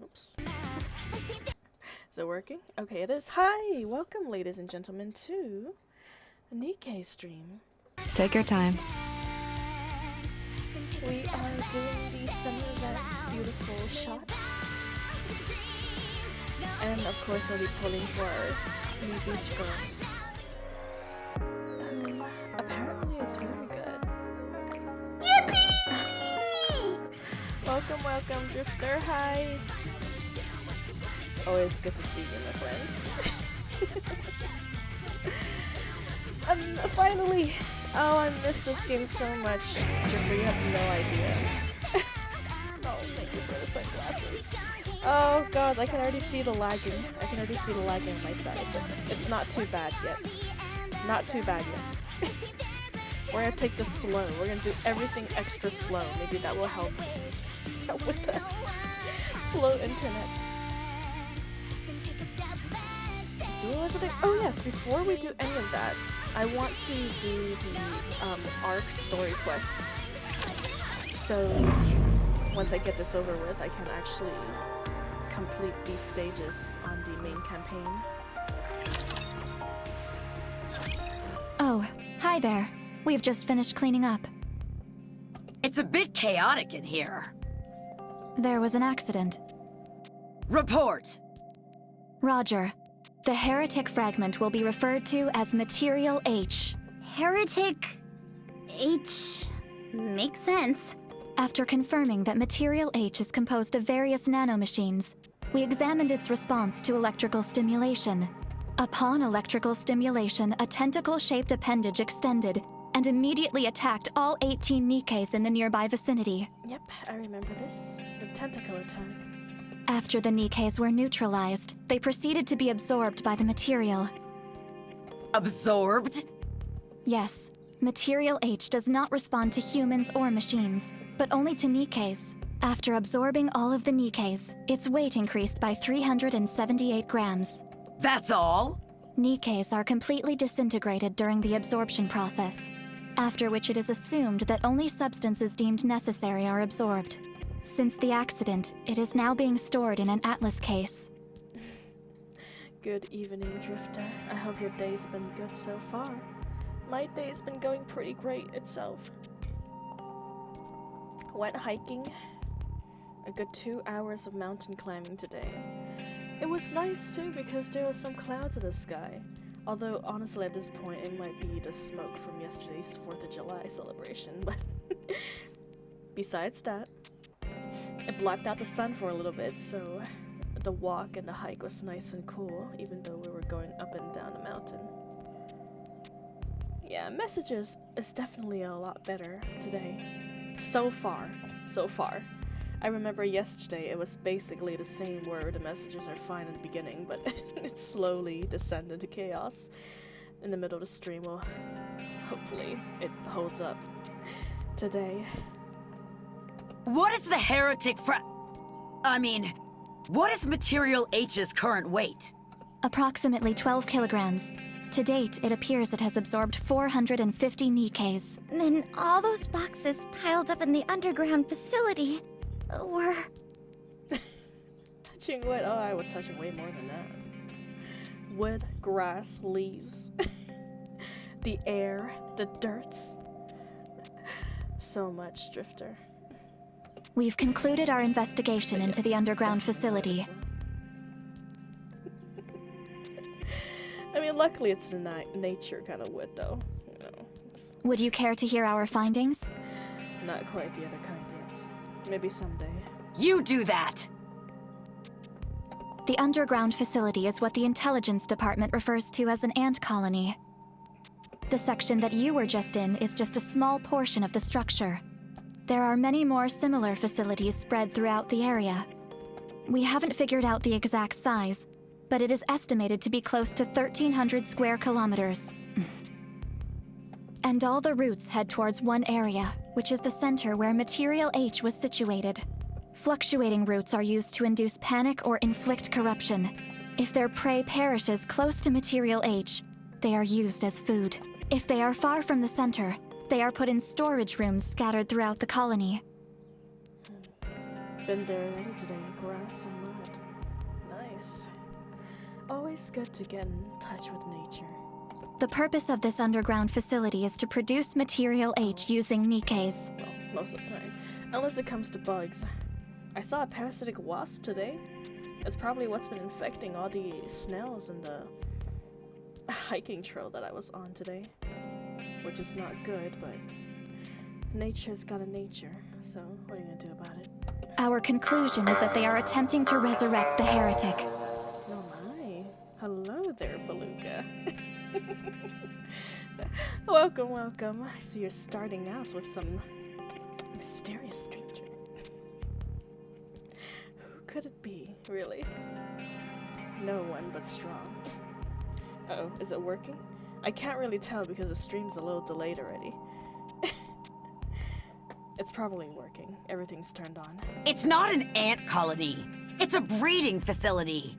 Oops. Is it working? Okay, it is. Hi! Welcome, ladies and gentlemen, to a NIKKE stream. Take your time. We are doing the summer events beautiful shots. And of course we'll be pulling for our new beach girls. Who apparently is very good. Yippee! Welcome, welcome, Drifter. Hi! Always good to see you, my friend. Finally! Oh, I missed this game so much. Drifter, you have no idea. Oh, thank you for the sunglasses. Oh god, I can already see the lagging. I can already see the lagging on my side, but it's not too bad yet. Not too bad yet. We're gonna take this slow. We're gonna do everything extra slow. Maybe that will help with the slow internet. So what was it? Oh yes, before we do any of that, I want to do the ARC story quest. So once I get this over with, I can actually complete these stages on the main campaign. Oh, hi there. We've just finished cleaning up. It's a bit chaotic in here. There was an accident. Report! Roger. The heretic fragment will be referred to as Material H. Heretic H makes sense. After confirming that Material H is composed of various nanomachines, we examined its response to electrical stimulation. Upon electrical stimulation, a tentacle-shaped appendage extended and immediately attacked all 18 NIKKEs in the nearby vicinity. Yep, I remember this. The tentacle attack. After the NIKKEs were neutralized, they proceeded to be absorbed by the material. Absorbed? Yes, Material H does not respond to humans or machines, but only to NIKKEs. After absorbing all of the NIKKEs, its weight increased by 378 grams. That's all? NIKKEs are completely disintegrated during the absorption process, after which it is assumed that only substances deemed necessary are absorbed. Since the accident, it is now being stored in an Atlas case. Good evening, Drifter. I hope your day's been good so far. My day's been going pretty great itself. Went hiking. A good 2 hours of mountain climbing today. It was nice too because there was some clouds in the sky. Although honestly at this point it might be the smoke from yesterday's 4th of July celebration, but besides that, it blocked out the sun for a little bit, so the walk and the hike was nice and cool, even though we were going up and down the mountain. Yeah, messages is definitely a lot better today. So far. I remember yesterday it was basically the same where the messages are fine at the beginning, but it slowly descended to chaos in the middle of the stream. Well, hopefully it holds up today. What is the heretic what is Material H's current weight? Approximately 12 kilograms. To date, it appears it has absorbed 450 NIKKEs. Then all those boxes piled up in the underground facility were... Touching wood? Oh, I was touching way more than that. Wood, grass, leaves, the air, the dirts. So much, Drifter. We've concluded our investigation into the underground facility. I mean, luckily it's the nature kind of wood, though. You know, Would you care to hear our findings? not quite the other kind yet. Maybe someday. You do that! The underground facility is what the intelligence department refers to as an ant colony. The section that you were just in is just a small portion of the structure. There are many more similar facilities spread throughout the area. We haven't figured out the exact size, but it is estimated to be close to 1,300 square kilometers. And all the routes head towards one area, which is the center where Material H was situated. Fluctuating routes are used to induce panic or inflict corruption. If their prey perishes close to Material H, they are used as food. If they are far from the center, they are put in storage rooms scattered throughout the colony. Been there already today. Grass and mud. nice. Always good to get in touch with nature. The purpose of this underground facility is to produce material H using NIKKEs. Well, most of the time. Unless it comes to bugs. I saw a parasitic wasp today. It's probably what's been infecting all the snails in the hiking trail that I was on today. Which is not good, but nature's got a nature, so what are you gonna do about it? Our conclusion is that they are attempting to resurrect the heretic. Oh my. Hello there, Palooka. Welcome, welcome. I see you're starting out with some mysterious stranger. Who could it be, really? No one but Strong. Uh-oh, is it working? I can't really tell because the stream's a little delayed already. It's probably working. Everything's turned on. It's not an ant colony. It's a breeding facility.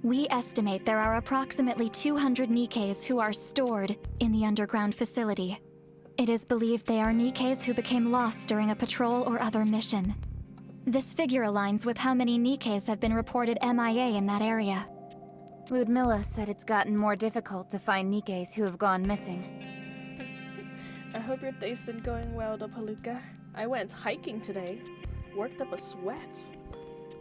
We estimate there are approximately 200 NIKKEs who are stored in the underground facility. It is believed they are NIKKEs who became lost during a patrol or other mission. This figure aligns with how many NIKKEs have been reported MIA in that area. Ludmilla said it's gotten more difficult to find NIKKEs who have gone missing. I hope your day's been going well, though, Palooka. I went hiking today, worked up a sweat,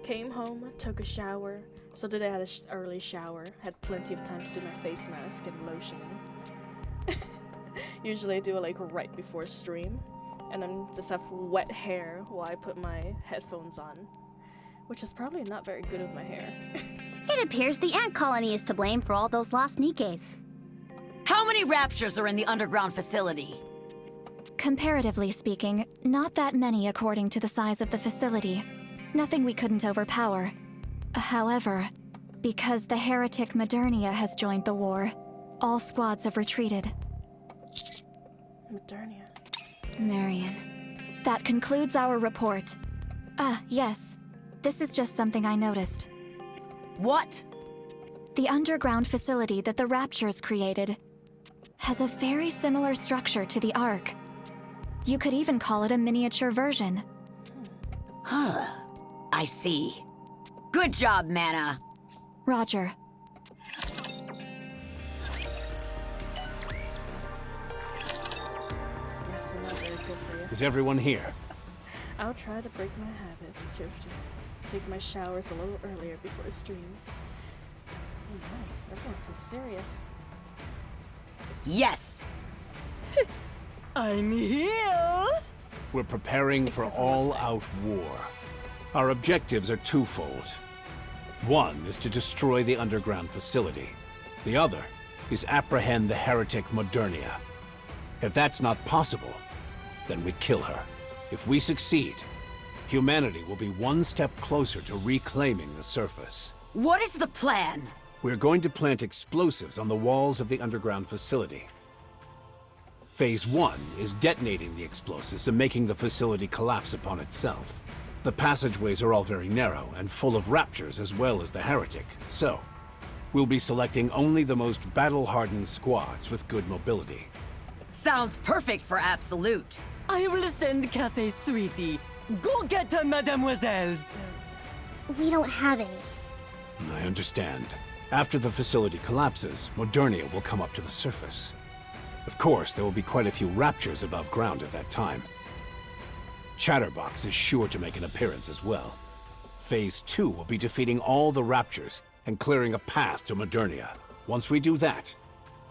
came home, took a shower. So today I had an early shower, had plenty of time to do my face mask and lotioning. Usually I do it like right before stream, and then just have wet hair while I put my headphones on, which is probably not very good with my hair. It appears the ant colony is to blame for all those lost NIKKEs. How many raptures are in the underground facility? Comparatively speaking, not that many according to the size of the facility. Nothing we couldn't overpower. However, because the heretic Modernia has joined the war, all squads have retreated. Modernia. Marion. That concludes our report. Ah, yes. This is just something I noticed. What? The underground facility that the Raptures created has a very similar structure to the Ark. You could even call it a miniature version. Huh. I see. Good job, Mana. Roger. Yes, not very good for you. Is everyone here? I'll try to break my habit, Drifter. Take my showers a little earlier before the stream. Oh my, everyone's so serious. Yes. I'm here! We're preparing for Except for Mustang. all-out war. Our objectives are twofold. One is to destroy the underground facility. The other is apprehend the heretic Modernia. If that's not possible, then we kill her. If we succeed, humanity will be one step closer to reclaiming the surface. What is the plan? We're going to plant explosives on the walls of the underground facility. Phase 1 is detonating the explosives and making the facility collapse upon itself. The passageways are all very narrow and full of raptures as well as the heretic, so we'll be selecting only the most battle-hardened squads with good mobility. Sounds perfect for Absolute. I will send Cafe Sweetie. Go get her, mademoiselle. Yes. We don't have any. I understand. After the facility collapses, Modernia will come up to the surface. Of course, there will be quite a few raptures above ground at that time. Chatterbox is sure to make an appearance as well. Phase 2 will be defeating all the raptures and clearing a path to Modernia. Once we do that,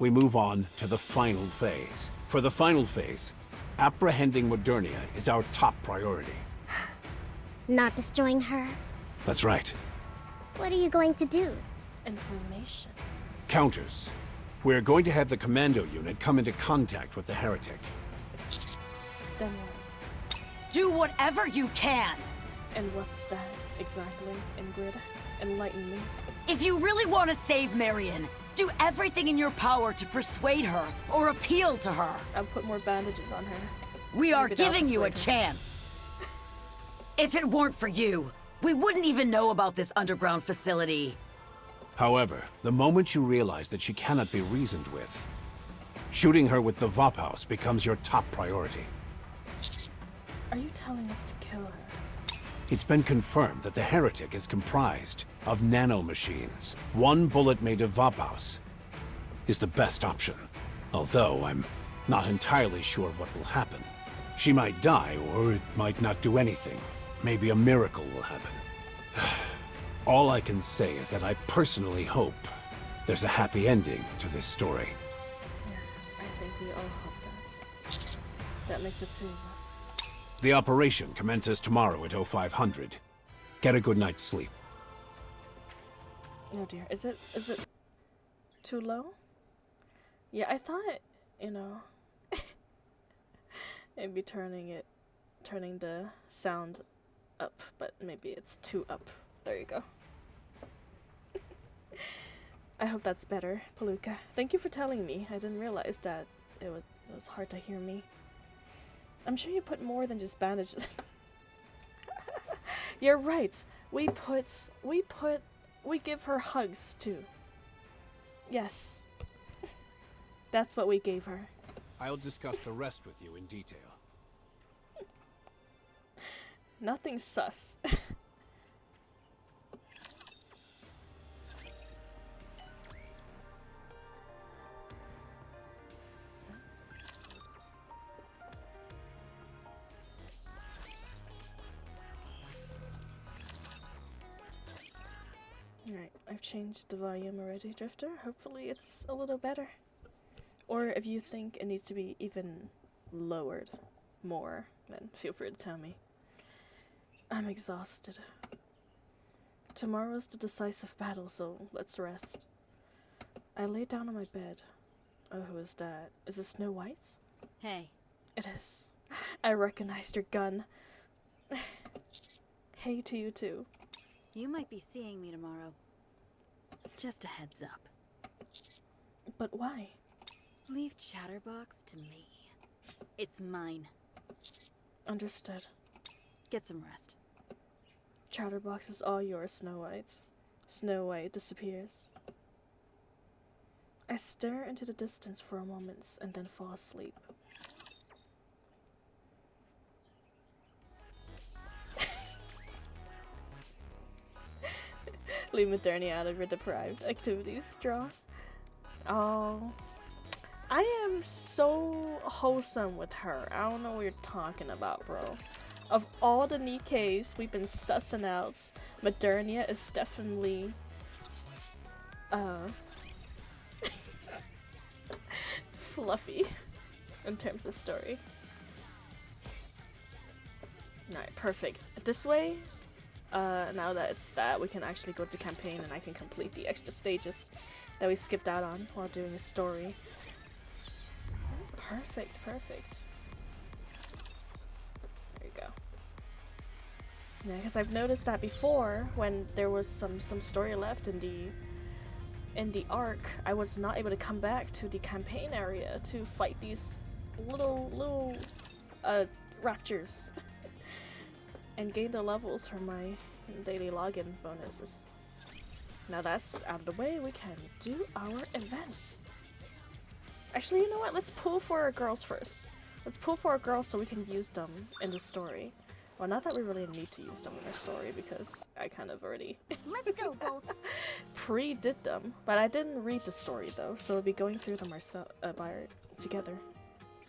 we move on to the final phase. For the final phase, apprehending Modernia is our top priority. Not destroying her. That's right. What are you going to do? Information. Counters. We're going to have the commando unit come into contact with the heretic. Then what? Do whatever you can. And what's that exactly, Ingrid? Enlighten me. If you really want to save Marion, do everything in your power to persuade her or appeal to her. I'll put more bandages on her. We are Maybe that'll giving you a persuade her. chance. If it weren't for you, we wouldn't even know about this underground facility. However, the moment you realize that she cannot be reasoned with, shooting her with the Vophouse becomes your top priority. Are you telling us to kill her? It's been confirmed that the heretic is comprised of nanomachines. One bullet made of Vaphaus is the best option. Although I'm not entirely sure what will happen. She might die, or it might not do anything. Maybe a miracle will happen. All I can say is that I personally hope there's a happy ending to this story. Yeah, I think we all hope that. That makes the two of us. The operation commences tomorrow at 0500. Get a good night's sleep. Oh dear, is it too low? Yeah, I thought, you know, it'd be turning the sound up, but maybe it's too up. There you go. I hope that's better, Palooka. Thank you for telling me. I didn't realize that it was hard to hear me. I'm sure you put more than just bandages. You're right. We give her hugs too. Yes. That's what we gave her. I'll discuss the rest with you in detail. Nothing sus. Alright, I've changed the volume already, Drifter. Hopefully it's a little better. Or if you think it needs to be even lowered more, then feel free to tell me. I'm exhausted. Tomorrow's the decisive battle, so let's rest. I lay down on my bed. Oh, who is that? Is it Snow White? Hey. It is. I recognized your gun. Hey to you too. You might be seeing me tomorrow. Just a heads up. But why? Leave Chatterbox to me. It's mine. Understood. Get some rest. Chatterbox is all yours, Snow White. Snow White disappears. I stare into the distance for a moment and then fall asleep. Leave Modernia out of your deprived activities, Straw. Oh. I am so wholesome with her. I don't know what you're talking about, bro. Of all the NIKKEs we've been sussing out, Modernia is definitely fluffy in terms of story. Alright, perfect. This way, now that it's that, we can actually go to campaign and I can complete the extra stages that we skipped out on while doing the story. Perfect, perfect. There you go. Yeah, because I've noticed that before, when there was some story left in the arc, I was not able to come back to the campaign area to fight these little raptors and gain the levels for my daily login bonuses. Now that's out of the way, we can do our events. Actually, you know what? Let's pull for our girls first. Let's pull for our girls so we can use them in the story. Well, not that we really need to use them in our story because I kind of already Let's go, Bolt. pre-did them. But I didn't read the story though, so we'll be going through them together.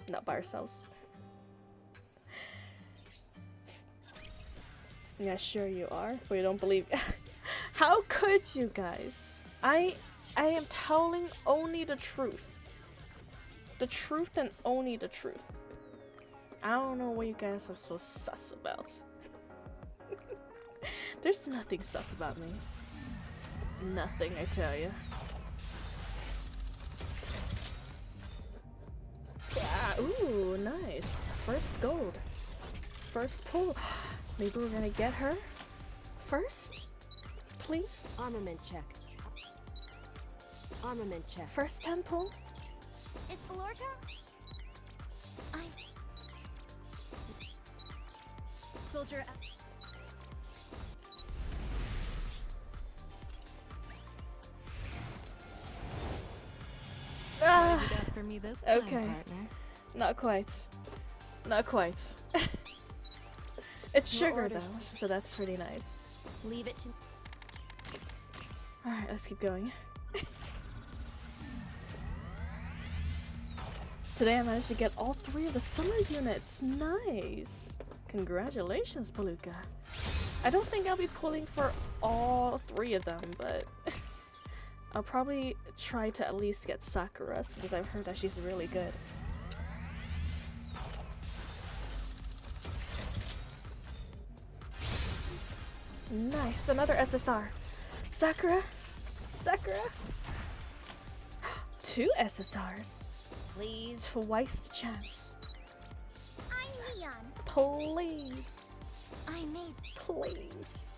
Not by ourselves. Yeah, sure you are, but you don't believe. How could you guys? I am telling only the truth. The truth and only the truth. I don't know what you guys are so sus about. There's nothing sus about me. Nothing, I tell you. Yeah, ooh, nice. First gold. First pull. Maybe we're gonna get her first? Please? Armament check. Armament check. First 10 pull? Is Belorja? Soldier. Ah, For me this time, okay. partner. Not quite. Not quite. It's Your sugar orders. though, so that's pretty nice. Leave it to. Alright, let's keep going. Today I managed to get all 3 of the summer units. Nice! Congratulations, Palooka. I don't think I'll be pulling for all 3 of them, but I'll probably try to at least get Sakura since I've heard that she's really good. Nice, another SSR. Sakura! Sakura! 2 SSRs. Please. Twice the chance. I'm Neon. Please. I need Please.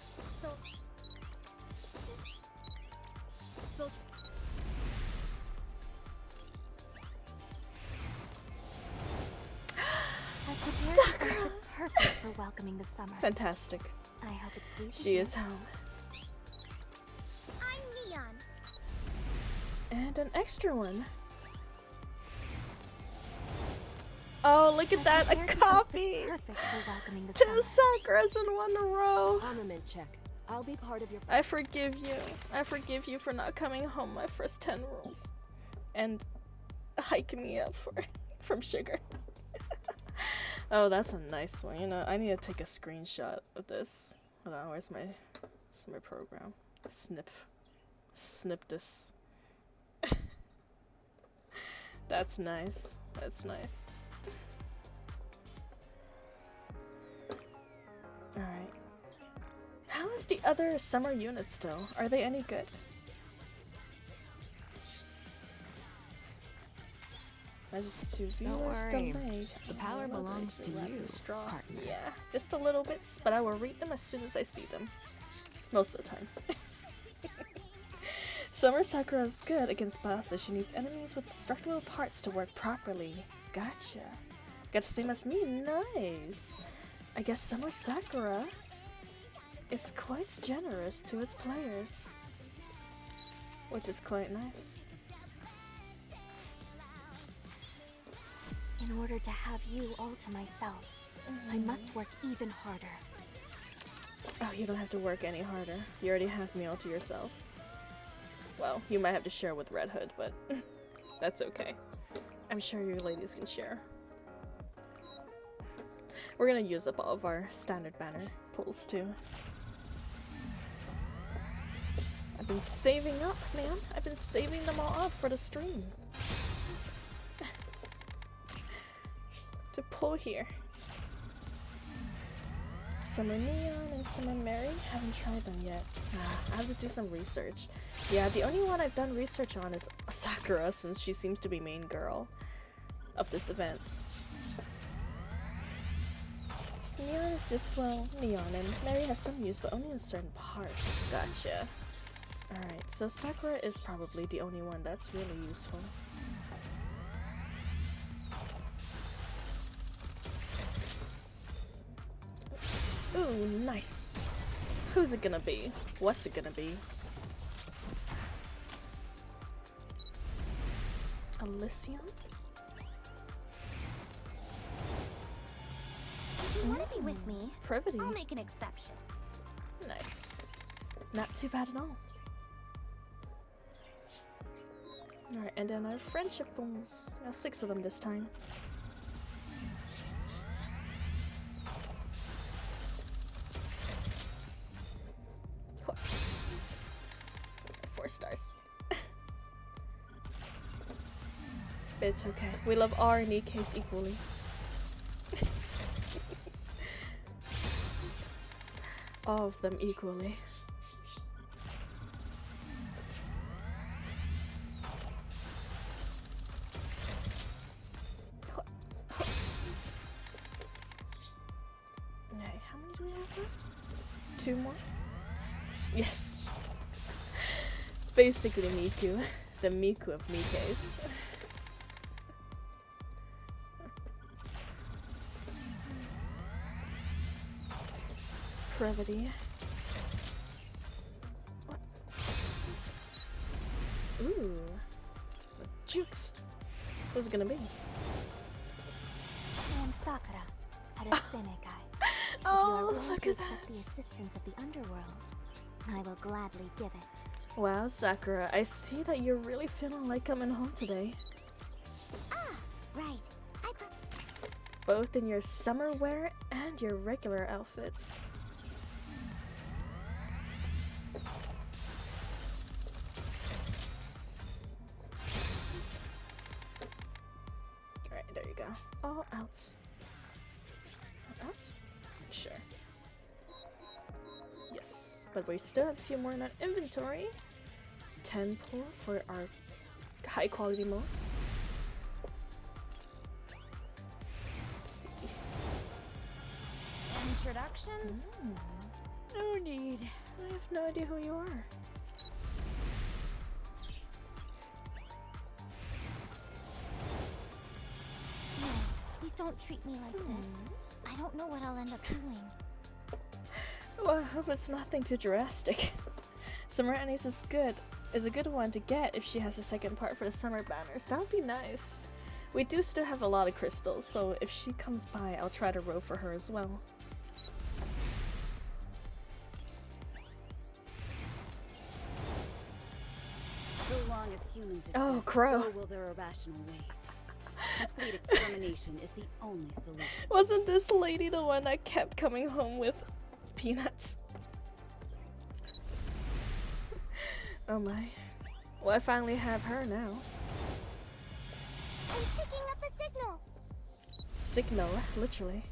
I prepared Sakura! something perfect for welcoming the summer. Fantastic. I hope it pleases She you. is home. I'm Neon. And an extra one. Oh, look at that! A Prepared copy! something perfect for welcoming the 2 summer. Sakuras in 1 row. Armament check. I'll be part of your. I forgive you. I forgive you for not coming home my first 10 rolls. And hiking me up from sugar. Oh, that's a nice one. You know, I need to take a screenshot of this. Hold on, where's my program? Snip this. That's nice. That's nice. Alright. How is the other summer units still? Are they any good? I just two viewers worry. delayed. The power Well, belongs actually to rather you, strong. partner. Yeah, just a little bits, but I will read them as soon as I see them. Most of the time. Summer Sakura is good against bosses. She needs enemies with destructible parts to work properly. Gotcha. Got the same as me. Nice. I guess Summer Sakura is quite generous to its players, which is quite nice. In order to have you all to myself, I must work even harder. Oh, you don't have to work any harder. You already have me all to yourself. Well, you might have to share with Red Hood, but that's okay. I'm sure you ladies can share. We're gonna use up all of our standard banner pulls too. I've been saving up, man. I've been saving them all up for the stream. To pull here. Summer Neon and Summer Mary, haven't tried them yet. I have to do some research. Yeah, the only one I've done research on is Sakura, since she seems to be main girl of this event. Neon is just, well, Neon, and Mary have some use, but only in certain parts. Gotcha. Alright, so Sakura is probably the only one that's really useful. Ooh, nice. Who's it gonna be? What's it gonna be? Elysium? If you want to be with me, Privity. I'll make an exception. Nice. Not too bad at all. Alright, and then our friendship booms. 6 of them this time. Wha- 4 stars. But it's okay. We love our NIKKEs equally. All of them equally. Okay, how many do we have left? 2 more? Yes. Basically Miku. The Miku of NIKKEs. Brevity. What? Ooh. Juiced. Who's it gonna be? I am Sakura, head of Senegai. Oh, willing look to at accept that. the assistance of the underworld, I will gladly give it. Wow, Sakura, I see that you're really feeling like coming home today. Ah, right. Both in your summer wear and your regular outfits. Alright, there you go. All outs. All outs? Sure. Yes, but we still have a few more in our inventory. 10 pull for our high quality modes. Let's see. Introductions? No need. I have no idea who you are. No, please don't treat me like this. I don't know what I'll end up doing. Well, I hope it's nothing too drastic. Summer Annie's is a good one to get if she has a second part for the summer banners. That would be nice. We do still have a lot of crystals, so if she comes by, I'll try to row for her as well. So long as humans exist, Oh, Crow. so will their irrational ways. Complete extermination is the only solution. Wasn't this lady the one that kept coming home with peanuts? Oh my. Well, I finally have her now. I'm picking up a signal. Signal, literally.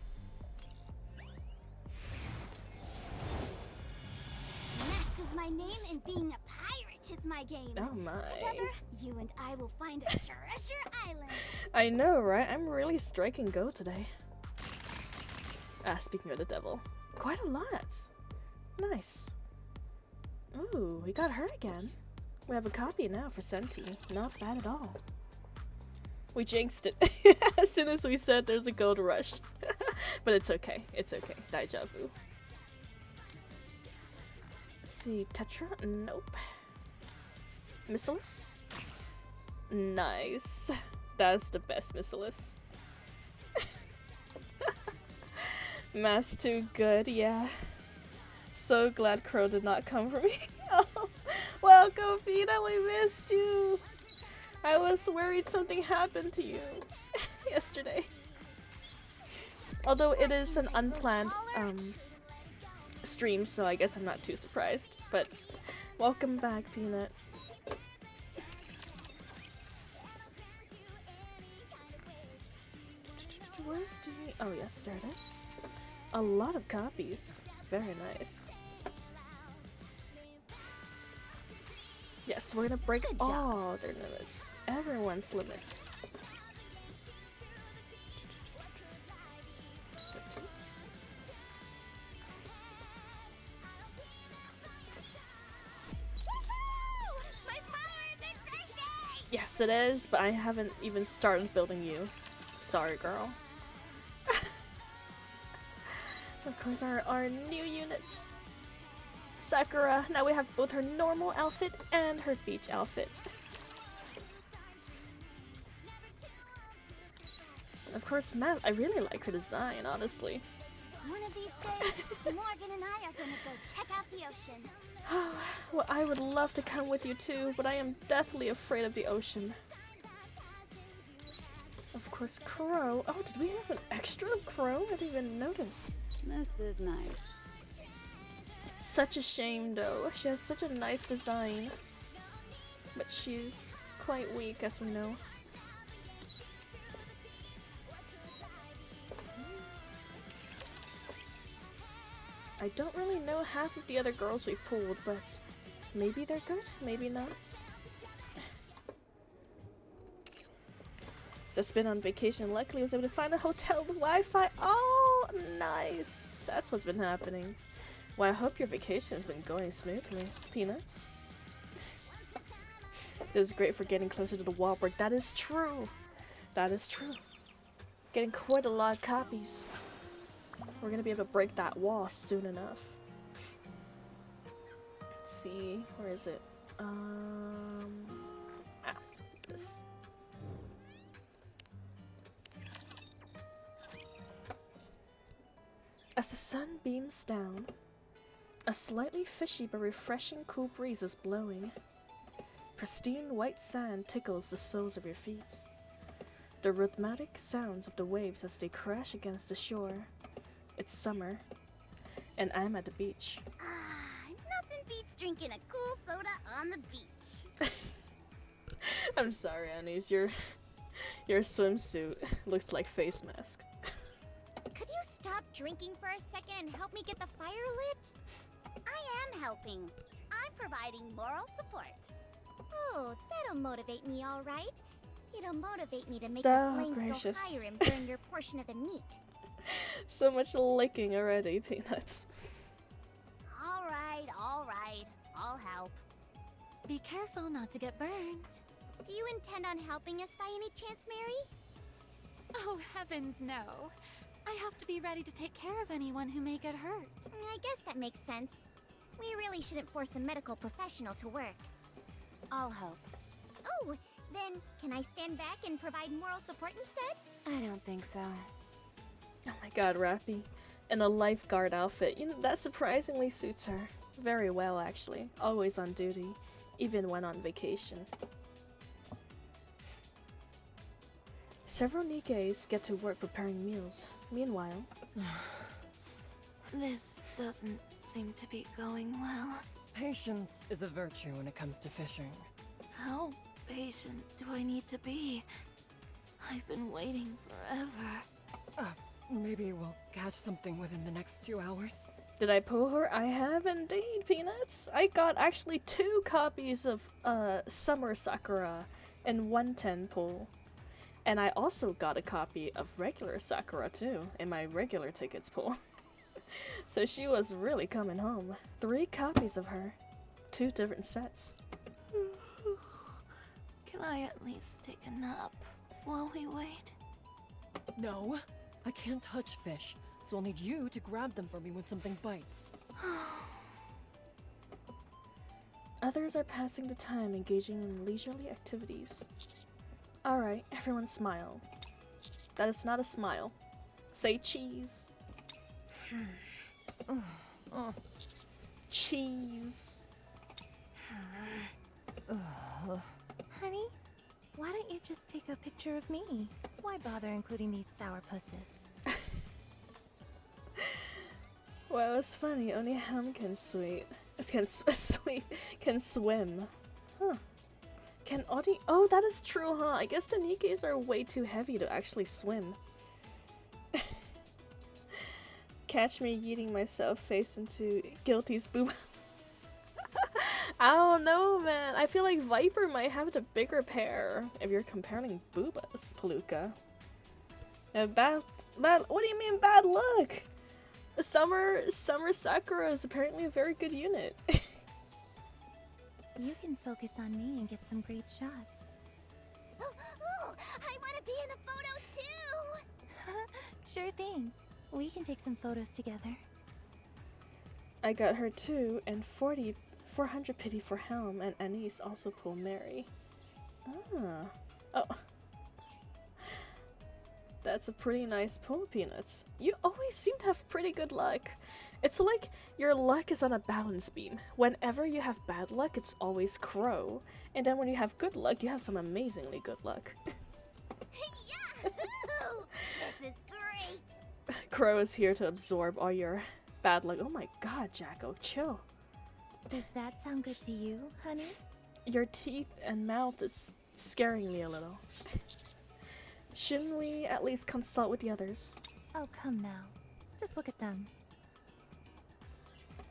Mask is my name and being a pirate is my game. Oh my. Together, you and I will find a treasure island. I know, right? I'm really striking gold today. Ah, speaking of the devil. Quite a lot. Nice. Ooh, we got her again. We have a copy now for Senti. Not bad at all. We jinxed it as soon as we said there's a gold rush. But it's okay. It's okay. Deja vu. Let's see. Tetra? Nope. Missilus? Nice. That's the best Missilus. Mass too good, yeah. So glad Crow did not come for me. Oh, welcome, Fina. We missed you. I was worried something happened to you yesterday. Although it is an unplanned stream, so I guess I'm not too surprised. But welcome back, Peanut. Where's the... Oh yes, there it is. A lot of copies. Very nice. Yes, we're gonna break all their limits. Everyone's limits. Yes, it is, but I haven't even started building you. Sorry, girl. Of course, our new units. Sakura, now we have both her normal outfit and her beach outfit. Of course, Matt, I really like her design, honestly. One of these days, Morgan and I are gonna go check out the ocean. Well, I would love to come with you too, but I am deathly afraid of the ocean. Of course, Crow. Oh, did we have an extra of Crow? I didn't even notice. This is nice. It's such a shame, though. She has such a nice design. But she's quite weak, as we know. I don't really know half of the other girls we pulled, but maybe they're good, maybe not. Just been on vacation. Luckily, I was able to find a hotel with Wi-Fi. Oh, nice. That's what's been happening. Well, I hope your vacation has been going smoothly, Peanuts. This is great for getting closer to the wall break. That is true. That is true. Getting quite a lot of copies. We're gonna be able to break that wall soon enough. Let's see, where is it? This. As the sun beams down, a slightly fishy but refreshing cool breeze is blowing. Pristine white sand tickles the soles of your feet. The rhythmic sounds of the waves as they crash against the shore. It's summer, and I'm at the beach. Nothing beats drinking a cool soda on the beach. I'm sorry, Anise, your swimsuit looks like face mask. Could you stop drinking for a second and help me get the fire lit? I am helping. I'm providing moral support. Oh, that'll motivate me, all right. It'll motivate me to make the flames go higher and burn your portion of the meat. So much licking already, Peanuts. All right, I'll help. Be careful not to get burned. Do you intend on helping us by any chance, Mary? Oh, heavens no. I have to be ready to take care of anyone who may get hurt. I guess that makes sense. We really shouldn't force a medical professional to work. I'll help. Oh, then can I stand back and provide moral support instead? I don't think so. Oh my god, Rappy. In a lifeguard outfit. You know, that surprisingly suits her. Very well, actually. Always on duty, even when on vacation. Several Nikkes get to work preparing meals. Meanwhile, This doesn't seem to be going well. Patience is a virtue when it comes to fishing. How patient do I need to be? I've been waiting forever. Maybe we'll catch something within the next 2 hours. did I pull her? I have indeed, Peanuts. I got actually 2 copies of Summer Sakura in 110 pull. And I also got a copy of regular Sakura too in my regular tickets pull. So she was really coming home. 3 copies of her. 2 different sets. Can I at least take a nap while we wait? No, I can't touch fish, so I'll need you to grab them for me when something bites. Others are passing the time engaging in leisurely activities. Alright, everyone smile. That is not a smile. Say cheese. Cheese. Honey, why don't you just take a picture of me? Why bother including these sourpusses? Well, it's funny. Only Ham can can swim. Huh. Can Audie? Oh, that is true, huh? I guess the Nikkes are way too heavy to actually swim. Catch me yeeting myself face into Guilty's boob. I don't know, man. I feel like Viper might have the bigger pair if you're comparing boobas, Palooka. Bad. What do you mean bad luck? Summer Sakura is apparently a very good unit. You can focus on me and get some great shots. Oh, I want to be in the photo too! Sure thing. We can take some photos together. I got her too, and 400 pity for Helm, and Anise also pull Mary. Ah. Oh. That's a pretty nice pull, Peanuts. You always seem to have pretty good luck. It's like your luck is on a balance beam. Whenever you have bad luck, it's always Crow. And then when you have good luck, you have some amazingly good luck. Yeah! This is great! Crow is here to absorb all your bad luck. Oh my god, Jacko, chill. Does that sound good to you, honey? Your teeth and mouth is scaring me a little. Shouldn't we at least consult with the others? Oh, come now. Just look at them.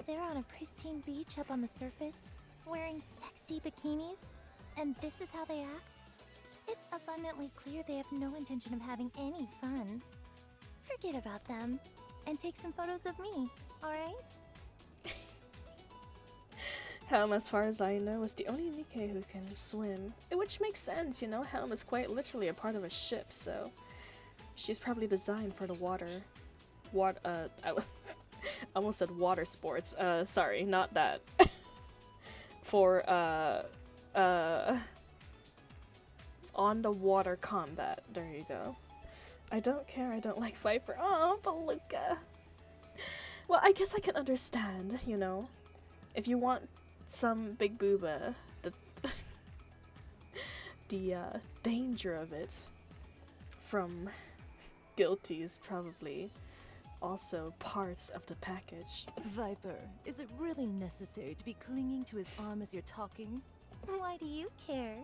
They're on a pristine beach up on the surface, wearing sexy bikinis, and this is how they act? It's abundantly clear they have no intention of having any fun. Forget about them, and take some photos of me, alright? Helm, as far as I know, is the only Nikke who can swim. Which makes sense, you know? Helm is quite literally a part of a ship, so she's probably designed for the water. I almost said water sports. Sorry, not that. For, on the water combat. There you go. I don't care, I don't like Viper. Oh, Palooka. Well, I guess I can understand, you know. If you want some big booba, the danger of it from guilty is probably also parts of the package. Viper, is it really necessary to be clinging to his arm as you're talking? Why do you care?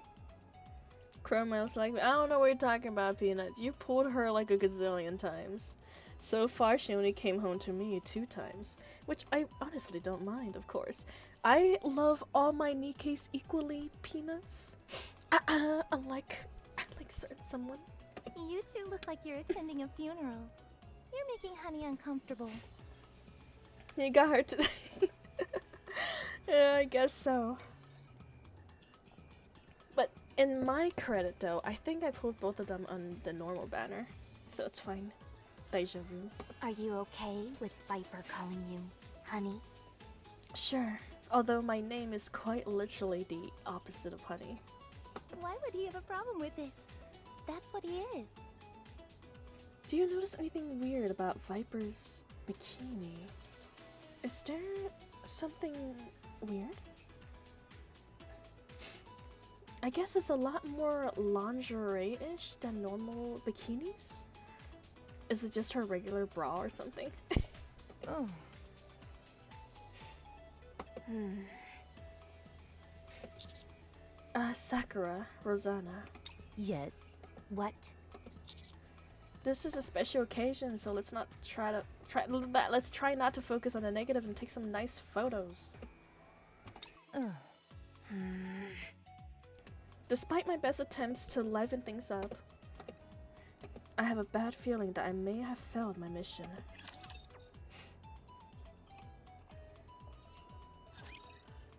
Chroma's like, I don't know what you're talking about, Peanuts. You pulled her like a gazillion times. So far, she only came home to me 2 times, which I honestly don't mind, of course. I love all my NIKKEs equally, Peanuts. Unlike certain someone. You two look like you're attending a funeral. You're making Honey uncomfortable. You got her today. Yeah, I guess so. But in my credit, though, I think I pulled both of them on the normal banner, so it's fine. Deja vu. Are you okay with Viper calling you Honey? Sure. Although my name is quite literally the opposite of honey. Why would he have a problem with it? That's what he is. Do you notice anything weird about Viper's bikini? Is there something weird? I guess it's a lot more lingerie-ish than normal bikinis? Is it just her regular bra or something? Oh. Sakura, Rosanna. Yes. What? This is a special occasion, so let's try not to focus on the negative and take some nice photos. Despite my best attempts to liven things up, I have a bad feeling that I may have failed my mission.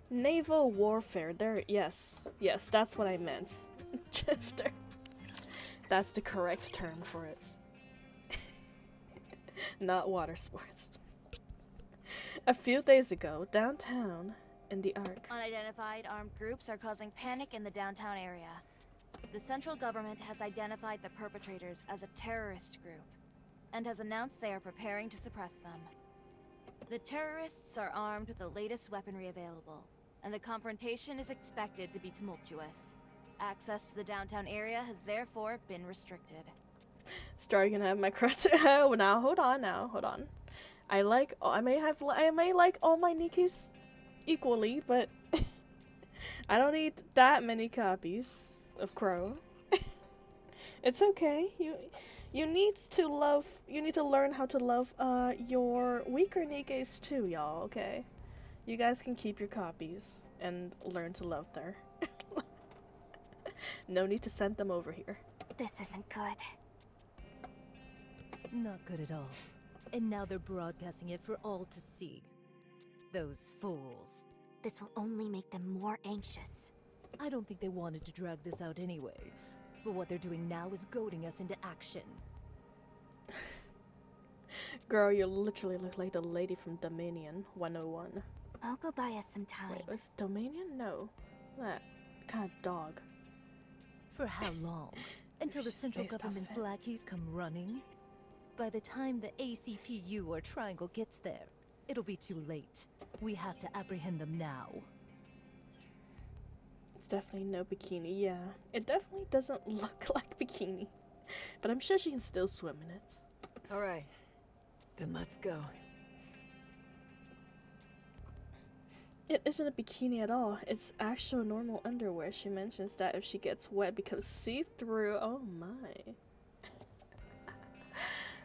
Naval warfare, yes, that's what I meant. Drifter. That's the correct term for it. Not water sports. A few days ago, downtown, in the Ark. Unidentified armed groups are causing panic in the downtown area. The central government has identified the perpetrators as a terrorist group, and has announced they are preparing to suppress them. The terrorists are armed with the latest weaponry available, and the confrontation is expected to be tumultuous. Access to the downtown area has therefore been restricted. Star gonna have my crush. Oh, now hold on. I may like all my NIKKEs equally, but I don't need that many copies of Crow. It's okay. You need to learn how to love your weaker NIKKEs too, y'all, okay? You guys can keep your copies and learn to love them. No need to send them over here. This isn't good. Not good at all. And now they're broadcasting it for all to see. Those fools. This will only make them more anxious. I don't think they wanted to drag this out anyway. But what they're doing now is goading us into action. Girl, you literally look like the lady from Dominion 101. I'll go buy us some time. Wait, was Dominion? No. That kind of dog. For how long? Until the central government's lackeys come running? By the time the ACPU or Triangle gets there, it'll be too late. We have to apprehend them now. It's definitely no bikini, yeah. It definitely doesn't look like bikini. But I'm sure she can still swim in it. Alright. Then let's go. It isn't a bikini at all. It's actual normal underwear. She mentions that if she gets wet, it becomes see-through. Oh my.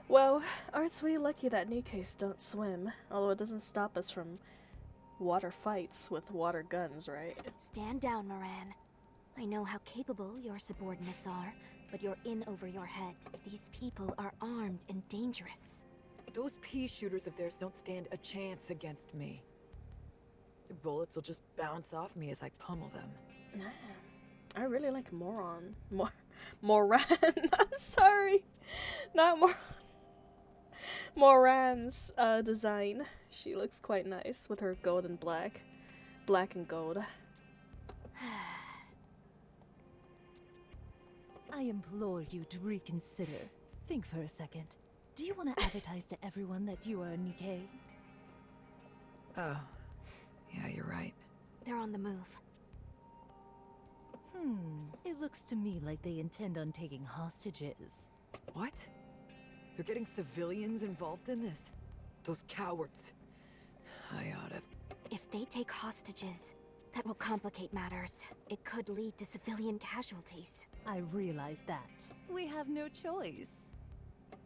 Well, aren't we lucky that NIKKEs don't swim? Although it doesn't stop us from water fights with water guns, right? Stand down, Moran. I know how capable your subordinates are, but you're in over your head. These people are armed and dangerous. Those pea shooters of theirs don't stand a chance against me. The bullets will just bounce off me as I pummel them. I really like Moran. Moran. I'm sorry. Not Moran's design. She looks quite nice with her gold and black. Black and gold. I implore you to reconsider. Think for a second. Do you want to advertise to everyone that you are a NIKKE? Oh, yeah, you're right. They're on the move. It looks to me like they intend on taking hostages. What? They're getting civilians involved in this? Those cowards. I oughta... If they take hostages, that will complicate matters. It could lead to civilian casualties. I realize that. We have no choice.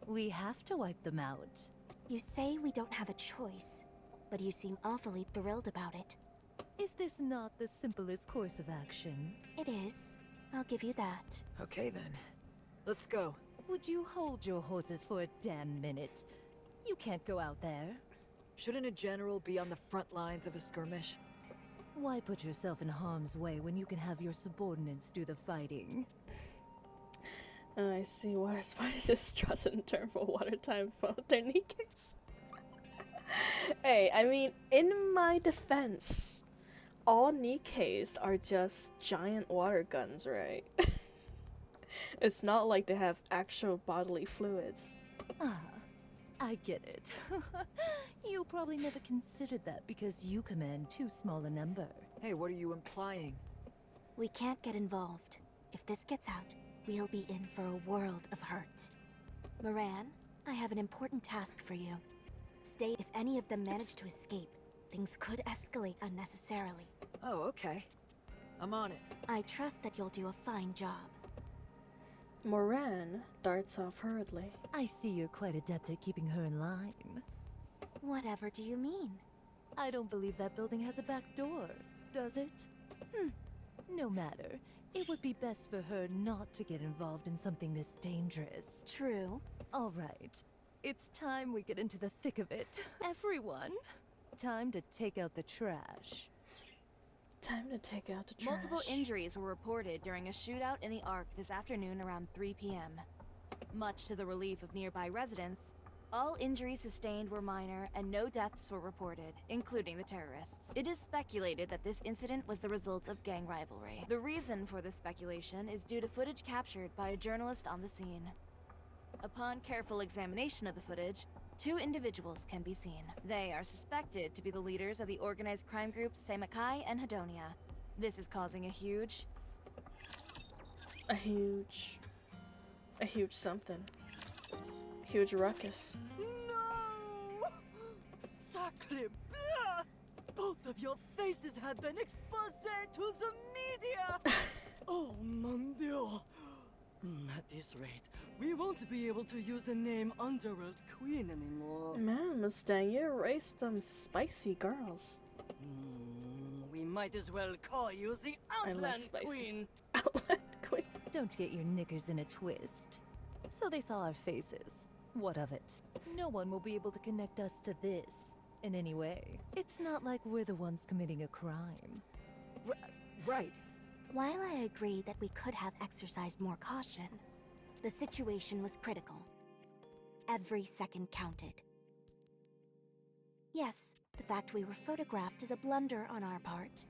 We have to wipe them out. You say we don't have a choice, but you seem awfully thrilled about it. Is this not the simplest course of action? It is. I'll give you that. Okay then. Let's go. Would you hold your horses for a damn minute? You can't go out there. Shouldn't a general be on the front lines of a skirmish? Why put yourself in harm's way when you can have your subordinates do the fighting? I see water spices doesn't turn for watertime from their NIKKEs. Hey, I mean, in my defense, all NIKKEs are just giant water guns, right? It's not like they have actual bodily fluids. Ah, I get it. You probably never considered that because you command too small a number. Hey, what are you implying? We can't get involved. If this gets out, we'll be in for a world of hurt. Moran, I have an important task for you. Stay. If any of them manage to escape, things could escalate unnecessarily. Oh, okay. I'm on it. I trust that you'll do a fine job. Moran darts off hurriedly. I see you're quite adept at keeping her in line. Whatever do you mean? I don't believe that building has a back door, does it? No matter. It would be best for her not to get involved in something this dangerous. True. All right. It's time we get into the thick of it. Everyone, time to take out the trash. Time to take out the trash. Multiple injuries were reported during a shootout in the Ark this afternoon around 3 p.m. Much to the relief of nearby residents, all injuries sustained were minor and no deaths were reported, including the terrorists. It is speculated that this incident was the result of gang rivalry. The reason for this speculation is due to footage captured by a journalist on the scene. Upon careful examination of the footage, 2 individuals can be seen. They are suspected to be the leaders of the organized crime groups Seimakai and Hedonia. This is causing a huge something. Huge ruckus. No! Sacre bleu! Both of your faces have been exposed to the media! Oh, mon Dieu! At this rate, we won't be able to use the name Underworld Queen anymore. Man, Mustang, you erased them spicy girls. We might as well call you the Outland Queen. Outland Queen. Don't get your knickers in a twist. So they saw our faces. What of it? No one will be able to connect us to this in any way. It's not like we're the ones committing a crime. Right. While I agree that we could have exercised more caution, the situation was critical. Every second counted. Yes, the fact we were photographed is a blunder on our part.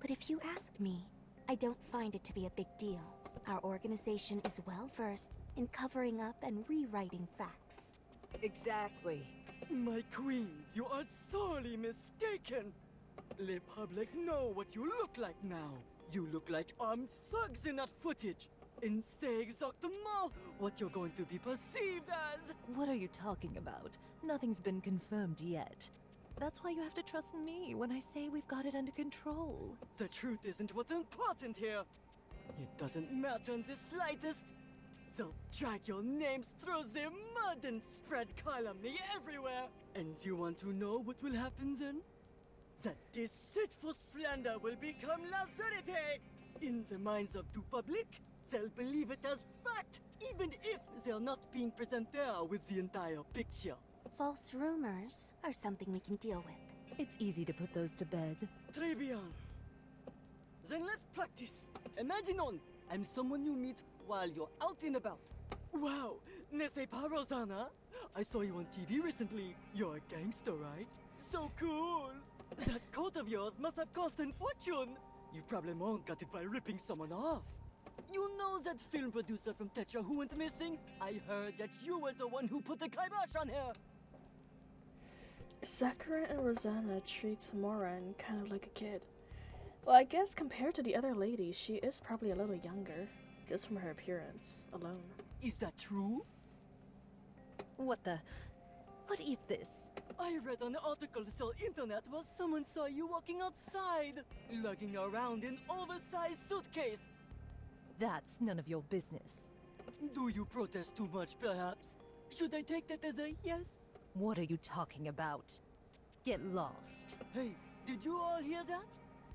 But if you ask me, I don't find it to be a big deal. Our organization is well versed in covering up and rewriting facts. Exactly. My queens, you are sorely mistaken. Le public know what you look like now. You look like armed thugs in that footage. And say exactement what you're going to be perceived as. What are you talking about? Nothing's been confirmed yet. That's why you have to trust me when I say we've got it under control. The truth isn't what's important here. It doesn't matter in the slightest. They'll drag your names through the mud and spread calumny everywhere. And you want to know what will happen then? That deceitful slander will become la vérité. In the minds of the public, they'll believe it as fact, even if they're not being present there with the entire picture. False rumors are something we can deal with. It's easy to put those to bed. Très bien. Then let's practice. Imagine I'm someone you meet while you're out and about. Wow, n'est-ce pas, Rosanna? I saw you on TV recently. You're a gangster, right? So cool! That coat of yours must have cost a fortune! You probably got it by ripping someone off. You know that film producer from Tetra who went missing? I heard that you were the one who put the kibosh on her! Sakura and Rosanna treats Moran kind of like a kid. Well, I guess compared to the other ladies, she is probably a little younger, just from her appearance alone. Is that true? What is this? I read an article on internet where someone saw you walking outside, lugging around an oversized suitcase. That's none of your business. Do you protest too much, perhaps? Should I take that as a yes? What are you talking about? Get lost. Hey, did you all hear that?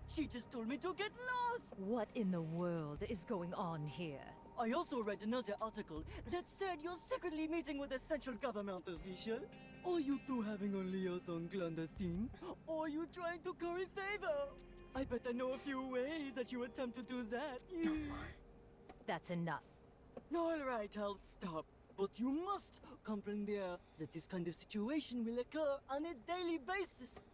She just told me to get lost! What in the world is going on here? I also read another article that said you're secretly meeting with a central government official. Are you two having a liaison clandestine? Or are you trying to curry favor? I bet I know a few ways that you attempt to do that. That's enough. Alright, I'll stop. But you must comprehend that this kind of situation will occur on a daily basis.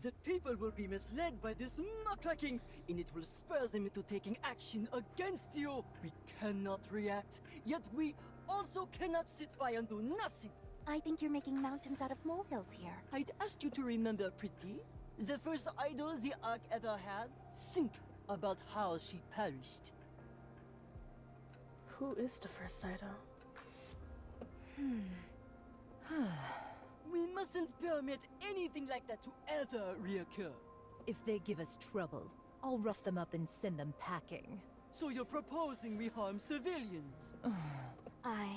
The people will be misled by this muckraking, and it will spur them into taking action against you. We cannot react, yet we also cannot sit by and do nothing. I think you're making mountains out of molehills here. I'd ask you to remember, Pretty, the first idols the Ark ever had. Think about how she perished. Who is the first idol? We mustn't permit anything like that to ever reoccur. If they give us trouble, I'll rough them up and send them packing. So you're proposing we harm civilians? I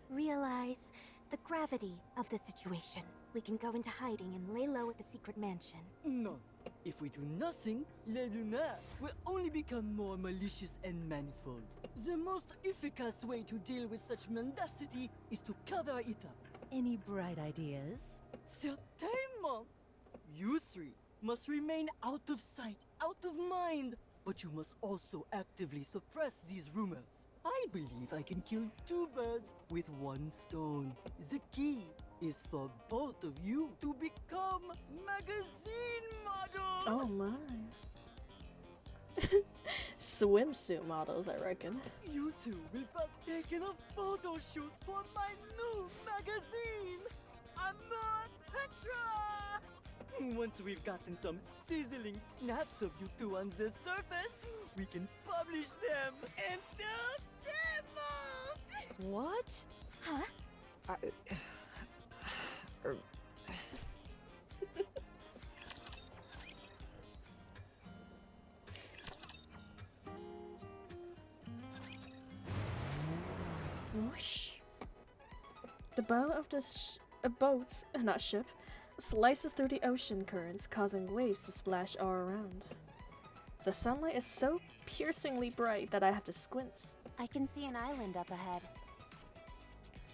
realize the gravity of the situation. We can go into hiding and lay low at the secret mansion. No. If we do nothing, Les Lumières will only become more malicious and manifold. The most efficacious way to deal with such mendacity is to cover it up. Any bright ideas? Certainement! You three must remain out of sight, out of mind. But you must also actively suppress these rumors. I believe I can kill two birds with one stone. The key is for both of you to become magazine models! Oh my. Swimsuit models, I reckon. You two will partake in a photo shoot for my new magazine! Amor Petra! Once we've gotten some sizzling snaps of you two on the surface, we can publish them and the devils! What? Huh? Whoosh. The bow of the boat, not ship, slices through the ocean currents, causing waves to splash all around. The sunlight is so piercingly bright that I have to squint. I can see an island up ahead.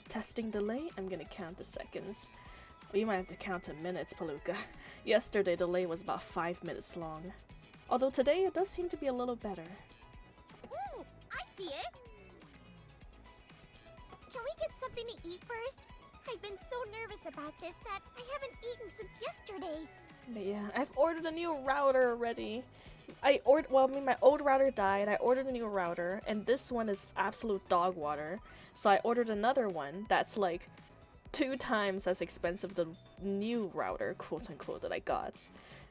Testing delay, I'm gonna count the seconds. We might have to count in minutes, Palooka. Yesterday, delay was about 5 minutes long. Although today, it does seem to be a little better. Ooh, I see it! Can we get something to eat first? I've been so nervous about this that I haven't eaten since yesterday. But yeah, I've ordered a new router already. my old router died, I ordered a new router, and this one is absolute dog water. So I ordered another one that's like 2 times as expensive the new router, quote unquote, that I got.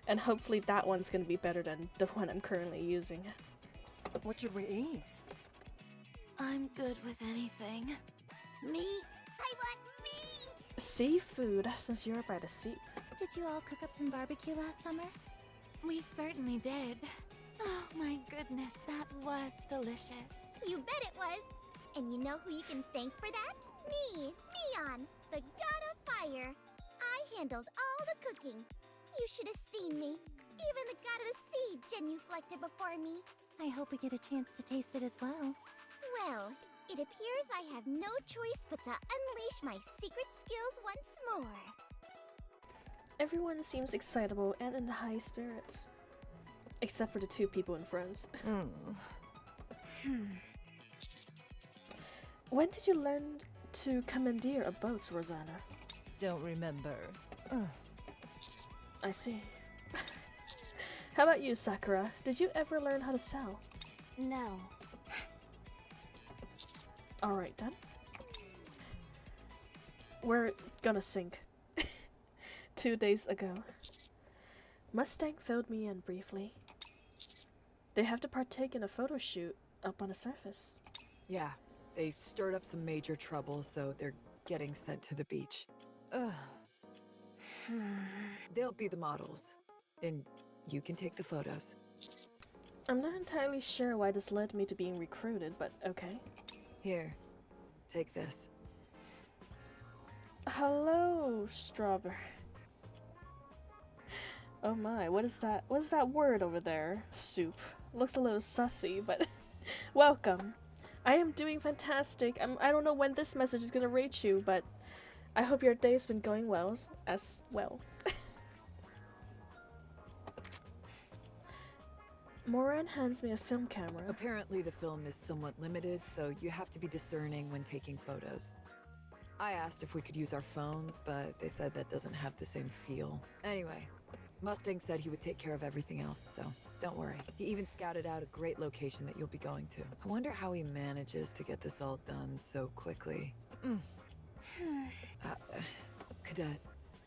And hopefully that one's gonna be better than the one I'm currently using. What should we eat? I'm good with anything. Meat! I want meat! Seafood, since you're by the sea. Did you all cook up some barbecue last summer? We certainly did. Oh my goodness, that was delicious. You bet it was! And you know who you can thank for that? Me! Mion, the god of fire! I handled all the cooking. You should have seen me. Even the god of the sea genuflected before me. I hope we get a chance to taste it as well. Well, it appears I have no choice but to unleash my secret skills once more. Everyone seems excitable and in high spirits. Except for the 2 people in front. When did you learn to commandeer a boat, Rosanna? Don't remember. I see. How about you, Sakura? Did you ever learn how to sail? No. Alright then. We're gonna sink. 2 days ago. Mustang filled me in briefly. They have to partake in a photo shoot up on the surface. Yeah, they stirred up some major trouble, so they're getting sent to the beach. Ugh. They'll be the models, and you can take the photos. I'm not entirely sure why this led me to being recruited, but okay. Here, take this. Hello, Strawberry. Oh my, what is that? What is that word over there? Soup. Looks a little sussy, but welcome. I am doing fantastic. I don't know when this message is gonna reach you, but I hope your day's been going well as well. Moran hands me a film camera. Apparently the film is somewhat limited, so you have to be discerning when taking photos. I asked if we could use our phones, but they said that doesn't have the same feel. Anyway, Mustang said he would take care of everything else, so don't worry. He even scouted out a great location that you'll be going to. I wonder how he manages to get this all done so quickly. Cadet,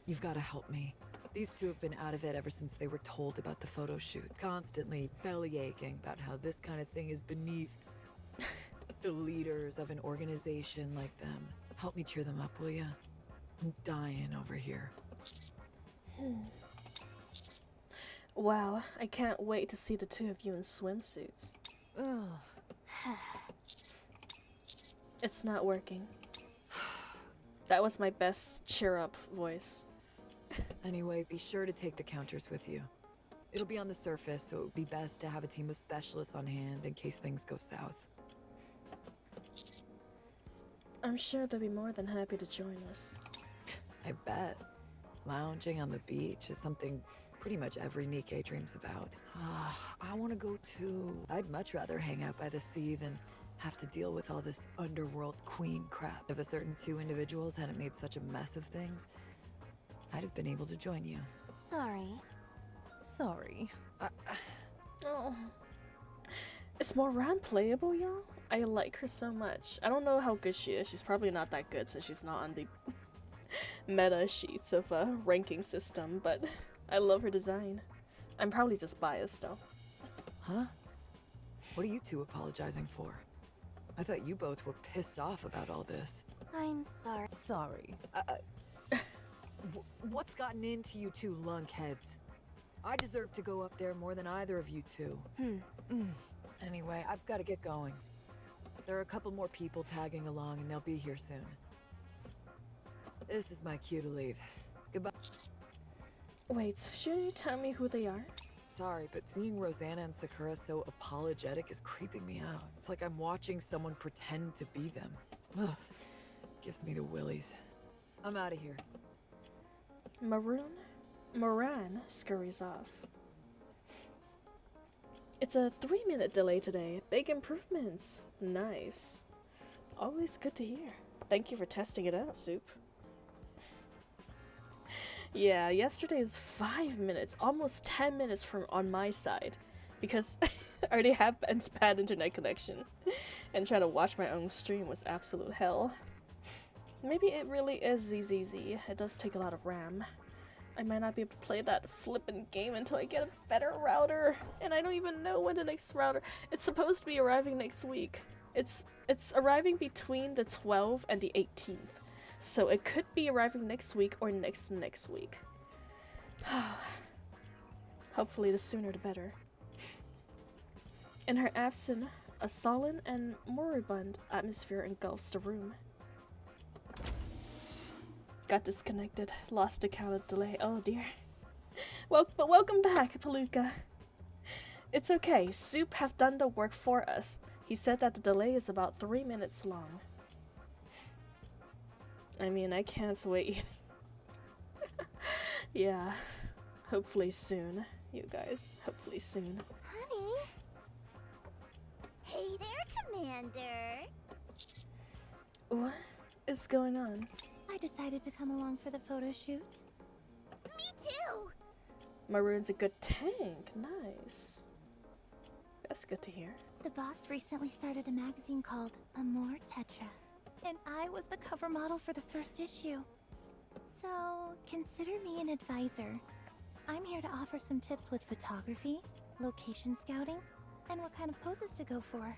you've got to help me. These two have been out of it ever since they were told about the photo shoot, constantly belly aching about how this kind of thing is beneath the leaders of an organization like them. Help me cheer them up, will ya? I'm dying over here. Wow, I can't wait to see the two of you in swimsuits. It's not working. That was my best cheer up voice. Anyway, be sure to take the counters with you. It'll be on the surface, so it would be best to have a team of specialists on hand in case things go south. I'm sure they'll be more than happy to join us. I bet. Lounging on the beach is something pretty much every NIKKE dreams about. I want to go too. I'd much rather hang out by the sea than have to deal with all this underworld queen crap. If a certain two individuals hadn't made such a mess of things, I'd have been able to join you. Sorry. Sorry. Oh. Is Moran playable, y'all? I like her so much. I don't know how good she is. She's probably not that good since she's not on the meta sheets of a ranking system, but I love her design. I'm probably just biased though. Huh? What are you two apologizing for? I thought you both were pissed off about all this. I'm sorry. Sorry. What's gotten into you two lunkheads? I deserve to go up there more than either of you two. Anyway, I've got to get going. There are a couple more people tagging along and they'll be here soon. This is my cue to leave. Goodbye. Wait, shouldn't you tell me who they are? Sorry, but seeing Rosanna and Sakura so apologetic is creeping me out. It's like I'm watching someone pretend to be them. Ugh, gives me the willies. I'm out of here. Moran scurries off. It's a 3-minute delay today. Big improvements. Nice. Always good to hear. Thank you for testing it out, Soup. Yeah, yesterday is 5 minutes, almost 10 minutes from on my side, because I already have a bad internet connection, and trying to watch my own stream was absolute hell. Maybe it really is ZZZ. It does take a lot of RAM. I might not be able to play that flippin' game until I get a better router, and I don't even know when the next router. It's supposed to be arriving next week. It's arriving between the 12th and the 18th. So it could be arriving next week or next week. Hopefully the sooner the better. In her absence, a sullen and moribund atmosphere engulfs the room. Got disconnected, lost the count of delay. Oh dear. Well, but welcome back, Palooka. It's okay, Soup have done the work for us. He said that the delay is about 3 minutes long. I mean, I can't wait. Yeah, hopefully soon, you guys. Hopefully soon. Honey? Hey there, Commander. What is going on? I decided to come along for the photo shoot. Me too! Maroon's a good tank. Nice. That's good to hear. The boss recently started a magazine called Amor Tetra, and I was the cover model for the first issue. So, consider me an advisor. I'm here to offer some tips with photography, location scouting, and what kind of poses to go for.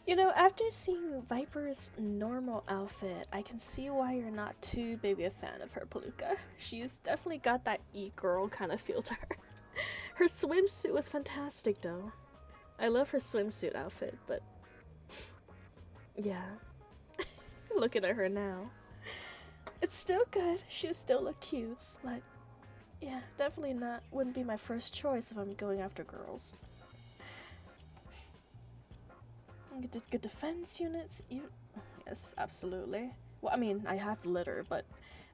You know, after seeing Viper's normal outfit, I can see why you're not too big a fan of her, Palooka. She's definitely got that e-girl kind of feel to her. Her swimsuit was fantastic though. I love her swimsuit outfit, but yeah. Looking at her now. It's still good, she still look cute, but yeah, definitely wouldn't be my first choice if I'm going after girls. Good defense units? Yes, absolutely. Well, I mean, I have litter, but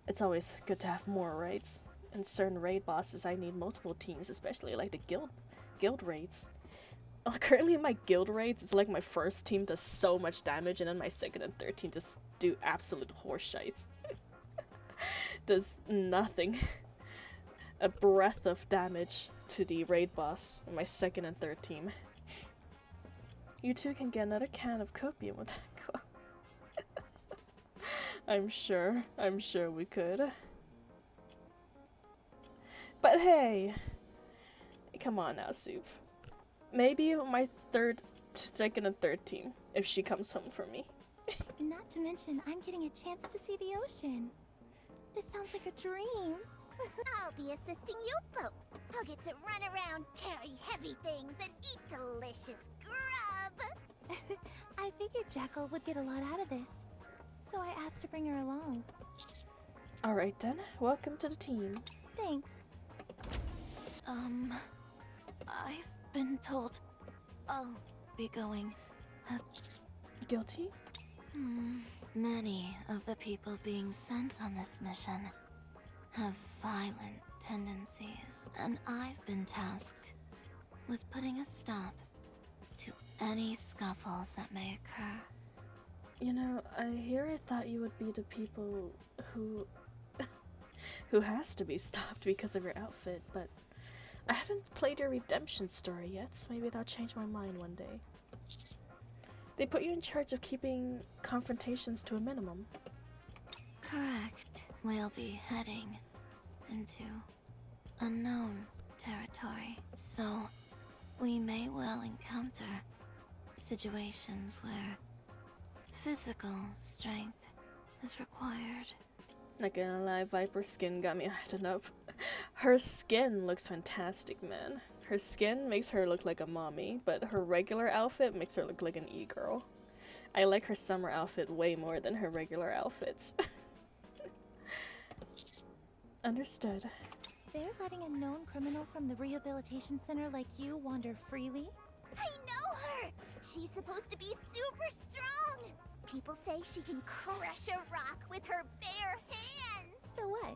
it's always good to have more, right? In certain raid bosses, I need multiple teams, especially like the guild raids. Currently in my guild raids, it's like my first team does so much damage, and then my second and third team just do absolute horseshite. Does nothing. A breath of damage to the raid boss in my second and third team. You two can get another can of copium with that. I'm sure we could. But hey, come on now, Soup. Maybe my second and third team, if she comes home for me. Not to mention, I'm getting a chance to see the ocean. This sounds like a dream. I'll be assisting you both. I'll get to run around, carry heavy things, and eat delicious grub. I figured Jackal would get a lot out of this, so I asked to bring her along. Alright then, welcome to the team. Thanks. I've been told I'll be going. Guilty? Many of the people being sent on this mission have violent tendencies, and I've been tasked with putting a stop to any scuffles that may occur. You know, I thought you would be the people who who has to be stopped because of your outfit, but I haven't played your redemption story yet, so maybe that'll change my mind one day. They put you in charge of keeping confrontations to a minimum. Correct. We'll be heading into unknown territory, so we may well encounter situations where physical strength is required. Not gonna lie, Viper's skin got me hyped up. Her skin looks fantastic, man. Her skin makes her look like a mommy, but her regular outfit makes her look like an e-girl. I like her summer outfit way more than her regular outfits. Understood. They're letting a known criminal from the rehabilitation center like you wander freely? I know her! She's supposed to be super strong! People say she can crush a rock with her bare hands! So what?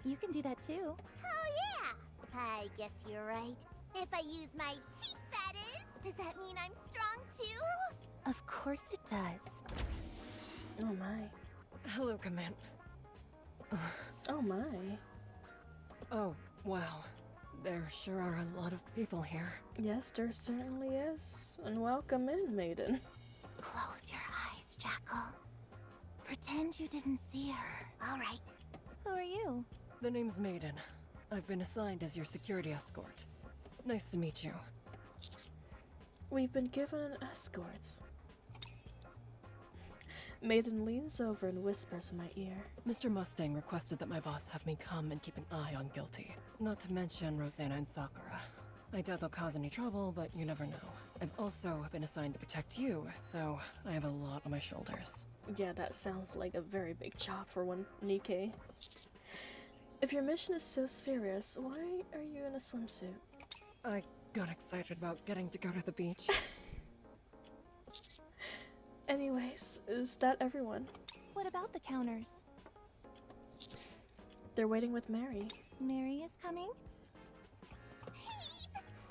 You can do that too. Oh yeah! I guess you're right. If I use my teeth, that is! Does that mean I'm strong too? Of course it does. Oh my. Hello, Command. Oh my. Oh, wow. There sure are a lot of people here. Yes, there certainly is. And welcome in, maiden. Close your eyes, Jackal. Pretend you didn't see her. All right. Who are you? The name's Maiden. I've been assigned as your security escort. Nice to meet you. We've been given an escort. Maiden leans over and whispers in my ear. Mr. Mustang requested that my boss have me come and keep an eye on Guilty. Not to mention Rosanna and Sakura. I doubt they'll cause any trouble, but you never know. I've also been assigned to protect you, so I have a lot on my shoulders. Yeah, that sounds like a very big job for one NIKKE. If your mission is so serious, why are you in a swimsuit? I got excited about getting to go to the beach. Anyways, is that everyone? What about the counters? They're waiting with Mary. Mary is coming?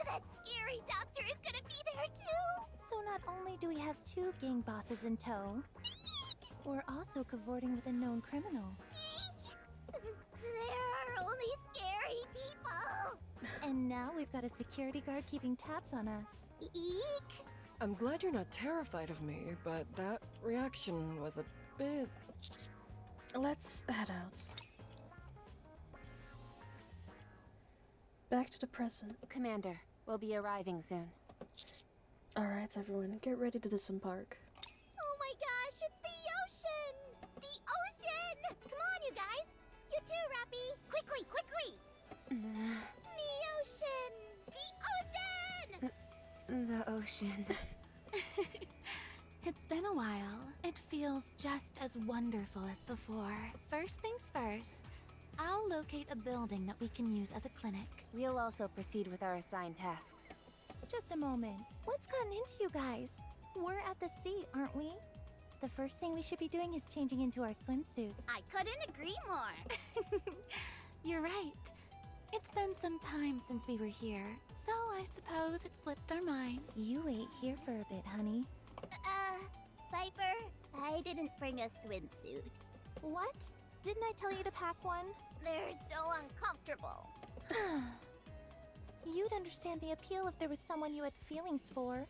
That scary doctor is gonna be there too! So not only do we have 2 gang bosses in tow, we're also cavorting with a known criminal. There are only scary people! And now we've got a security guard keeping tabs on us. Eek! I'm glad you're not terrified of me, but that reaction was a bit Let's head out. Back to the present. Commander, we'll be arriving soon. Alright, everyone, get ready to disembark. Oh my gosh, it's the ocean! The ocean! Come on, you guys! You too, Rappy! Quickly, quickly! The ocean! The ocean! The ocean. It's been a while. It feels just as wonderful as before. First things first, I'll locate a building that we can use as a clinic. We'll also proceed with our assigned tasks. Just a moment. What's gotten into you guys? We're at the sea, aren't we? The first thing we should be doing is changing into our swimsuits. I couldn't agree more. You're right. It's been some time since we were here, so I suppose it slipped our mind. You wait here for a bit, honey. Viper, I didn't bring a swimsuit. What? Didn't I tell you to pack one? They're so uncomfortable. You'd understand the appeal if there was someone you had feelings for.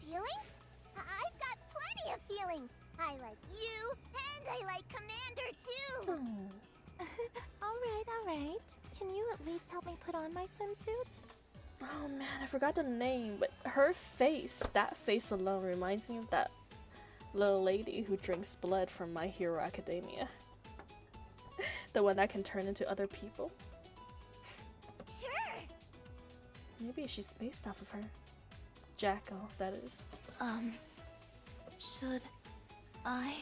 Feelings? I've got plenty of feelings. I like you, and I like Commander too. All right. Can you at least help me put on my swimsuit? Oh man, I forgot the name, but her face, that face alone reminds me of that little lady who drinks blood from My Hero Academia. The one that can turn into other people. Sure. Maybe she's based off of her. Jacko, that is. Should I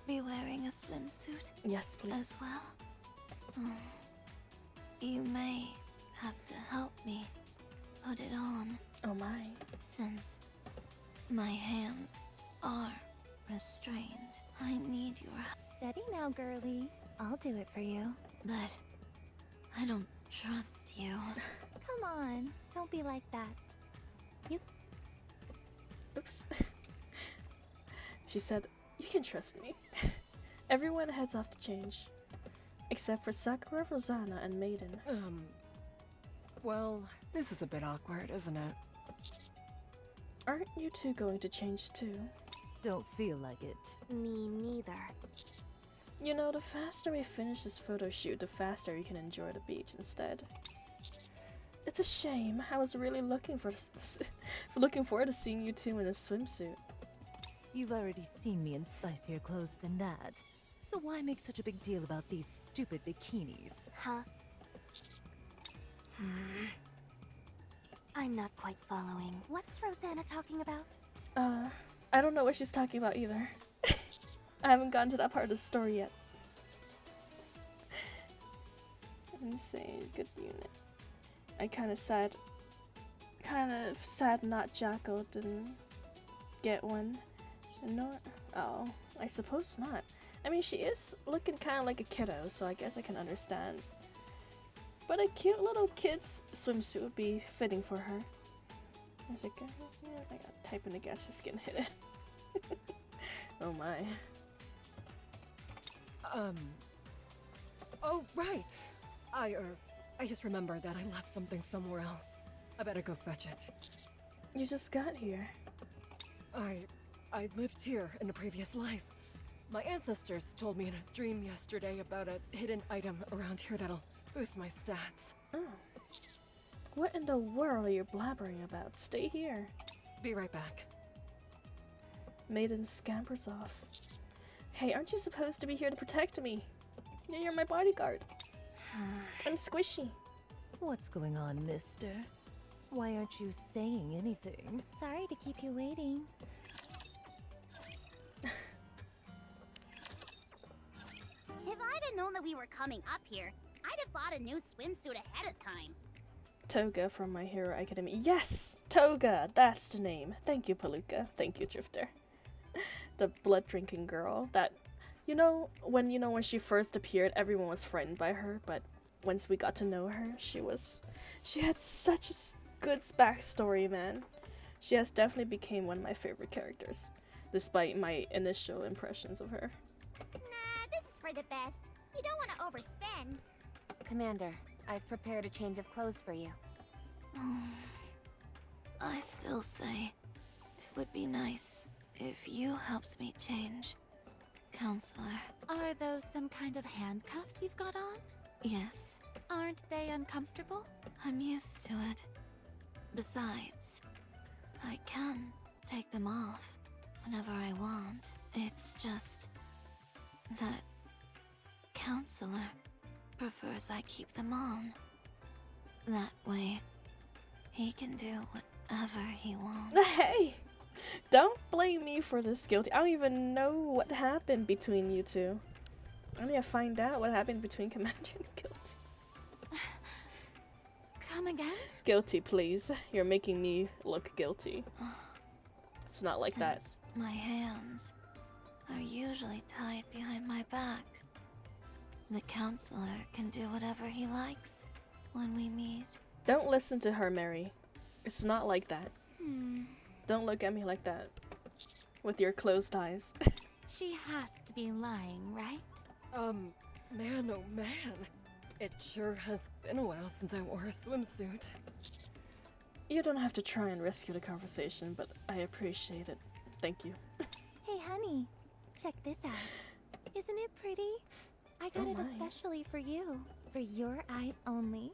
be wearing a swimsuit? Yes, please. As well? You may have to help me put it on. Oh my. Since my hands are restrained, I need your help. Steady now, girlie. I'll do it for you. But I don't trust you. Come on, don't be like that. Oops. She said, "You can trust me." Everyone heads off to change. Except for Sakura, Rosanna, and Maiden. Well, this is a bit awkward, isn't it? Aren't you two going to change too? Don't feel like it. Me neither. You know, the faster we finish this photo shoot, the faster you can enjoy the beach instead. It's a shame. I was really looking forward to seeing you two in a swimsuit. You've already seen me in spicier clothes than that. So why make such a big deal about these stupid bikinis? Huh? I'm not quite following. What's Rosanna talking about? I don't know what she's talking about either. I haven't gotten to that part of the story yet. Insane, good unit. I kind of sad not Jacko didn't get one. No, oh, I suppose not. I mean, she is looking kind of like a kiddo, so I guess I can understand. But a cute little kid's swimsuit would be fitting for her. There's a guy. Yeah, I gotta type in the gas, just getting hit. Oh my. Oh, right. I just remembered that I left something somewhere else. I better go fetch it. You just got here. I lived here in a previous life. My ancestors told me in a dream yesterday about a hidden item around here that'll boost my stats. Oh. What in the world are you blabbering about? Stay here. Be right back. Maiden scampers off. Hey, aren't you supposed to be here to protect me? Yeah, you're my bodyguard. I'm squishy. What's going on, mister? Why aren't you saying anything? Sorry to keep you waiting. If I'd have known that we were coming up here, I'd have bought a new swimsuit ahead of time. Toga from My Hero Academia. Yes! Toga! That's the name. Thank you, Palooka. Thank you, Drifter. The blood-drinking girl that, when she first appeared, everyone was frightened by her, but once we got to know her, she had such a good backstory, man. She has definitely became one of my favorite characters, despite my initial impressions of her. Nah, this is for the best. You don't want to overspend. Commander, I've prepared a change of clothes for you. I still say it would be nice if you helped me change. Counselor. Are those some kind of handcuffs you've got on? Yes, Aren't they uncomfortable? I'm used to it. Besides, I can take them off whenever I want. It's just that Counselor prefers I keep them on. That way, he can do whatever he wants. Hey! Don't blame me for this guilty. I don't even know what happened between you two. I need to find out what happened between Commander and Guilty. Come again? Guilty, please. You're making me look guilty. It's not like that. Since my hands are usually tied behind my back, the Counselor can do whatever he likes when we meet. Don't listen to her, Mary. It's not like that. Hmm. Don't look at me like that. With your closed eyes. She has to be lying, right? Man, oh man. It sure has been a while since I wore a swimsuit. You don't have to try and rescue the conversation, but I appreciate it. Thank you. Hey, honey, check this out. Isn't it pretty? I got it my. especially for you. For your eyes only.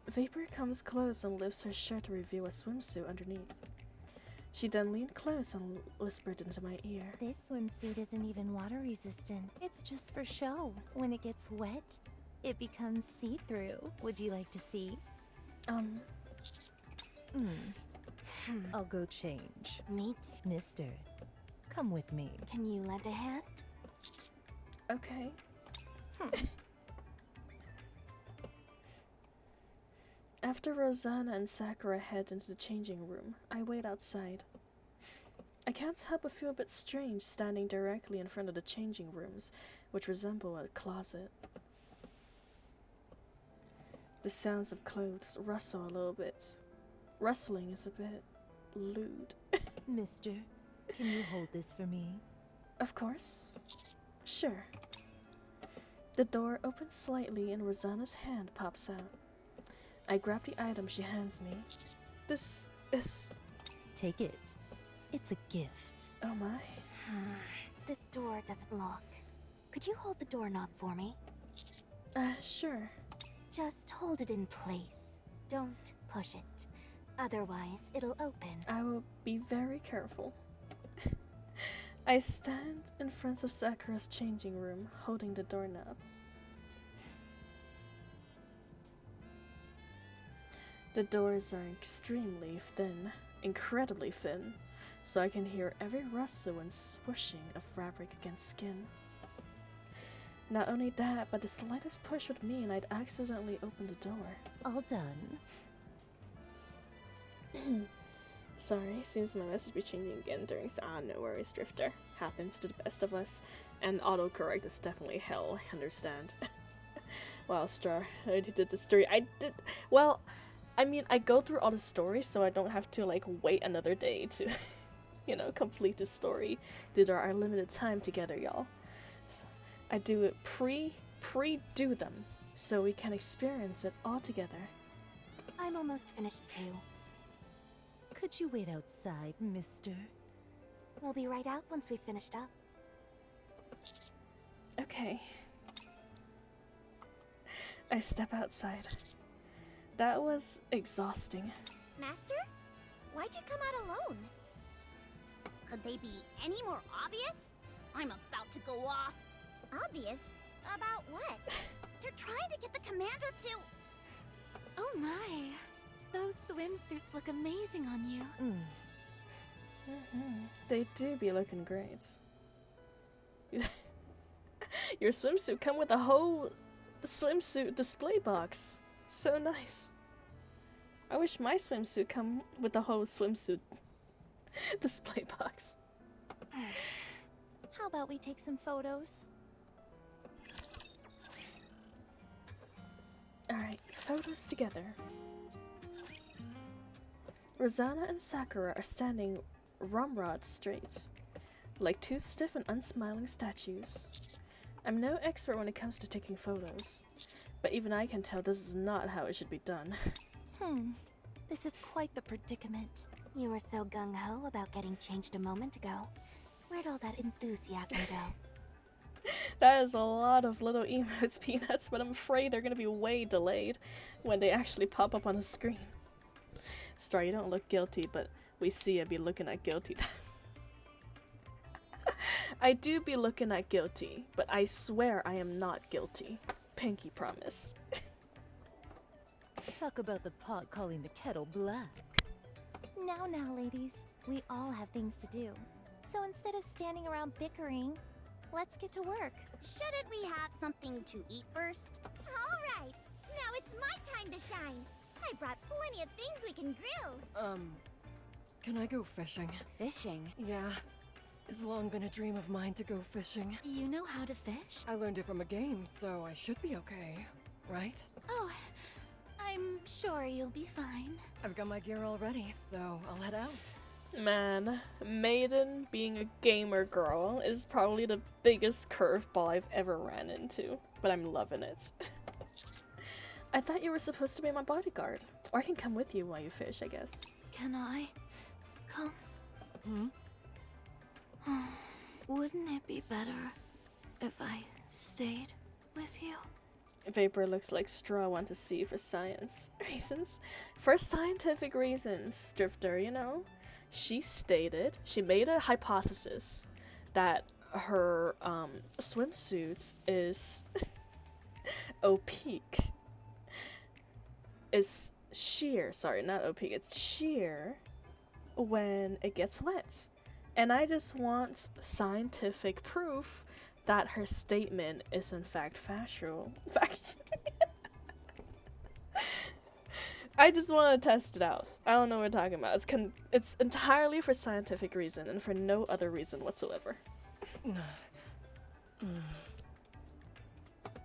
Vapor comes close and lifts her shirt to reveal a swimsuit underneath. She then leaned close and whispered into my ear. This swimsuit isn't even water resistant. It's just for show. When it gets wet, it becomes see-through. Would you like to see? I'll go change. Meet. Mister, come with me. Can you lend a hand? Okay. After Rosanna and Sakura head into the changing room, I wait outside. I can't help but feel a bit strange standing directly in front of the changing rooms, which resemble a closet. The sounds of clothes rustle a little bit. Rustling is a bit lewd. Mister, can you hold this for me? Of course. Sure. The door opens slightly and Rosanna's hand pops out. I grab the item she hands me. This is... Take it. It's a gift. Oh my. This door doesn't lock. Could you hold the doorknob for me? Sure. Just hold it in place. Don't push it. Otherwise, it'll open. I will be very careful. I stand in front of Sakura's changing room, holding the doorknob. The doors are extremely thin, incredibly thin, so I can hear every rustle and swooshing of fabric against skin. Not only that, but the slightest push would mean I'd accidentally open the door. All done. Sorry, seems my message be changing again during no worries, Drifter. Happens to the best of us. And autocorrect is definitely hell, I understand. Wow, Star, I already did the story. Well, I mean, I go through all the stories so I don't have to, like, wait another day to, you know, complete the story due to our limited time together, y'all. So I do it pre-do them so we can experience it all together. I'm almost finished too. Could you wait outside, mister? We'll be right out once we've finished up. Okay. I step outside. That was exhausting. Master? Why'd you come out alone? Could they be any more obvious? I'm about to go off. Obvious? About what? They're trying to get the commander to... Oh my. Those swimsuits look amazing on you. They do be looking great. Your swimsuit come with a whole swimsuit display box. So nice. I wish my swimsuit come with the whole swimsuit display box. How about we take some photos? Alright, photos together. Rosanna and Sakura are standing ramrod straight, like two stiff and unsmiling statues. I'm no expert when it comes to taking photos, but even I can tell this is not how it should be done. This is quite the predicament. You were so gung-ho about getting changed a moment ago. Where'd all that enthusiasm go? That is a lot of little emotes, Peanuts, but I'm afraid they're gonna be way delayed when they actually pop up on the screen. Star, you don't look guilty, but we see you be looking at guilty. I do be looking at guilty, but I swear I am not guilty. Pinky promise. Talk about the pot calling the kettle black. Now, ladies, we all have things to do. So instead of standing around bickering, let's get to work. Shouldn't we have something to eat first? All right, now it's my time to shine. I brought plenty of things we can grill. Can I go fishing? Fishing? Yeah. It's long been a dream of mine to go fishing. You know how to fish? I learned it from a game, so I should be okay, right? Oh, I'm sure you'll be fine. I've got my gear all ready, so I'll head out. Man, Maiden being a gamer girl is probably the biggest curveball I've ever ran into, but I'm loving it. I thought you were supposed to be my bodyguard, or I can come with you while you fish, I guess. Can I come? Hmm? Wouldn't it be better if I stayed with you? Vapor looks like straw I want to see for science reasons. For scientific reasons, Drifter, you know. She stated, she made a hypothesis that her swimsuits is opaque. Is sheer, sorry, not opaque, it's sheer when it gets wet. And I just want scientific proof that her statement is in fact factual. I just want to test it out. I don't know what we're talking about. It's entirely for scientific reason and for no other reason whatsoever.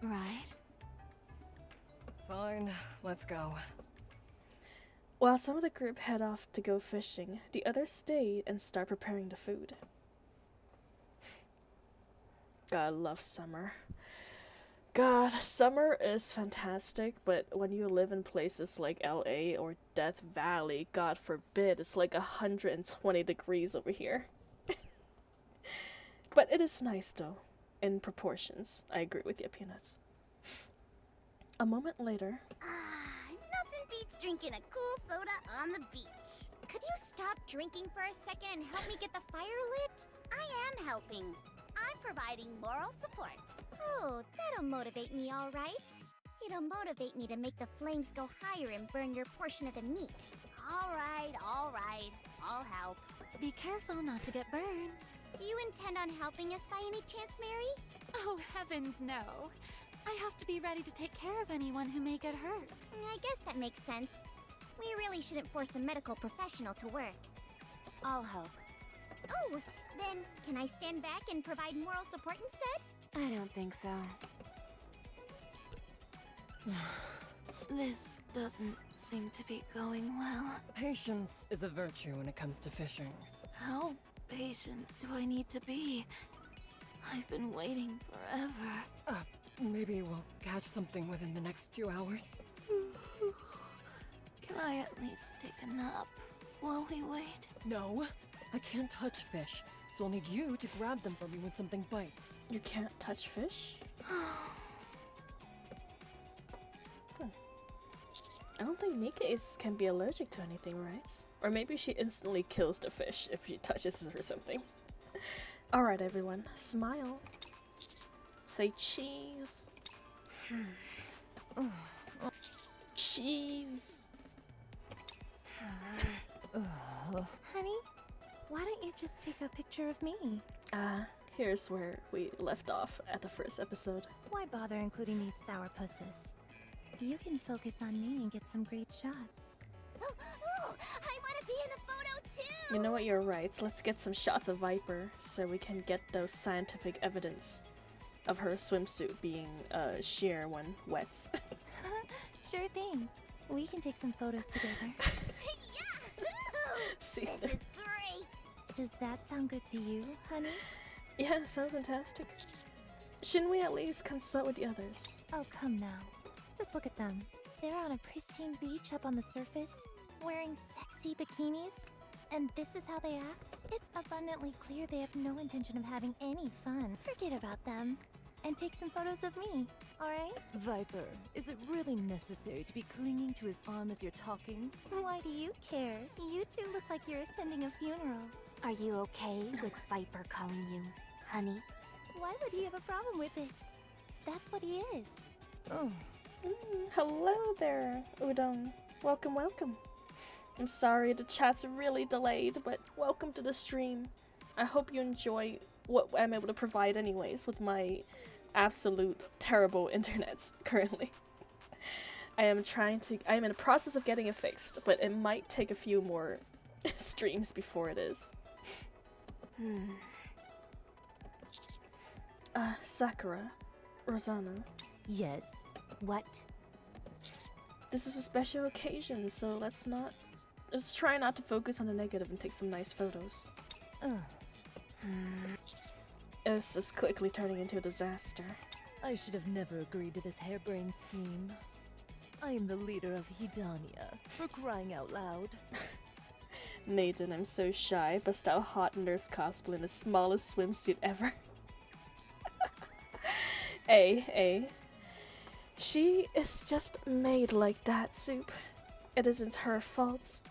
Right? Fine, let's go. While some of the group head off to go fishing, the others stayed and start preparing the food. God, I love summer. God, summer is fantastic, but when you live in places like LA or Death Valley, God forbid, it's like 120 degrees over here. But it is nice though, in proportions. I agree with you, Peanuts. A moment later... Nothing beats drinking a cool soda on the beach. Could you stop drinking for a second and help me get the fire lit? I am helping. I'm providing moral support. Oh, that'll motivate me, all right. It'll motivate me to make the flames go higher and burn your portion of the meat. All right, I'll help. Be careful not to get burned. Do you intend on helping us by any chance, Mary? Oh, heavens no. I have to be ready to take care of anyone who may get hurt. I guess that makes sense. We really shouldn't force a medical professional to work. I'll help. Oh, then can I stand back and provide moral support instead? I don't think so. This doesn't seem to be going well. Patience is a virtue when it comes to fishing. How patient do I need to be? I've been waiting forever. Maybe we'll catch something within the next 2 hours. Can I at least take a nap while we wait? No, I can't touch fish, so I'll need you to grab them for me when something bites. You can't touch fish? I don't think NIKKE can be allergic to anything, right? Or maybe she instantly kills the fish if she touches it or something. Alright everyone, smile. Say cheese. Cheese. Honey, why don't you just take a picture of me? Here's where we left off at the first episode. Why bother including these sourpusses? You can focus on me and get some great shots. Oh, I want to be in the photo too! You know what, you're right. So let's get some shots of Viper so we can get those scientific evidence of her swimsuit being sheer when wet. Sure thing. We can take some photos together. See? This is great! Does that sound good to you, honey? Yeah, sounds fantastic. Shouldn't we at least consult with the others? Oh, come now. Just look at them. They're on a pristine beach up on the surface, wearing sexy bikinis, and this is how they act? It's abundantly clear they have no intention of having any fun. Forget about them. And take some photos of me, alright? Viper, is it really necessary to be clinging to his arm as you're talking? Why do you care? You two look like you're attending a funeral. Are you okay with Viper calling you honey? Why would he have a problem with it? That's what he is. Oh. Hello there, Udon. Welcome, welcome. I'm sorry the chat's really delayed, but welcome to the stream. I hope you enjoy what I'm able to provide anyways with my absolute terrible internet currently. I am in the process of getting it fixed, but it might take a few more streams before it is. Sakura, Rosanna. Yes. What? This is a special occasion, so let's try not to focus on the negative and take some nice photos. This is quickly turning into a disaster. I should have never agreed to this harebrained scheme. I am the leader of Hidania, for crying out loud. Nathan, I'm so shy. Bust out hot nurse cosplay in the smallest swimsuit ever. Hey. She is just made like that, Soup. It isn't her fault.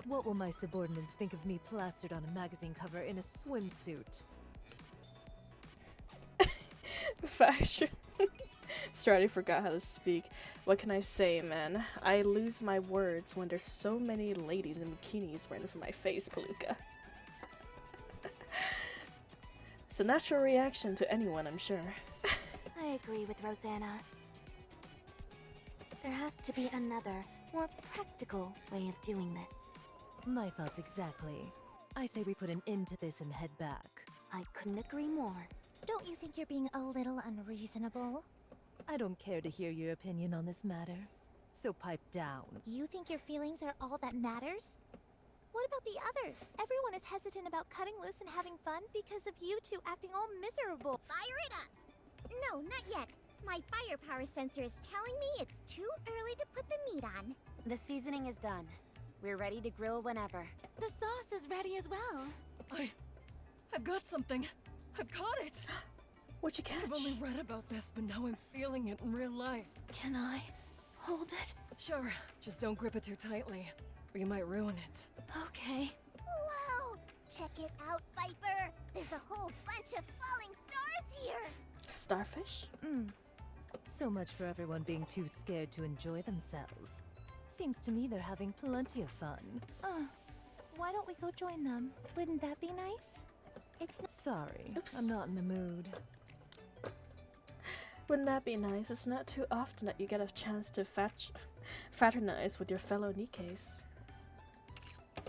What will my subordinates think of me plastered on a magazine cover in a swimsuit? Fashion. Sorry, I forgot how to speak. What can I say, man? I lose my words when there's so many ladies in bikinis right in front of my face, Palooka. It's a natural reaction to anyone, I'm sure. I agree with Rosanna. There has to be another, more practical way of doing this. My thoughts exactly. I say we put an end to this and head back. I couldn't agree more. Don't you think you're being a little unreasonable? I don't care to hear your opinion on this matter, so pipe down. You think your feelings are all that matters? What about the others? Everyone is hesitant about cutting loose and having fun because of you two acting all miserable. Fire it up! No, not yet. My firepower sensor is telling me it's too early to put the meat on. The seasoning is done. We're ready to grill whenever. The sauce is ready as well. I've got something. I've caught it. What'd you catch? I've only read about this, but now I'm feeling it in real life. Can I hold it? Sure, just don't grip it too tightly, or you might ruin it. Okay. Whoa! Check it out, Viper! There's a whole bunch of falling stars here! Starfish? So much for everyone being too scared to enjoy themselves. Seems to me they're having plenty of fun. Why don't we go join them? Wouldn't that be nice? It's sorry, Oops. I'm not in the mood. Wouldn't that be nice? It's not too often that you get a chance to fraternize with your fellow Nikkes.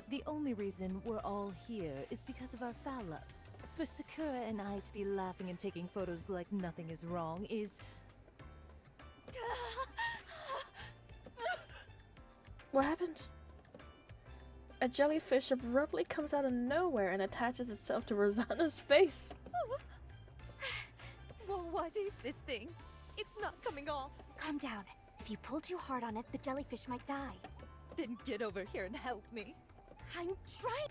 The only reason we're all here is because of our foul luck. For Sakura and I to be laughing and taking photos like nothing is wrong is... What happened? A jellyfish abruptly comes out of nowhere and attaches itself to Rosanna's face. Well, what is this thing? It's not coming off. Calm down. If you pull too hard on it, the jellyfish might die. Then get over here and help me. I'm trying.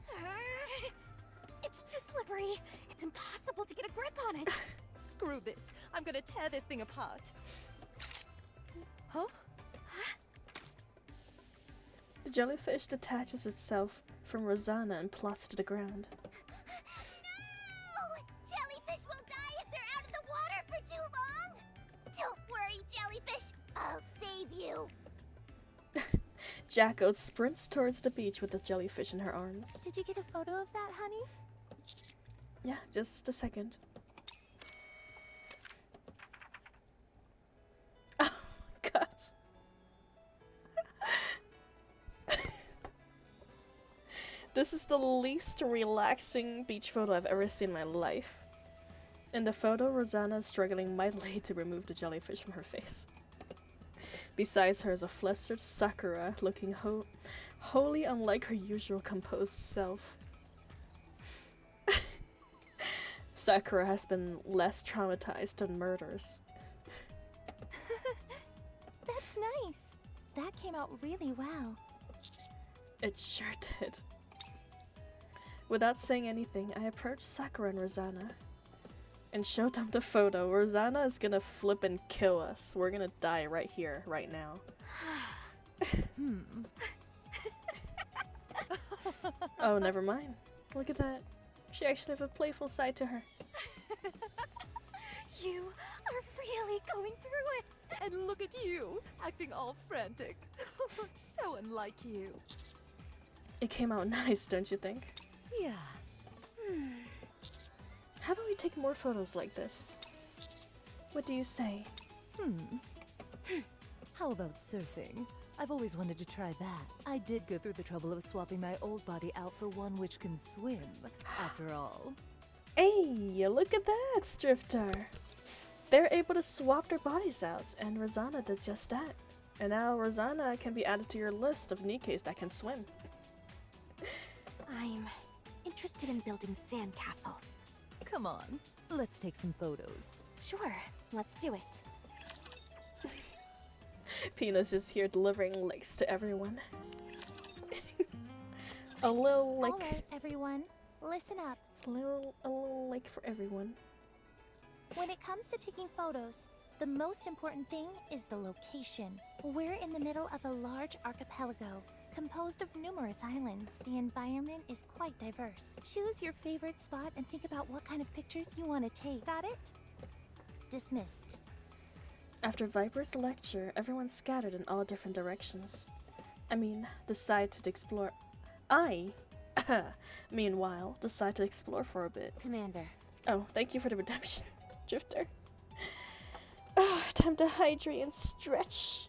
It's too slippery. It's impossible to get a grip on it. Screw this. I'm gonna tear this thing apart. Huh? The jellyfish detaches itself from Rosanna and plots to the ground. No! Jellyfish will die if they're out of the water for too long! Don't worry, jellyfish. I'll save you. Jacko sprints towards the beach with the jellyfish in her arms. Did you get a photo of that, honey? Yeah, just a second. Oh, God. This is the least relaxing beach photo I've ever seen in my life. In the photo, Rosanna is struggling mightily to remove the jellyfish from her face. Besides her is a flustered Sakura, looking wholly unlike her usual composed self. Sakura has been less traumatized than murders. That's nice. That came out really well. It sure did. Without saying anything, I approached Sakura and Rosanna and showed them the photo. Rosanna is gonna flip and kill us. We're gonna die right here, right now. Oh, never mind. Look at that. She actually has a playful side to her. You are really going through it! And look at you, acting all frantic. So unlike you. It came out nice, don't you think? Yeah. How about we take more photos like this? What do you say? How about surfing? I've always wanted to try that. I did go through the trouble of swapping my old body out for one which can swim, after all. Hey, look at that, Drifter! They're able to swap their bodies out, and Rosanna did just that. And now Rosanna can be added to your list of NIKKEs that can swim. I'm interested in building sandcastles. Come on, let's take some photos. Sure, let's do it. Pina's just here delivering licks to everyone. A little lick. Alright, everyone, listen up. It's a little lick for everyone. When it comes to taking photos, the most important thing is the location. We're in the middle of a large archipelago, composed of numerous islands. The environment is quite diverse. Choose your favorite spot and think about what kind of pictures you want to take. Got it? Dismissed. After Viper's lecture, everyone scattered in all different directions. Decided to explore. Meanwhile, decided to explore for a bit. Commander. Oh, thank you for the redemption, Drifter. Time to hydrate and stretch.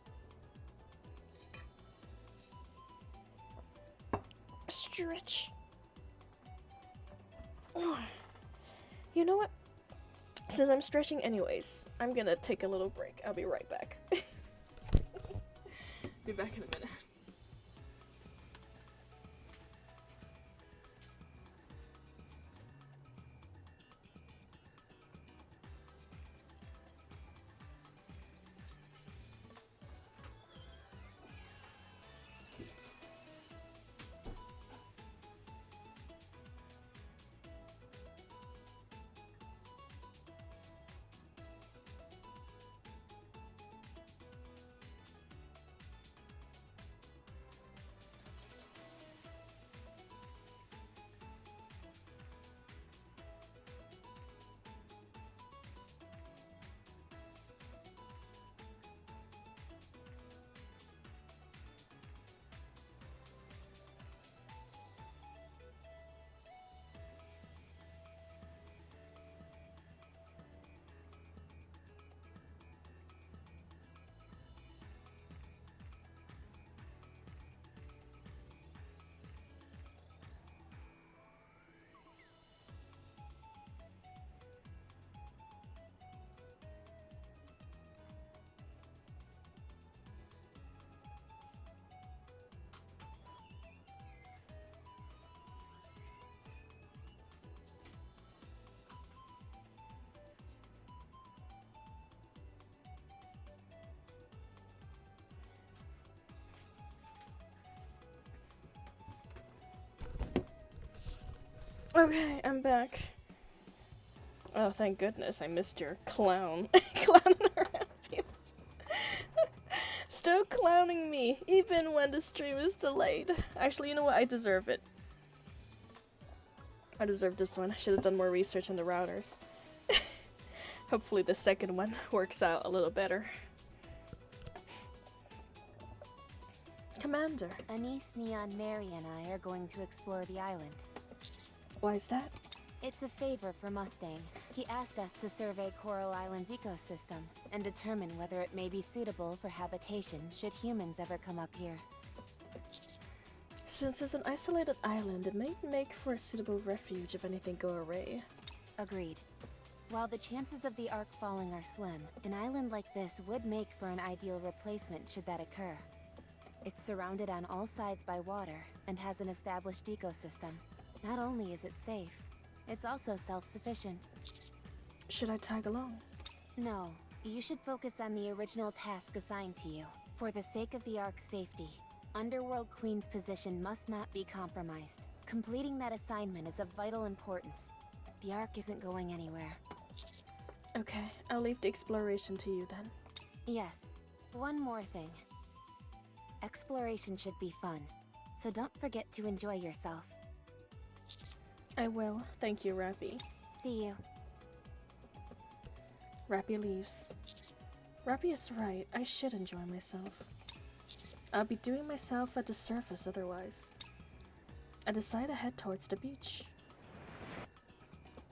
Stretch. Oh. You know what? Since I'm stretching anyways, I'm gonna take a little break. I'll be right back. Be back in a minute. Okay, I'm back. Oh, thank goodness I missed your clown. Clowning around. Still clowning me, even when the stream is delayed. Actually, you know what? I deserve it. I deserve this one. I should have done more research on the routers. Hopefully the second one works out a little better. Commander. Anise, Neon, Mary, and I are going to explore the island. Why is that? It's a favor for Mustang. He asked us to survey Coral Island's ecosystem and determine whether it may be suitable for habitation should humans ever come up here. Since it's an isolated island, it may make for a suitable refuge if anything go awry. Agreed. While the chances of the Ark falling are slim, an island like this would make for an ideal replacement should that occur. It's surrounded on all sides by water and has an established ecosystem. Not only is it safe, it's also self-sufficient. Should I tag along? No, you should focus on the original task assigned to you. For the sake of the Ark's safety, Underworld Queen's position must not be compromised. Completing that assignment is of vital importance. The Ark isn't going anywhere. Okay, I'll leave the exploration to you then. Yes, one more thing. Exploration should be fun, so don't forget to enjoy yourself. I will. Thank you, Rappy. See you. Rappy leaves. Rappy is right. I should enjoy myself. I'll be doing myself at the surface otherwise. I decide to head towards the beach.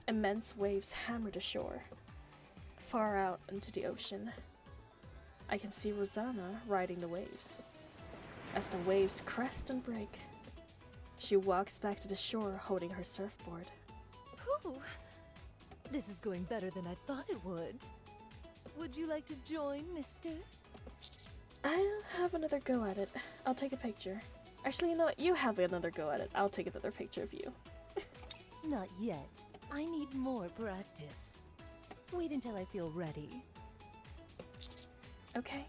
Immense waves hammer the shore, far out into the ocean. I can see Rosanna riding the waves. As the waves crest and break, she walks back to the shore holding her surfboard. Whew. This is going better than I thought it would. Would you like to join, mister? I'll have another go at it. I'll take a picture. Actually, you know what? You have another go at it. I'll take another picture of you. Not yet. I need more practice. Wait until I feel ready. Okay.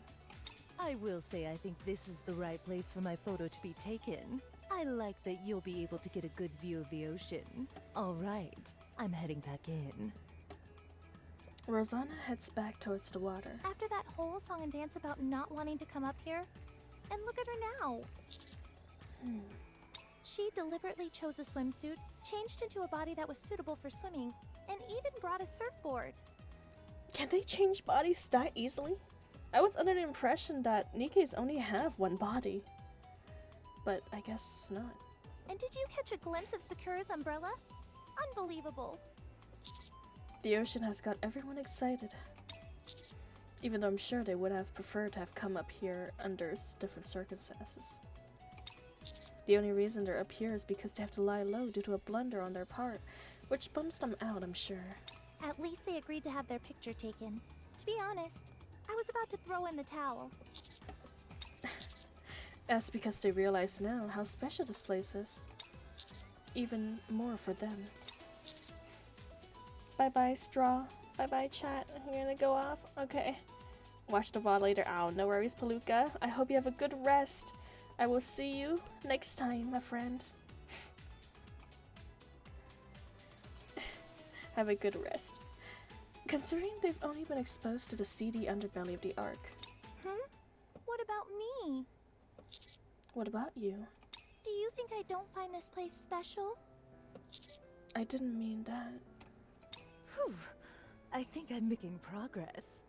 I will say I think this is the right place for my photo to be taken. I like that you'll be able to get a good view of the ocean. All right, I'm heading back in. Rosanna heads back towards the water. After that whole song and dance about not wanting to come up here, and look at her now. She deliberately chose a swimsuit, changed into a body that was suitable for swimming, and even brought a surfboard. Can they change bodies that easily? I was under the impression that NIKKEs only have one body. But I guess not. And did you catch a glimpse of Sakura's umbrella? Unbelievable. The ocean has got everyone excited. Even though I'm sure they would have preferred to have come up here under different circumstances. The only reason they're up here is because they have to lie low due to a blunder on their part, which bumps them out, I'm sure. At least they agreed to have their picture taken. To be honest, I was about to throw in the towel. That's because they realize now how special this place is. Even more for them. Bye-bye, Straw. Bye-bye, chat. You're gonna go off? Okay. Watch the VOD later. Ow, no worries, Palooka. I hope you have a good rest. I will see you next time, my friend. Have a good rest. Considering they've only been exposed to the seedy underbelly of the Ark. What about me? What about you? Do you think I don't find this place special? I didn't mean that. Whew. I think I'm making progress.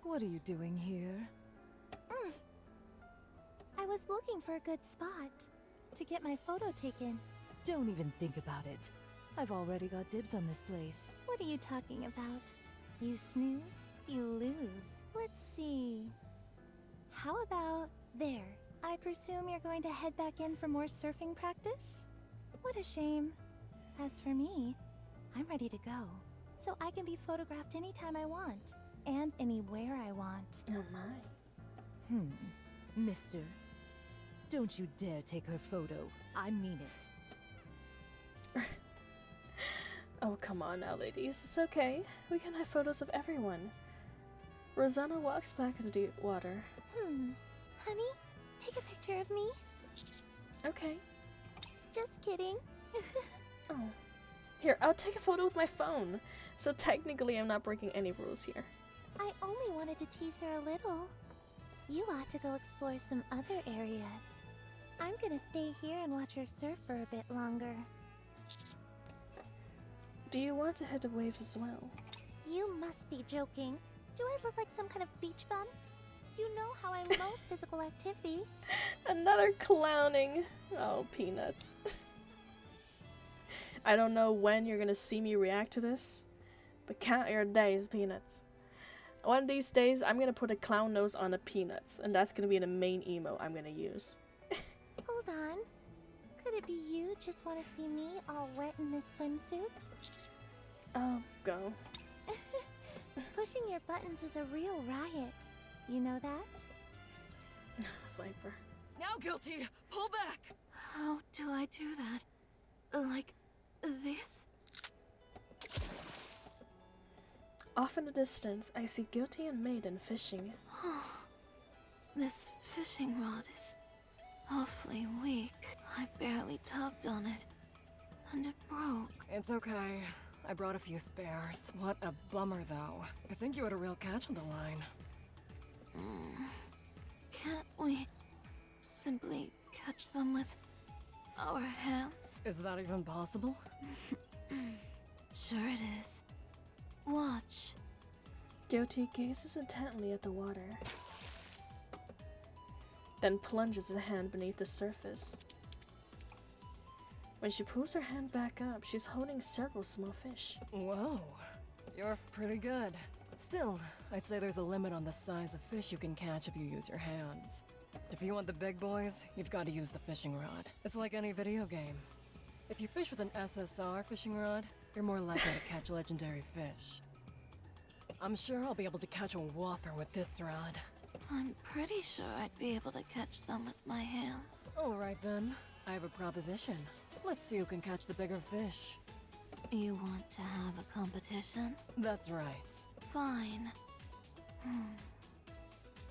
What are you doing here? I was looking for a good spot to get my photo taken. Don't even think about it. I've already got dibs on this place. What are you talking about? You snooze, you lose. Let's see. How about there? I presume you're going to head back in for more surfing practice? What a shame. As for me, I'm ready to go. So I can be photographed anytime I want. And anywhere I want. Oh my. Mister. Don't you dare take her photo. I mean it. Oh, come on now, ladies. It's okay. We can have photos of everyone. Rosanna walks back into the water. Honey, take a picture of me. Okay. Just kidding. Oh. Here, I'll take a photo with my phone. So technically, I'm not breaking any rules here. I only wanted to tease her a little. You ought to go explore some other areas. I'm gonna stay here and watch her surf for a bit longer. Do you want to hit the waves as well? You must be joking. Do I look like some kind of beach bum? You know how I love physical activity. Another clowning. Oh, peanuts. I don't know when you're gonna see me react to this, but count your days, peanuts. One of these days, I'm gonna put a clown nose on the peanuts, and that's gonna be the main emote I'm gonna use. Hold on. Could it be you just want to see me all wet in this swimsuit? Oh, go. Pushing your buttons is a real riot. You know that? Viper. Now, Guilty! Pull back! How do I do that? Like this? Off in the distance, I see Guilty and Maiden fishing. This fishing rod is awfully weak. I barely tugged on it, and it broke. It's okay. I brought a few spares. What a bummer, though. I think you had a real catch on the line. Can't we simply catch them with our hands? Is that even possible? Sure it is. Watch. Guilty gazes intently at the water, then plunges a hand beneath the surface. When she pulls her hand back up, she's holding several small fish. Whoa, you're pretty good. Still, I'd say there's a limit on the size of fish you can catch if you use your hands. If you want the big boys, you've got to use the fishing rod. It's like any video game. If you fish with an SSR fishing rod, you're more likely to catch legendary fish. I'm sure I'll be able to catch a whopper with this rod. I'm pretty sure I'd be able to catch them with my hands. Alright then, I have a proposition. Let's see who can catch the bigger fish. You want to have a competition? That's right. Fine.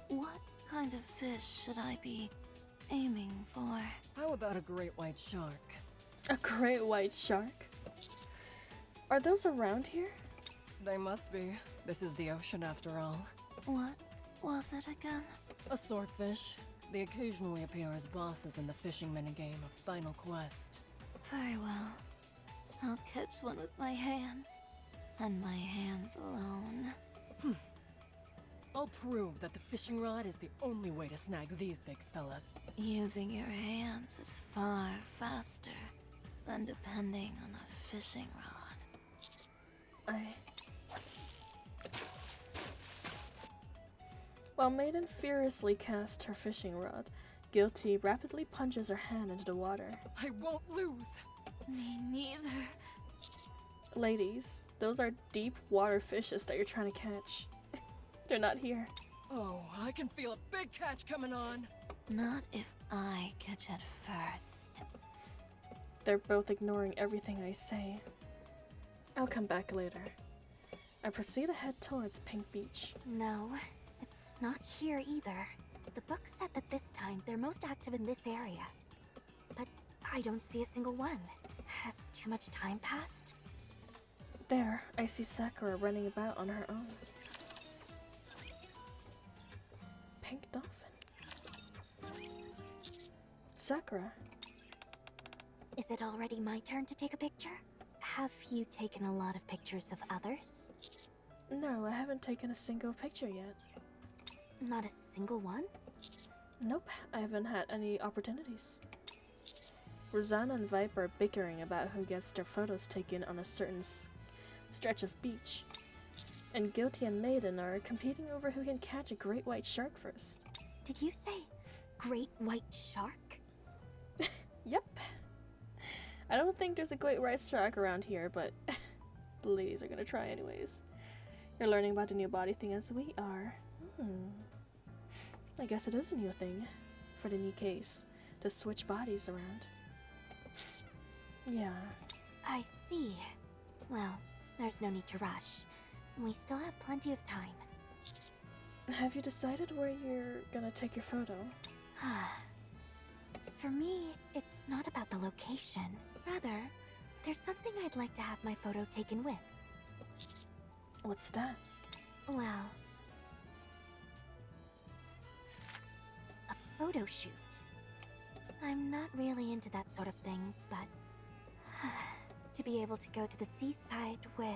What kind of fish should I be aiming for? How about a great white shark? A great white shark? Are those around here? They must be. This is the ocean after all. What was it again? A swordfish. They occasionally appear as bosses in the fishing minigame of Final Quest. Very well. I'll catch one with my hands. And my hands alone. I'll prove that the fishing rod is the only way to snag these big fellas. Using your hands is far faster than depending on a fishing rod. While Maiden furiously casts her fishing rod, Guilty rapidly plunges her hand into the water. I won't lose! Me neither. Ladies, those are deep water fishes that you're trying to catch. They're not here. Oh, I can feel a big catch coming on! Not if I catch it first. They're both ignoring everything I say. I'll come back later. I proceed to head towards Pink Beach. No, it's not here either. The book said that this time they're most active in this area. But I don't see a single one. Has too much time passed? There, I see Sakura running about on her own. Pink dolphin. Sakura. Is it already my turn to take a picture? Have you taken a lot of pictures of others? No, I haven't taken a single picture yet. Not a single one? Nope, I haven't had any opportunities. Rosanna and Viper are bickering about who gets their photos taken on a certain stretch of beach. And Guilty and Maiden are competing over who can catch a great white shark first. Did you say great white shark? Yep. I don't think there's a great white shark around here, but the ladies are gonna try anyways. You're learning about the new body thing as we are. I guess it is a new thing for the NIKKEs to switch bodies around. Yeah. I see. Well, there's no need to rush. We still have plenty of time. Have you decided where you're gonna take your photo? For me, it's not about the location. Rather, there's something I'd like to have my photo taken with. What's that? Well, a photo shoot. I'm not really into that sort of thing, but to be able to go to the seaside with...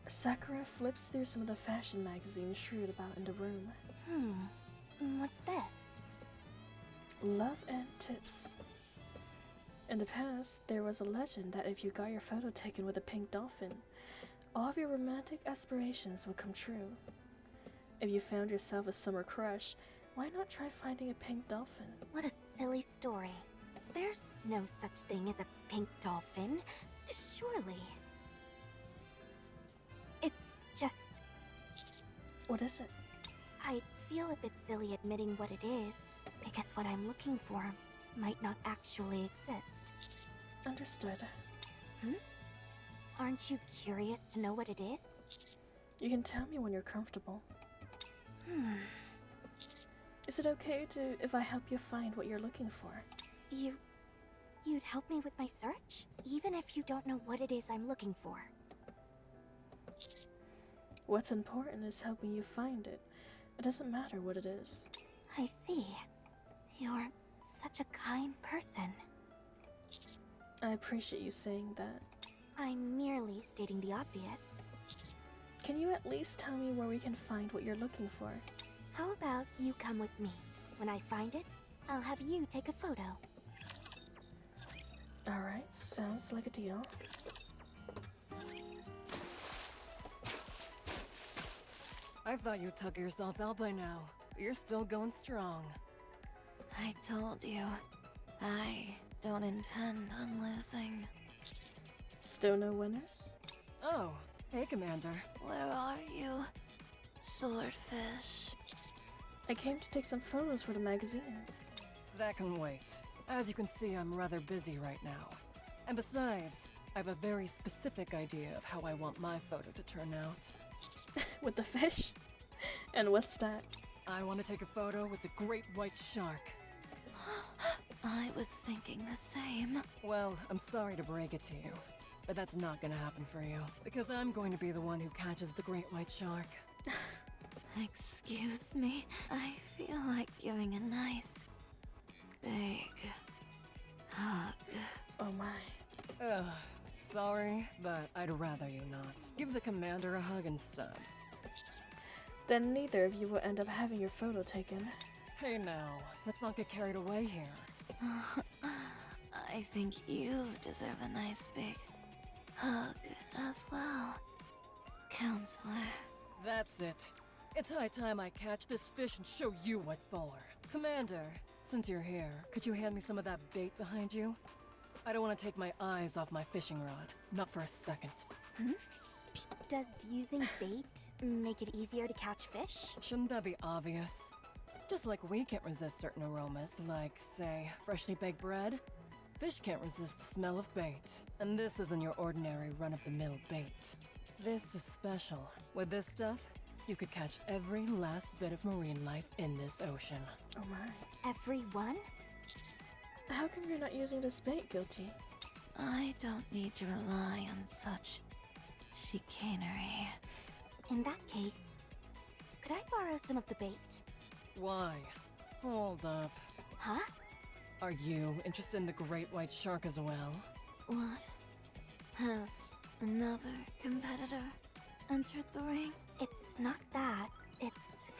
Sakura flips through some of the fashion magazines strewed about in the room. What's this? Love and tips. In the past, there was a legend that if you got your photo taken with a pink dolphin, all of your romantic aspirations would come true. If you found yourself a summer crush, why not try finding a pink dolphin? What a silly story. There's no such thing as a pink dolphin, surely. It's just... What is it? I feel a bit silly admitting what it is, because what I'm looking for might not actually exist. Understood. Aren't you curious to know what it is? You can tell me when you're comfortable. Is it okay if I help you find what you're looking for? You'd help me with my search? Even if you don't know what it is I'm looking for. What's important is helping you find it. It doesn't matter what it is. I see. You're such a kind person. I appreciate you saying that. I'm merely stating the obvious. Can you at least tell me where we can find what you're looking for? How about you come with me? When I find it, I'll have you take a photo. Alright, sounds like a deal. I thought you'd tuck yourself out by now, but you're still going strong. I told you, I don't intend on losing. Still no winners? Oh, hey, Commander. Where are you, swordfish? I came to take some photos for the magazine. That can wait. As you can see, I'm rather busy right now. And besides, I have a very specific idea of how I want my photo to turn out. With the fish? And what's that? I want to take a photo with the great white shark. I was thinking the same. Well, I'm sorry to break it to you, but that's not gonna happen for you, because I'm going to be the one who catches the great white shark. Excuse me, I feel like giving a nice, big hug. Oh my. Ugh, sorry, but I'd rather you not. Give the commander a hug instead. Then neither of you will end up having your photo taken. Hey now, let's not get carried away here. I think you deserve a nice big hug as well, Counselor. That's it. It's high time I catch this fish and show you what for. Commander, since you're here, could you hand me some of that bait behind you? I don't want to take my eyes off my fishing rod. Not for a second. Does using bait make it easier to catch fish? Shouldn't that be obvious? Just like we can't resist certain aromas, like, say, freshly baked bread, fish can't resist the smell of bait. And this isn't your ordinary run-of-the-mill bait. This is special. With this stuff, you could catch every last bit of marine life in this ocean. Oh my. Everyone? How come you're not using this bait, Guilty? I don't need to rely on such chicanery. In that case, could I borrow some of the bait? Why? Hold up. Huh? Are you interested in the great white shark as well? What? Has another competitor entered the ring? It's not that. It's...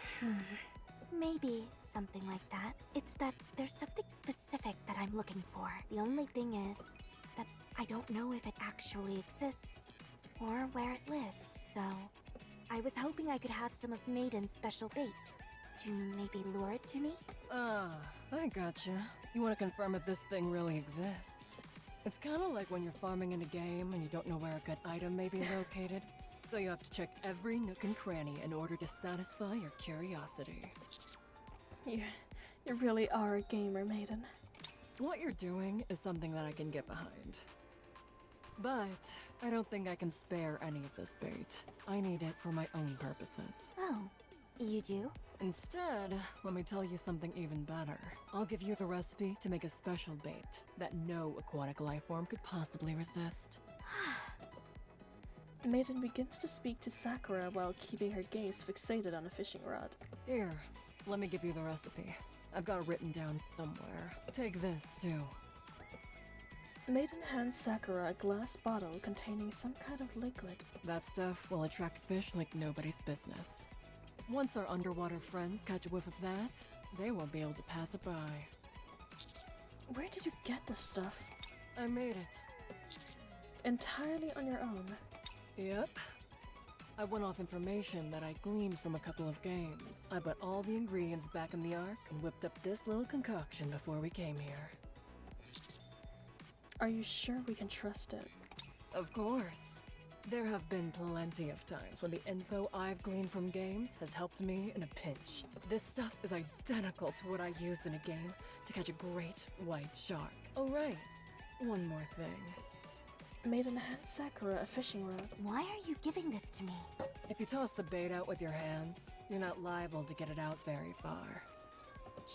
maybe something like that. It's that there's something specific that I'm looking for. The only thing is that I don't know if it actually exists or where it lives, so I was hoping I could have some of Maiden's special bait to maybe lure it to me? Ah, I gotcha. You want to confirm if this thing really exists. It's kind of like when you're farming in a game and you don't know where a good item may be located, so you have to check every nook and cranny in order to satisfy your curiosity. You really are a gamer, Maiden. What you're doing is something that I can get behind. But I don't think I can spare any of this bait. I need it for my own purposes. Oh, you do? Instead, let me tell you something even better. I'll give you the recipe to make a special bait that no aquatic life form could possibly resist. Maiden begins to speak to Sakura while keeping her gaze fixated on a fishing rod. Here, let me give you the recipe. I've got it written down somewhere. Take this, too. Maiden hands Sakura a glass bottle containing some kind of liquid. That stuff will attract fish like nobody's business. Once our underwater friends catch a whiff of that, they won't be able to pass it by. Where did you get this stuff? I made it. Entirely on your own? Yep. I went off information that I gleaned from a couple of games. I put all the ingredients back in the Ark and whipped up this little concoction before we came here. Are you sure we can trust it? Of course. There have been plenty of times when the info I've gleaned from games has helped me in a pinch. This stuff is identical to what I used in a game to catch a great white shark. Oh right, one more thing. Maiden hands Sakura a fishing rod. Why are you giving this to me? If you toss the bait out with your hands, you're not liable to get it out very far.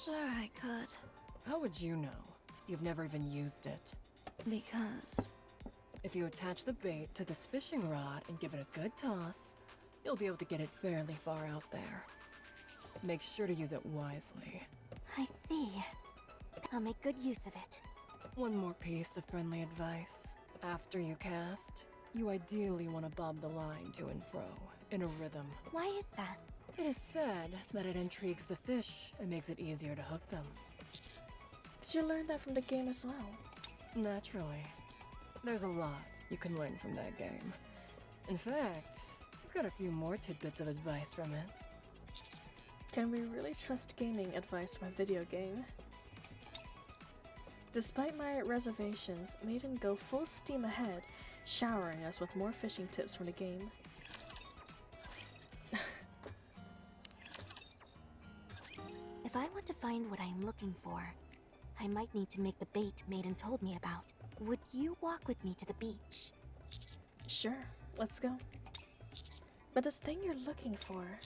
Sure, I could. How would you know? You've never even used it. Because... If you attach the bait to this fishing rod and give it a good toss, you'll be able to get it fairly far out there. Make sure to use it wisely. I see. I'll make good use of it. One more piece of friendly advice. After you cast, you ideally want to bob the line to and fro, in a rhythm. Why is that? It is said that it intrigues the fish and makes it easier to hook them. Did you learn that from the game as well? Naturally. There's a lot you can learn from that game. In fact, I've got a few more tidbits of advice from it. Can we really trust gaming advice from a video game? Despite my reservations, Maiden go full steam ahead, showering us with more fishing tips from the game. If I want to find what I am looking for, I might need to make the bait Maiden told me about. Would you walk with me to the beach? Sure, let's go. But this thing you're looking for,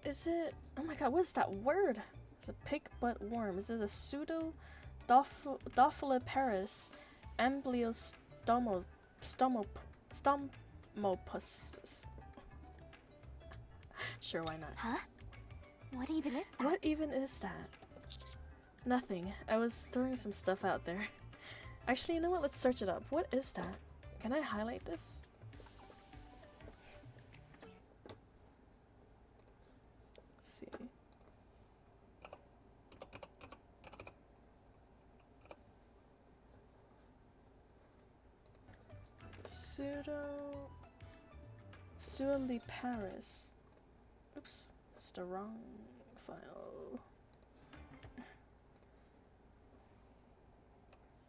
is it... Oh my god, what is that word? It's a pig butt worm. Is it a pseudo Dophiliparis ambliostomopus? Sure, why not? Huh? What even is that? What even is that? Nothing. I was throwing some stuff out there. Actually, you know what? Let's search it up. What is that? Can I highlight this? Let's see. Pseudo-Liparis. Oops, it's the wrong file.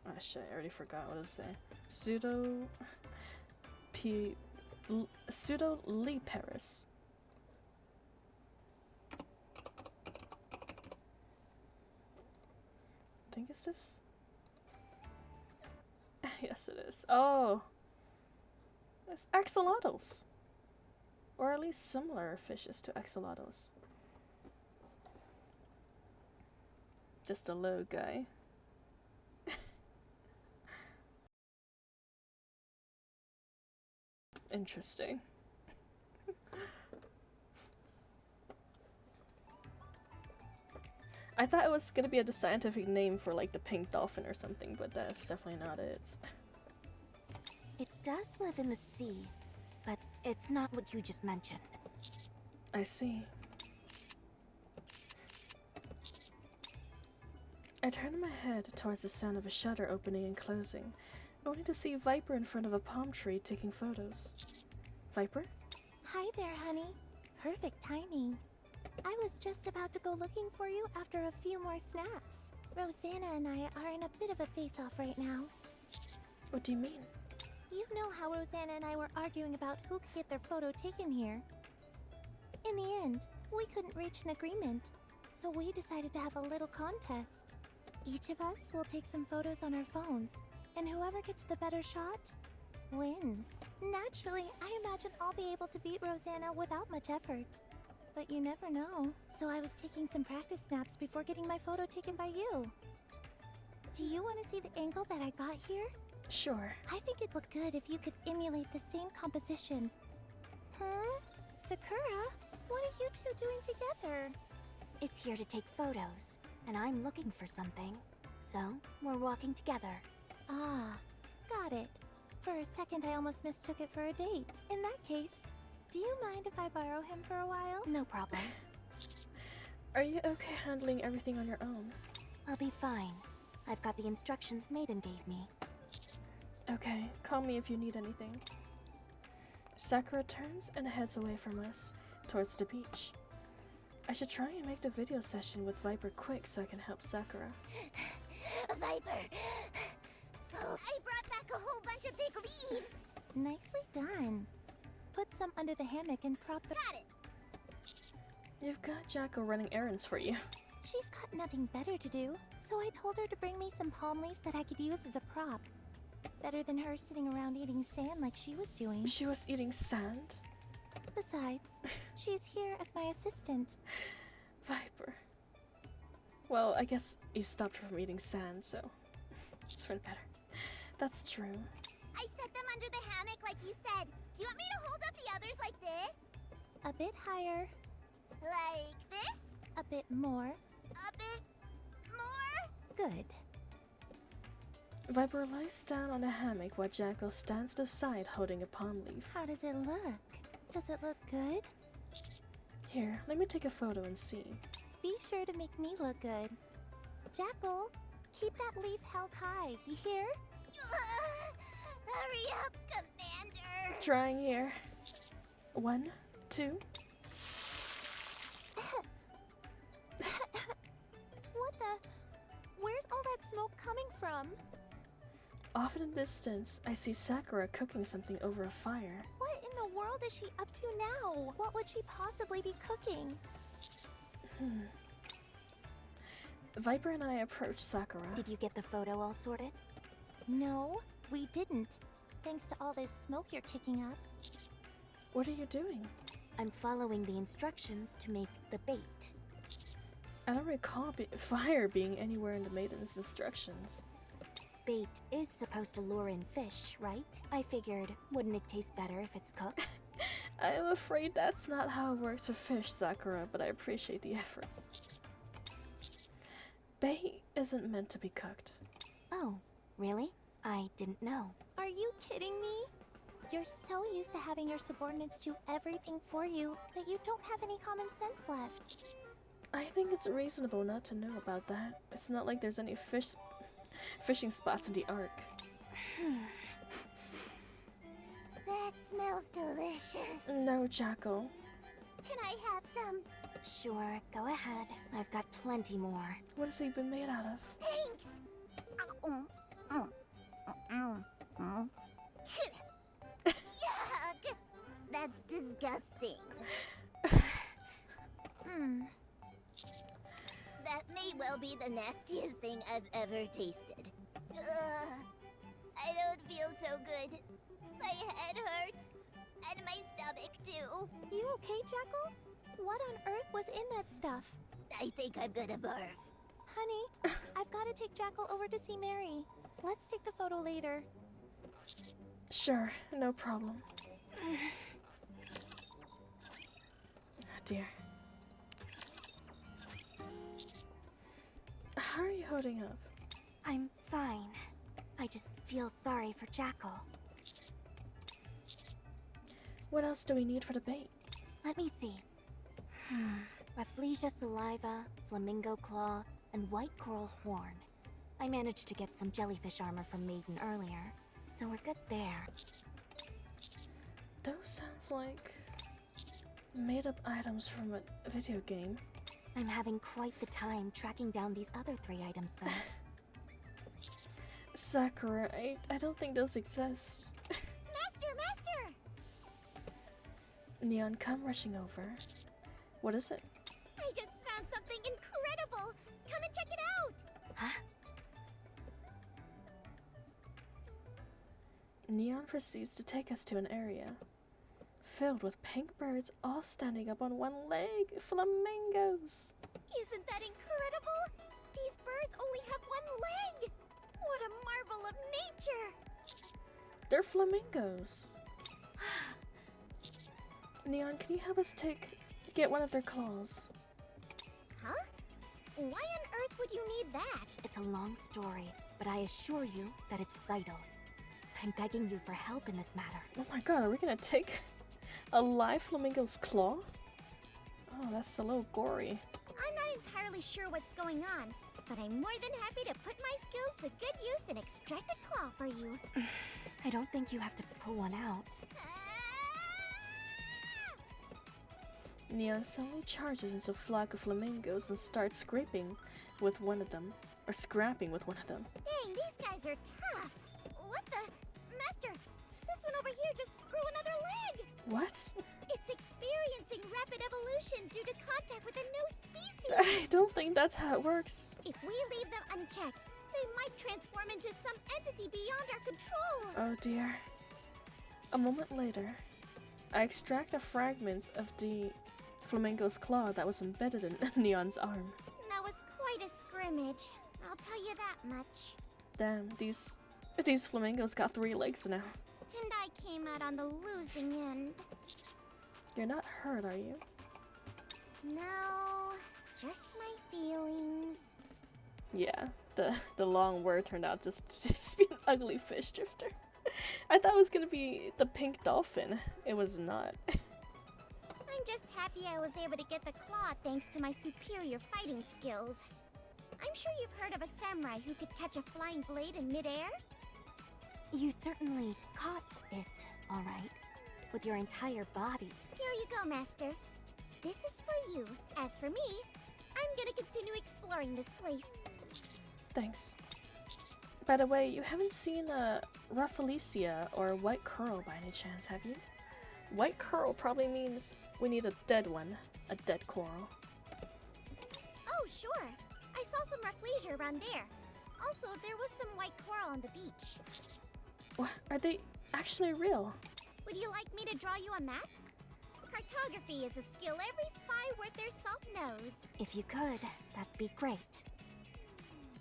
Ah shit, I already forgot what to say. Pseudo-Liparis. I think it's this. Yes, it is. Oh, it's axolotls, or at least similar fishes to axolotls. Just a little guy. Interesting. I thought it was gonna be a scientific name for like the pink dolphin or something, but that's definitely not it. It does live in the sea, but it's not what you just mentioned. I see. I turned my head towards the sound of a shutter opening and closing, only to see Viper in front of a palm tree taking photos. Viper? Hi there, honey. Perfect timing. I was just about to go looking for you after a few more snaps. Rosanna and I are in a bit of a face-off right now. What do you mean? You know how Rosanna and I were arguing about who could get their photo taken here. In the end, we couldn't reach an agreement, so we decided to have a little contest. Each of us will take some photos on our phones, and whoever gets the better shot wins. Naturally, I imagine I'll be able to beat Rosanna without much effort. But you never know, so I was taking some practice snaps before getting my photo taken by you. Do you want to see the angle that I got here? Sure. I think it'd look good if you could emulate the same composition. Sakura, what are you two doing together? Is here to take photos, and I'm looking for something. So, we're walking together. Ah, got it. For a second, I almost mistook it for a date. In that case, do you mind if I borrow him for a while? No problem. Are you okay handling everything on your own? I'll be fine. I've got the instructions Maiden gave me. Okay, call me if you need anything. Sakura turns and heads away from us, towards the beach. I should try and make the video session with Viper quick so I can help Sakura. Viper! Oh, I brought back a whole bunch of big leaves! Nicely done. Put some under the hammock and prop the— Got it! You've got Jacko running errands for you. She's got nothing better to do, so I told her to bring me some palm leaves that I could use as a prop. Better than her sitting around eating sand like she was doing. She was eating sand? Besides, she's here as my assistant. Viper. Well, I guess you stopped her from eating sand, so just for the better. That's true. I set them under the hammock like you said. Do you want me to hold up the others like this? A bit higher. Like this? A bit more. A bit more? Good. Viper lies down on a hammock while Jackal stands to the side holding a palm leaf. How does it look? Does it look good? Here, let me take a photo and see. Be sure to make me look good. Jackal, keep that leaf held high, you hear? Hurry up, Commander! Trying here. 1, 2. What the? Where's all that smoke coming from? Off in the distance, I see Sakura cooking something over a fire. What in the world is she up to now? What would she possibly be cooking? Viper and I approach Sakura. Did you get the photo all sorted? No, we didn't. Thanks to all this smoke you're kicking up. What are you doing? I'm following the instructions to make the bait. I don't recall fire being anywhere in the maiden's instructions. Bait is supposed to lure in fish, right? I figured, wouldn't it taste better if it's cooked? I am afraid that's not how it works for fish, Sakura, but I appreciate the effort. Bait isn't meant to be cooked. Oh, really? I didn't know. Are you kidding me? You're so used to having your subordinates do everything for you that you don't have any common sense left. I think it's reasonable not to know about that. It's not like there's any fishing spots in the Ark. That smells delicious. No, Jackal. Can I have some? Sure, go ahead. I've got plenty more. What is it even made out of? Thanks. Yuck! That's disgusting. That may well be the nastiest thing I've ever tasted. I don't feel so good. My head hurts. And my stomach too. You okay, Jackal? What on earth was in that stuff? I think I'm gonna barf. Honey, I've got to take Jackal over to see Mary. Let's take the photo later. Sure, no problem. Oh dear. How are you holding up? I'm fine. I just feel sorry for Jackal. What else do we need for the bait? Let me see. Rafflesia saliva, flamingo claw, and white coral horn. I managed to get some jellyfish armor from Maiden earlier, so we're good there. Those sounds like made-up items from a video game. I'm having quite the time tracking down these other 3 items, though. Sakura, I don't think those exist. Master! Neon, come rushing over. What is it? I just found something incredible! Come and check it out! Huh? Neon proceeds to take us to an area filled with pink birds all standing up on one leg. Flamingos! Isn't that incredible? These birds only have one leg! What a marvel of nature! They're flamingos. Neon, can you help us get one of their claws? Huh? Why on earth would you need that? It's a long story, but I assure you that it's vital. I'm begging you for help in this matter. Oh my god, are we gonna take a live flamingo's claw? Oh, that's a little gory. I'm not entirely sure what's going on, but I'm more than happy to put my skills to good use and extract a claw for you. I don't think you have to pull one out. Neon suddenly charges into a flock of flamingos and starts scraping with one of them. Or scrapping with one of them. Dang, these guys are tough. What the? Master, this one over here just grew another leg. What? It's experiencing rapid evolution due to contact with a new species. I don't think that's how it works. If we leave them unchecked, they might transform into some entity beyond our control. Oh dear. A moment later, I extract a fragment of the flamingo's claw that was embedded in Neon's arm. That was quite quite a scrimmage, I'll tell you that much. Damn, these flamingos got 3 legs now. And I came out on the losing end. You're not hurt, are you? No, just my feelings. Yeah, the long word turned out just be an ugly fish drifter. I thought it was gonna be the pink dolphin. It was not. I'm just happy I was able to get the claw thanks to my superior fighting skills. I'm sure you've heard of a samurai who could catch a flying blade in midair? You certainly caught it, all right, with your entire body. Here you go, Master. This is for you. As for me, I'm gonna continue exploring this place. Thanks. By the way, you haven't seen Rafflesia or White Curl by any chance, have you? White Curl probably means we need a dead one. A dead coral. Oh, sure. I saw some Rafflesia around there. Also, there was some white coral on the beach. What? Are they actually real? Would you like me to draw you a map? Cartography is a skill every spy worth their salt knows. If you could, that'd be great.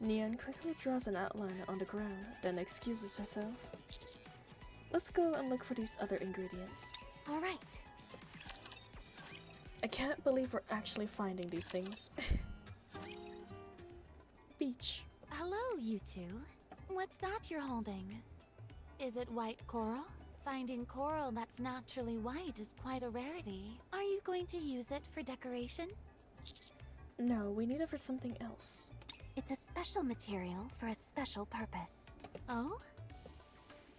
Neon quickly draws an outline on the ground, then excuses herself. Let's go and look for these other ingredients. All right. I can't believe we're actually finding these things. Beach. Hello, you two. What's that you're holding? Is it white coral? Finding coral that's naturally white is quite a rarity. Are you going to use it for decoration? No, we need it for something else. It's a special material for a special purpose. Oh?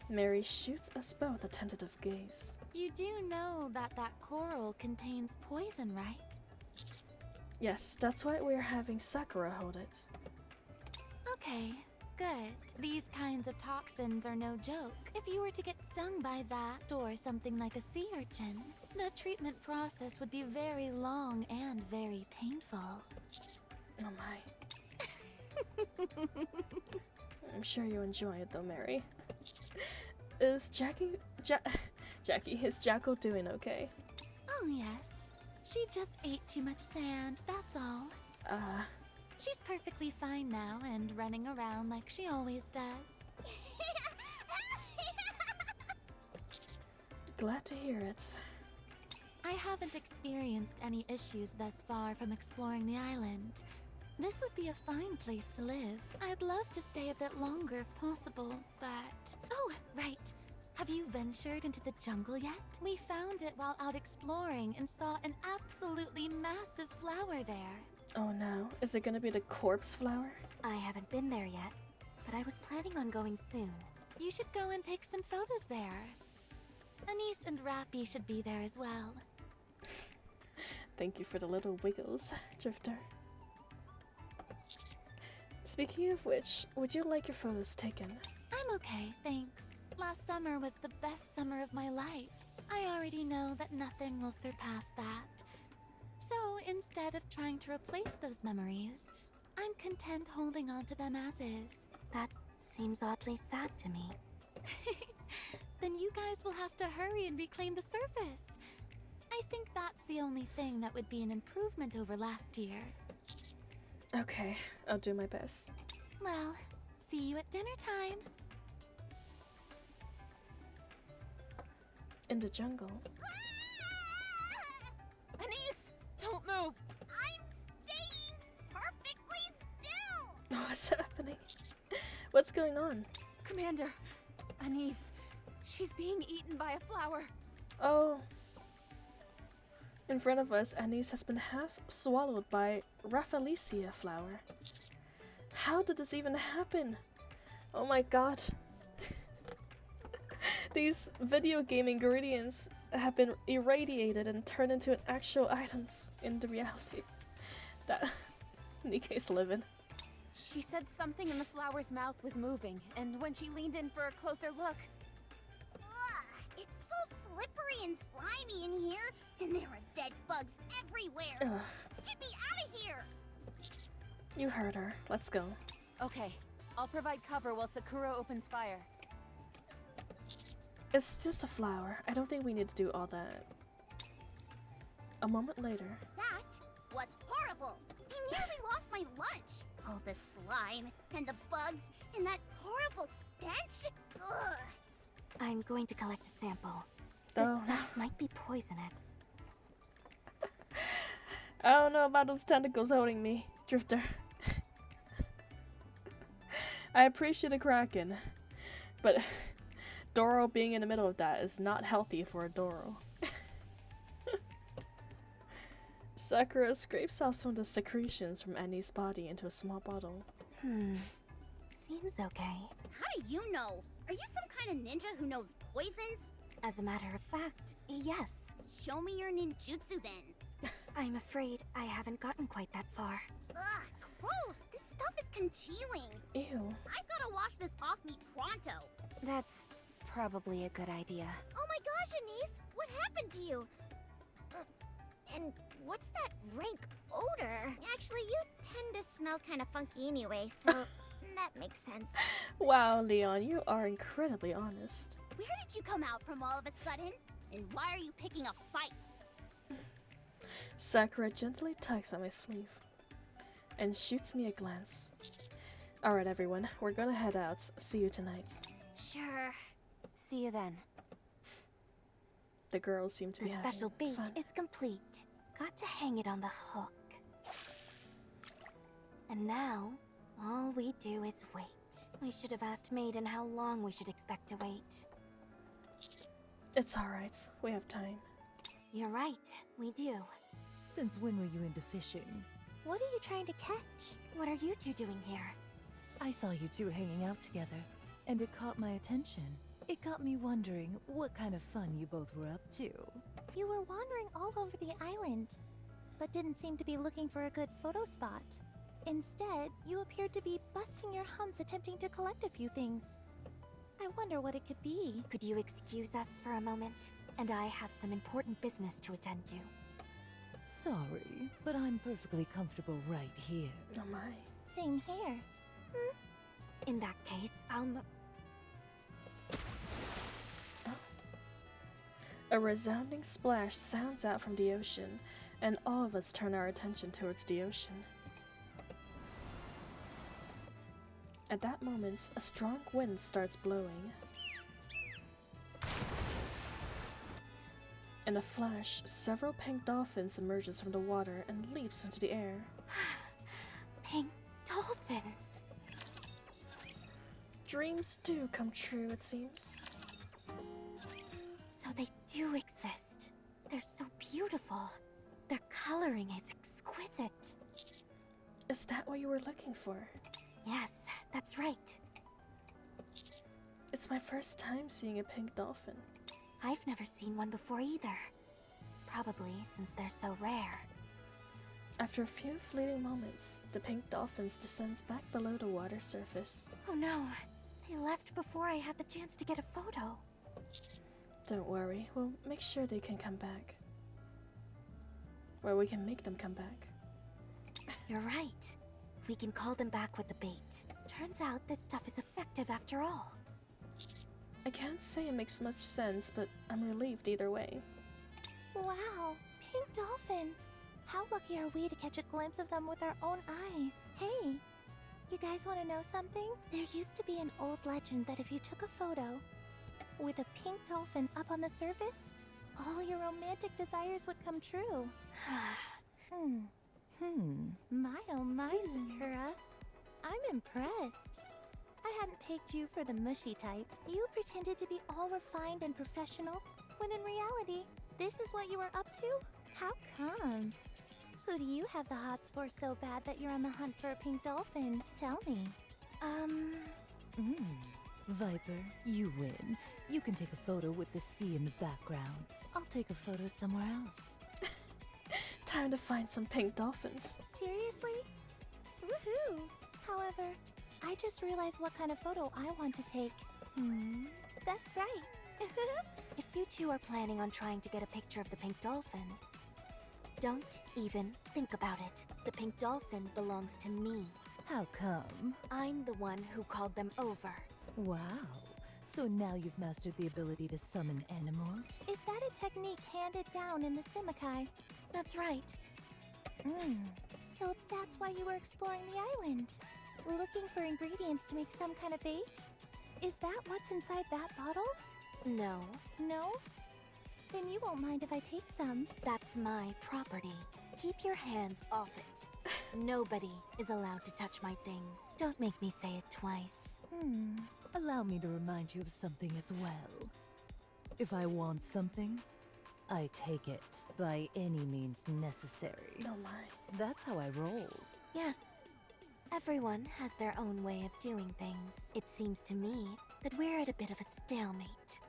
Mary shoots us both a tentative gaze. You do know that coral contains poison, right? Yes, that's why we're having Sakura hold it. Okay, good. These kinds of toxins are no joke. If you were to get stung by that or something like a sea urchin, the treatment process would be very long and very painful. Oh my. I'm sure you enjoy it though, Mary. Is Jackie, is Jackal doing okay? Oh yes. She just ate too much sand, that's all. She's perfectly fine now and running around like she always does. Glad to hear it. I haven't experienced any issues thus far from exploring the island. This would be a fine place to live. I'd love to stay a bit longer if possible, but... Oh, right. Have you ventured into the jungle yet? We found it while out exploring and saw an absolutely massive flower there. Oh no, is it gonna be the corpse flower? I haven't been there yet, but I was planning on going soon. You should go and take some photos there. Anise and Rappy should be there as well. Thank you for the little wiggles, Drifter. Speaking of which, would you like your photos taken? I'm okay, thanks. Last summer was the best summer of my life. I already know that nothing will surpass that. So instead of trying to replace those memories, I'm content holding on to them as is. That seems oddly sad to me. Then you guys will have to hurry and reclaim the surface. I think that's the only thing that would be an improvement over last year. Okay, I'll do my best. Well, see you at dinner time. In the jungle. Anise, don't move. I'm staying perfectly still. What's happening? What's going on? Commander, Anise, she's being eaten by a flower. Oh. In front of us, Anise has been half swallowed by Rafflesia flower. How did this even happen? Oh my god. These video game ingredients have been irradiated and turned into actual items in the reality that NIKKE's living. She said something in the flower's mouth was moving, and when she leaned in for a closer look... Ugh, it's so slippery and slimy in here, and there are dead bugs everywhere. Ugh. Get me out of here! You heard her. Let's go. Okay, I'll provide cover while Sakura opens fire. It's just a flower. I don't think we need to do all that. A moment later. That was horrible! I nearly lost my lunch! slime, and the bugs, and that horrible stench. Ugh. I'm going to collect a sample. This stuff might be poisonous. I don't know about those tentacles holding me, Drifter. I appreciate a Kraken, but Doro being in the middle of that is not healthy for a Doro. Sakura scrapes off some of the secretions from Annie's body into a small bottle. Seems okay. How do you know? Are you some kind of ninja who knows poisons? As a matter of fact, yes. Show me your ninjutsu then. I'm afraid I haven't gotten quite that far. Ugh, gross! This stuff is congealing. Ew. I've gotta wash this off me pronto. That's probably a good idea. Oh my gosh, Anise! What happened to you? And what's that rank odor? Actually, you tend to smell kind of funky anyway, so that makes sense. Wow, Leon, you are incredibly honest. Where did you come out from all of a sudden? And why are you picking a fight? Sakura gently tugs at my sleeve and shoots me a glance. Alright everyone, we're gonna head out. See you tonight. Sure. See you then. The girls seem to be The having special bait fun. is complete. Got to hang it on the hook. And now, all we do is wait. We should have asked Maiden how long we should expect to wait. It's alright, we have time. You're right, we do. Since when were you into fishing? What are you trying to catch? What are you two doing here? I saw you two hanging out together, and it caught my attention. It got me wondering what kind of fun you both were up to. You were wandering all over the island, but didn't seem to be looking for a good photo spot. Instead, you appeared to be busting your hums attempting to collect a few things. I wonder what it could be. Could you excuse us for a moment? And I have some important business to attend to. Sorry, but I'm perfectly comfortable right here. Oh my. Same here. In that case, I'll A resounding splash sounds out from the ocean, and all of us turn our attention towards the ocean. At that moment, a strong wind starts blowing. In a flash, several pink dolphins emerges from the water and leaps into the air. Pink dolphins. Dreams do come true, it seems. So they do exist. They're so beautiful. Their coloring is exquisite. Is that what you were looking for? Yes, that's right. It's my first time seeing a pink dolphin. I've never seen one before either. Probably since they're so rare. After a few fleeting moments, the pink dolphins descends back below the water surface. Oh no, they left before I had the chance to get a photo. Don't worry, we'll make sure they can come back. Or we can make them come back. You're right. We can call them back with the bait. Turns out this stuff is effective after all. I can't say it makes much sense, but I'm relieved either way. Wow, pink dolphins. How lucky are we to catch a glimpse of them with our own eyes? Hey, you guys want to know something? There used to be an old legend that if you took a photo with a pink dolphin up on the surface, all your romantic desires would come true. My oh my, Sakura. I'm impressed. I hadn't picked you for the mushy type. You pretended to be all refined and professional, when in reality, this is what you were up to? How come? Who do you have the hots for so bad that you're on the hunt for a pink dolphin? Tell me. Viper, you win. You can take a photo with the sea in the background. I'll take a photo somewhere else. Time to find some pink dolphins. Seriously? Woohoo! However, I just realized what kind of photo I want to take. That's right. If you two are planning on trying to get a picture of the pink dolphin, don't even think about it. The pink dolphin belongs to me. How come? I'm the one who called them over. Wow. So now you've mastered the ability to summon animals? Is that a technique handed down in the Simikai? That's right. So that's why you were exploring the island. Looking for ingredients to make some kind of bait? Is that what's inside that bottle? No, No? Then you won't mind if I take some. that's my property. Keep your hands off it. Nobody is allowed to touch my things. Don't make me say it twice. Allow me to remind you of something as well. If I want something, I take it by any means necessary. Oh my. That's how I roll. Yes. Everyone has their own way of doing things. It seems to me that we're at a bit of a stalemate.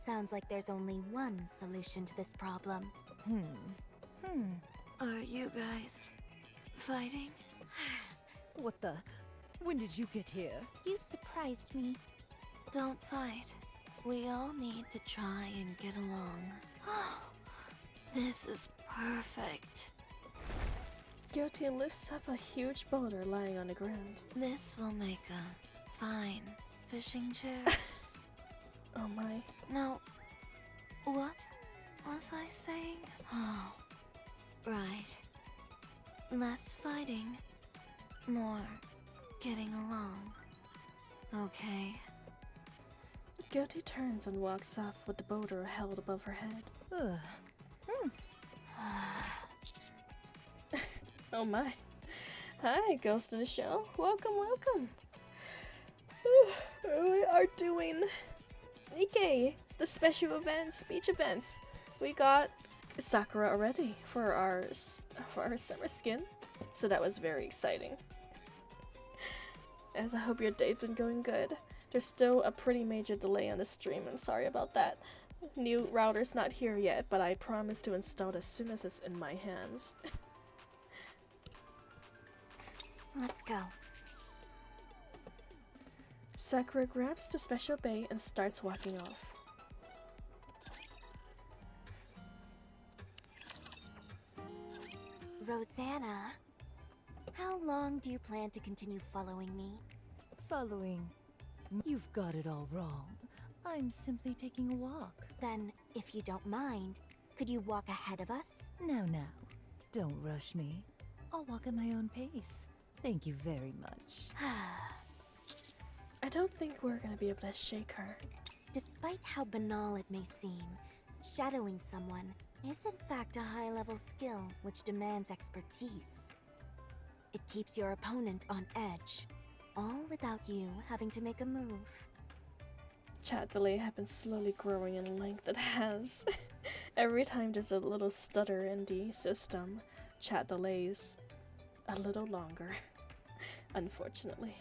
Sounds like there's only one solution to this problem. Are you guys fighting? What the? When did you get here? You surprised me. Don't fight. We all need to try and get along. This is perfect. Guilty lifts up a huge boulder lying on the ground. This will make a fine fishing chair. Oh my. Now, what was I saying? Oh, right. Less fighting, more getting along. Okay. Guilty turns and walks off with the boulder held above her head. Ugh. Oh my. Hi, Ghost in the Shell. Welcome, welcome. We are doing NIKKE. It's the special events, beach events. We got Sakura already for our summer skin, so that was very exciting. As I hope your day's been going good. There's still a pretty major delay on the stream. I'm sorry about that. New router's not here yet, but I promise to install it as soon as it's in my hands. Let's go. Sakura grabs the special bait and starts walking off. Rosanna, how long do you plan to continue following me? Following. You've got it all wrong. I'm simply taking a walk. Then, if you don't mind, could you walk ahead of us? Now, don't rush me. I'll walk at my own pace. Thank you very much. I don't think we're gonna be able to shake her. Despite how banal it may seem, shadowing someone is in fact a high-level skill which demands expertise. It keeps your opponent on edge, all without you having to make a move. Chat delay has been slowly growing in length. It has. Every time there's a little stutter in the system, chat delays a little longer. Unfortunately.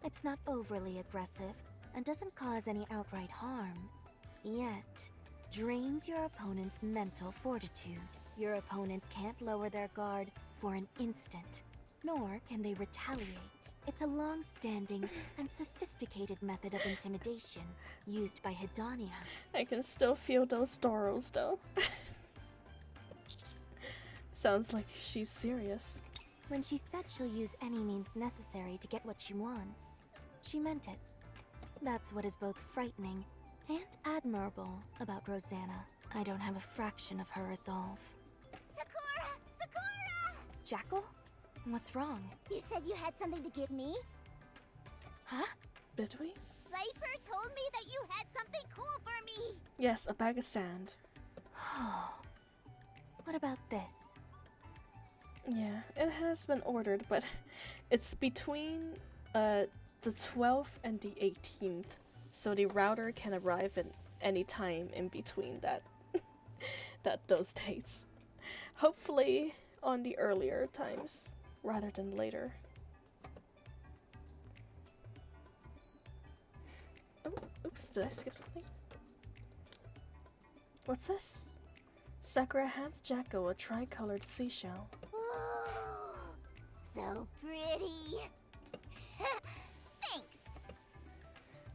It's not overly aggressive and doesn't cause any outright harm. Yet, drains your opponent's mental fortitude. Your opponent can't lower their guard for an instant, nor can they retaliate. It's a long-standing and sophisticated method of intimidation used by Hedania. I can still feel those Doros though. Sounds like she's serious. When she said she'll use any means necessary to get what she wants, she meant it. That's what is both frightening and admirable about Rosanna. I don't have a fraction of her resolve. Sakura! Sakura! Jackal? What's wrong? You said you had something to give me? Huh? Did we? Viper told me that you had something cool for me! Yes, a bag of sand. What about this? Yeah, it has been ordered, but it's between the 12th and the 18th, so the router can arrive at any time in between those dates. Hopefully on the earlier times rather than later. Oh, oops, did I skip something? What's this? Sakura hands Jacko a tricolored seashell. So pretty. Thanks.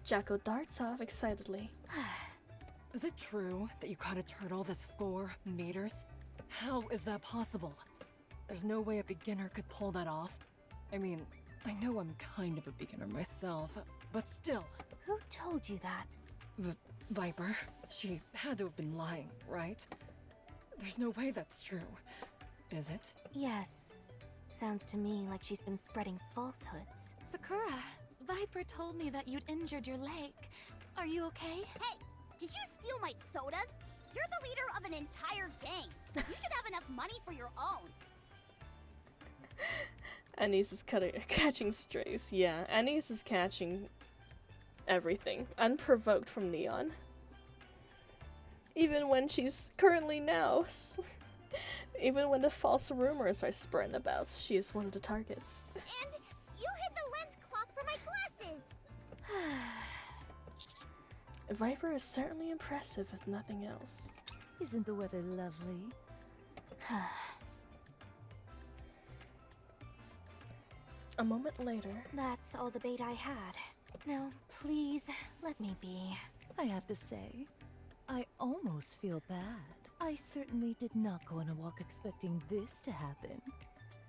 Jacko darts off excitedly. Is it true that you caught a turtle that's 4 meters? How is that possible? There's no way a beginner could pull that off. I mean, I know I'm kind of a beginner myself, but still. Who told you that? Viper. She had to have been lying, right? There's no way that's true. Is it? Yes. Sounds to me like she's been spreading falsehoods. Sakura, Viper told me that you'd injured your leg. Are you okay? Hey, did you steal my sodas? You're the leader of an entire gang. You should have enough money for your own. Anise is catching strays. Yeah, Anise is catching everything, unprovoked from Neon. Even when she's currently now, even when the false rumors are spreading about, she is one of the targets. And you hit the lens cloth for my glasses. Viper is certainly impressive if nothing else. Isn't the weather lovely? A moment later. That's all the bait I had. Now, please, let me be. I have to say, I almost feel bad. I certainly did not go on a walk expecting this to happen.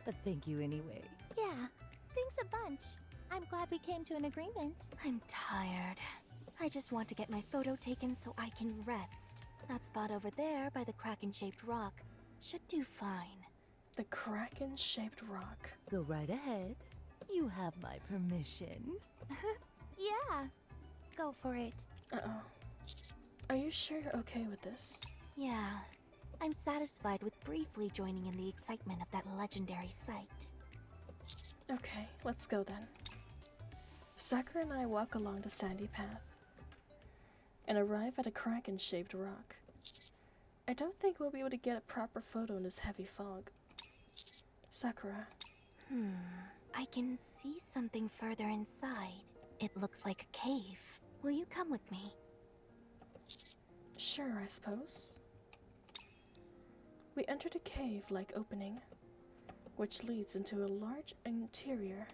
But thank you anyway. Yeah, thanks a bunch. I'm glad we came to an agreement. I'm tired. I just want to get my photo taken so I can rest. That spot over there by the Kraken-shaped rock should do fine. The Kraken-shaped rock. Go right ahead. You have my permission. Yeah, go for it. Uh-oh. Are you sure you're okay with this? Yeah, I'm satisfied with briefly joining in the excitement of that legendary site. Okay, let's go then. Sakura and I walk along the sandy path and arrive at a Kraken-shaped rock. I don't think we'll be able to get a proper photo in this heavy fog. Sakura. I can see something further inside. It looks like a cave. Will you come with me? Sure, I suppose. We entered a cave-like opening, which leads into a large interior.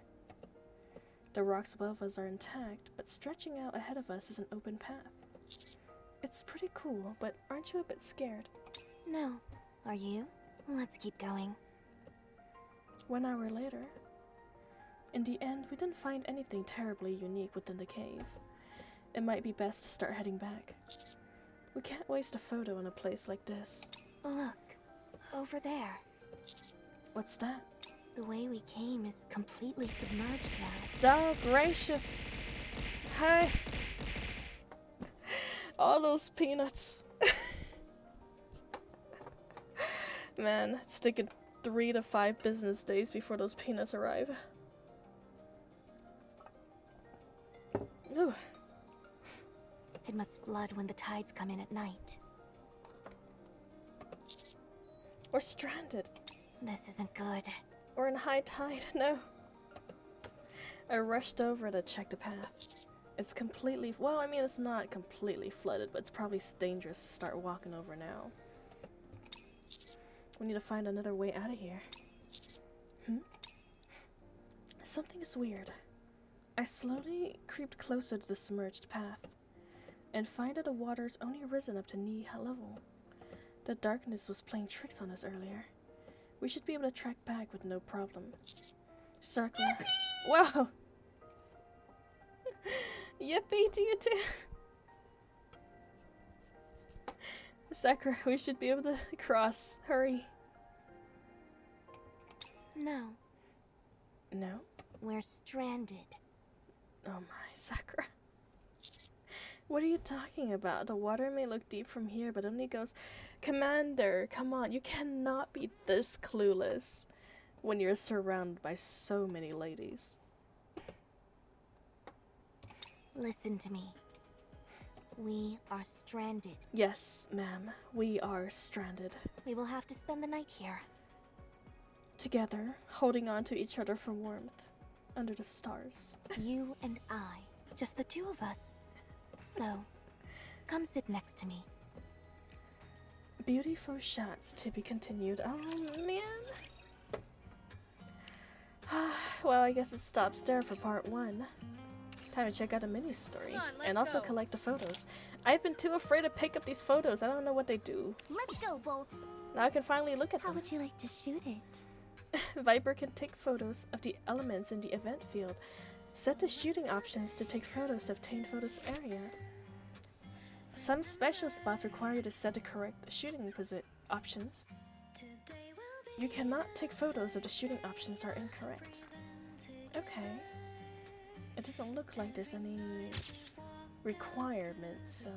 The rocks above us are intact, but stretching out ahead of us is an open path. It's pretty cool, but aren't you a bit scared? No. Are you? Let's keep going. 1 hour later. In the end, we didn't find anything terribly unique within the cave. It might be best to start heading back. We can't waste a photo in a place like this. Look, over there. What's that? The way we came is completely submerged now. Oh, gracious. Hi. All those peanuts. Man, it's taking 3 to 5 business days before those peanuts arrive. Ooh. It must flood when the tides come in at night. We're stranded. This isn't good. We're in high tide. No. I rushed over to check the path. It's completely, well, I mean, it's not completely flooded, but it's probably dangerous to start walking over now. We need to find another way out of here. Something is weird. I slowly creeped closer to the submerged path and find that the water's only risen up to knee level. The darkness was playing tricks on us earlier. We should be able to track back with no problem. Sakura. Whoa! Yippee to you too! Sakura, we should be able to cross. Hurry. No. No? We're stranded. Oh my, Sakura. What are you talking about? The water may look deep from here, but only goes... Commander, come on, you cannot be this clueless when you're surrounded by so many ladies. Listen to me. We are stranded. Yes, ma'am, we are stranded. We will have to spend the night here. Together, holding on to each other for warmth, under the stars. You and I, just the two of us. So, come sit next to me. Beautiful shots to be continued. Oh, man. Well, I guess it stops there for part 1. Time to check out a mini-story. And also collect the photos. I've been too afraid to pick up these photos. I don't know what they do. Let's go, Bolt. Now I can finally look at them. How would you like to shoot it? Viper can take photos of the elements in the event field. Set the shooting options to take photos of obtained photos area. Some special spots require you to set the correct shooting options. Today will be You cannot take photos if the shooting options are incorrect. Okay. It doesn't look like there's any requirements, so...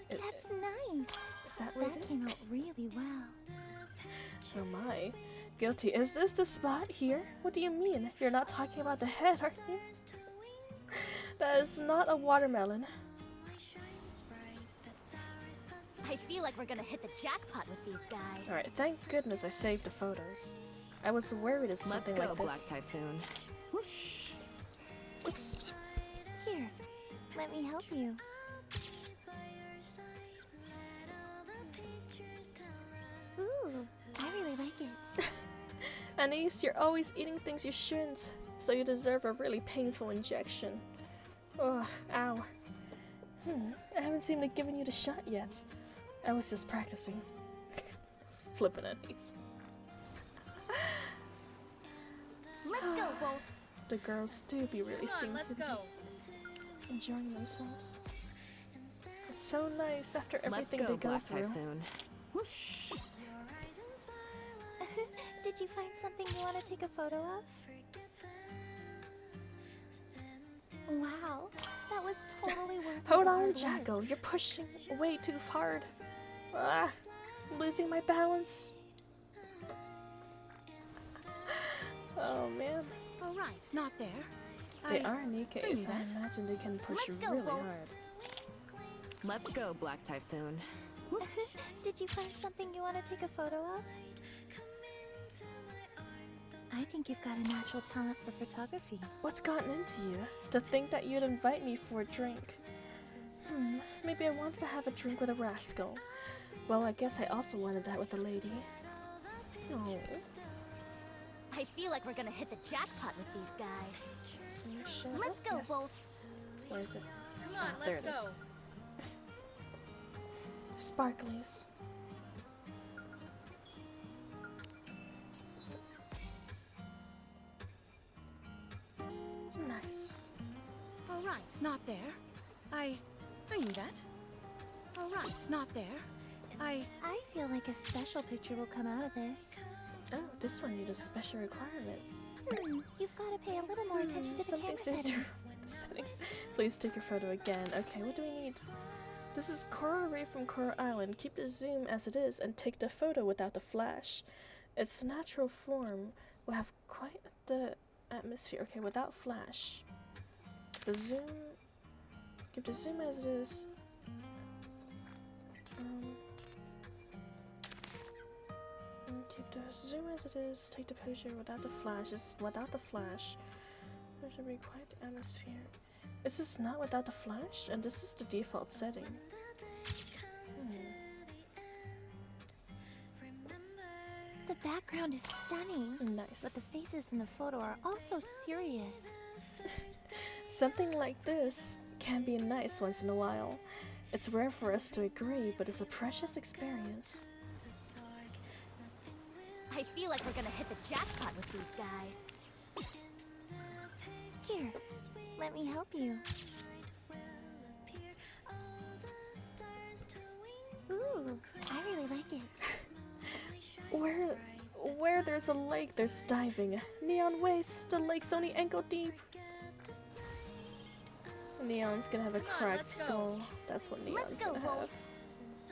That's nice. Is that what That came out really well. Oh my. Guilty. Is this the spot here? What do you mean? You're not talking about the head, are you? That is not a watermelon. I feel like we're gonna hit the jackpot with these guys. Alright, thank goodness I saved the photos. I was worried it's something like this. Black Typhoon. Whoosh. Oops. Here, let me help you. Ooh, I really like it. Anise, you're always eating things you shouldn't, so you deserve a really painful injection. Oh, ow. I haven't seemed to given you the shot yet. I was just practicing. Flipping Anise. Let's go, Bolt. The girls do be really seem to be enjoying themselves. It's so nice after everything they go through. Whoosh. Did you find something you want to take a photo of? Wow, that was totally worth it. Hold on, Jacko. You're pushing way too hard. Ah, I'm losing my balance. Oh man. Alright, not there. They are NIKKEs. I imagine they can push really hard. Let's go, Black Typhoon. Did you find something you want to take a photo of? I think you've got a natural talent for photography. What's gotten into you? To think that you'd invite me for a drink. Maybe I wanted to have a drink with a rascal. Well, I guess I also wanted that with a lady. Oh. I feel like we're gonna hit the jackpot with these guys. Let's go, Yes. Bolt. Where is it? Come on, There it let's is. Sparklies. Nice. Alright, not there. I knew that. Alright, not there. I feel like a special picture will come out of this. Oh, this one needs a special requirement. You've got to pay a little more attention to the Something camera seems to settings. the settings. Please take your photo again. Okay, what do we need? This is Coral Ray from Coral Island. Keep the zoom as it is and take the photo without the flash. Its natural form will have quite the atmosphere. Okay, without flash. The zoom. Keep the zoom as it is. Keep the zoom as it is. Take the picture without the flash. It's without the flash. There should be quite the atmosphere. Is this not without the flash? And this is the default setting. The background is stunning. Nice. But the faces in the photo are also serious. Something like this can be nice once in a while. It's rare for us to agree, but it's a precious experience. I feel like we're gonna hit the jackpot with these guys. Here, let me help you. Ooh, I really like it. Where there's a lake, there's diving. Neon waits, the lake's only ankle deep. Neon's gonna have a cracked skull. That's what Neon's gonna have.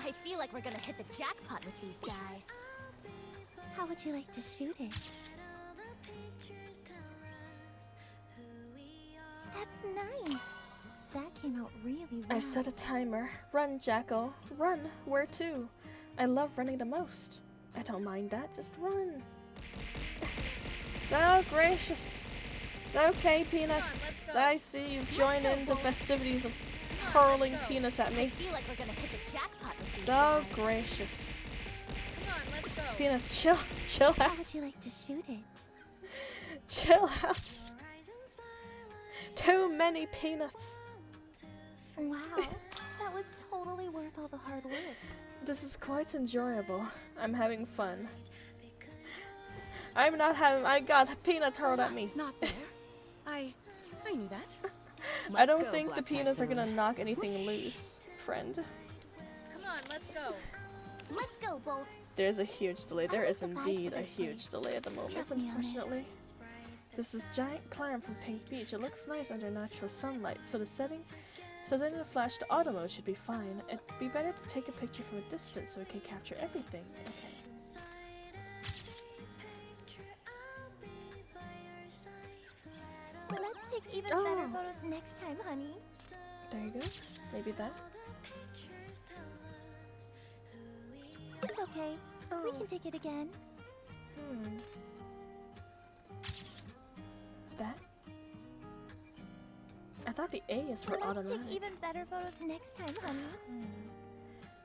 I feel like we're gonna hit the jackpot with these guys. How would you like to shoot it? That's nice. That came out really well. I've set a timer. Run, Jacko. Run. Where to? I love running the most. I don't mind that. Just run. Oh, gracious. Okay, Peanuts. I see you've joined in the festivities of hurling peanuts at me. I feel like we're gonna hit the jackpot with these Oh, guys. gracious. Come on, let's go. Peanuts, chill How out. would you like to shoot it? Chill out. Too many peanuts. Wow, that was totally worth all the hard work. This is quite enjoyable. I'm having fun. I'm not having. I got peanuts hurled at me. Not there. I knew that. I don't think the peanuts are gonna knock anything loose, friend. Come on, let's go. Let's go, Bolt. There's a huge delay. There is like the vibes indeed of a this huge place. delay at the moment, Trust me on this. unfortunately. This is giant climb from Pink Beach. It looks nice under natural sunlight, so setting the flash to auto mode should be fine. It'd be better to take a picture from a distance so we can capture everything. Okay. Let's take even Oh. better photos next time, honey. There you go. Maybe that. It's okay. We Oh. can take it again. That? I thought the A is for Let's automatic. take even better photos next time, honey.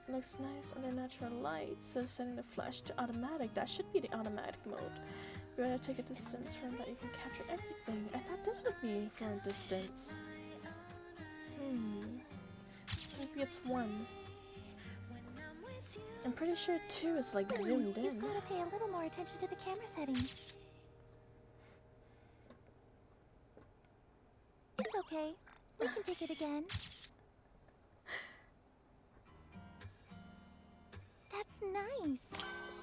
Looks nice under natural light, so setting the flash to automatic. That should be the automatic mode. You better take a distance from that you can capture everything. I thought this would be for a distance. Maybe it's 1. I'm pretty sure 2 is like zoomed You've in. got to pay a little more attention to the camera settings. It's okay. We can take it again. That's nice.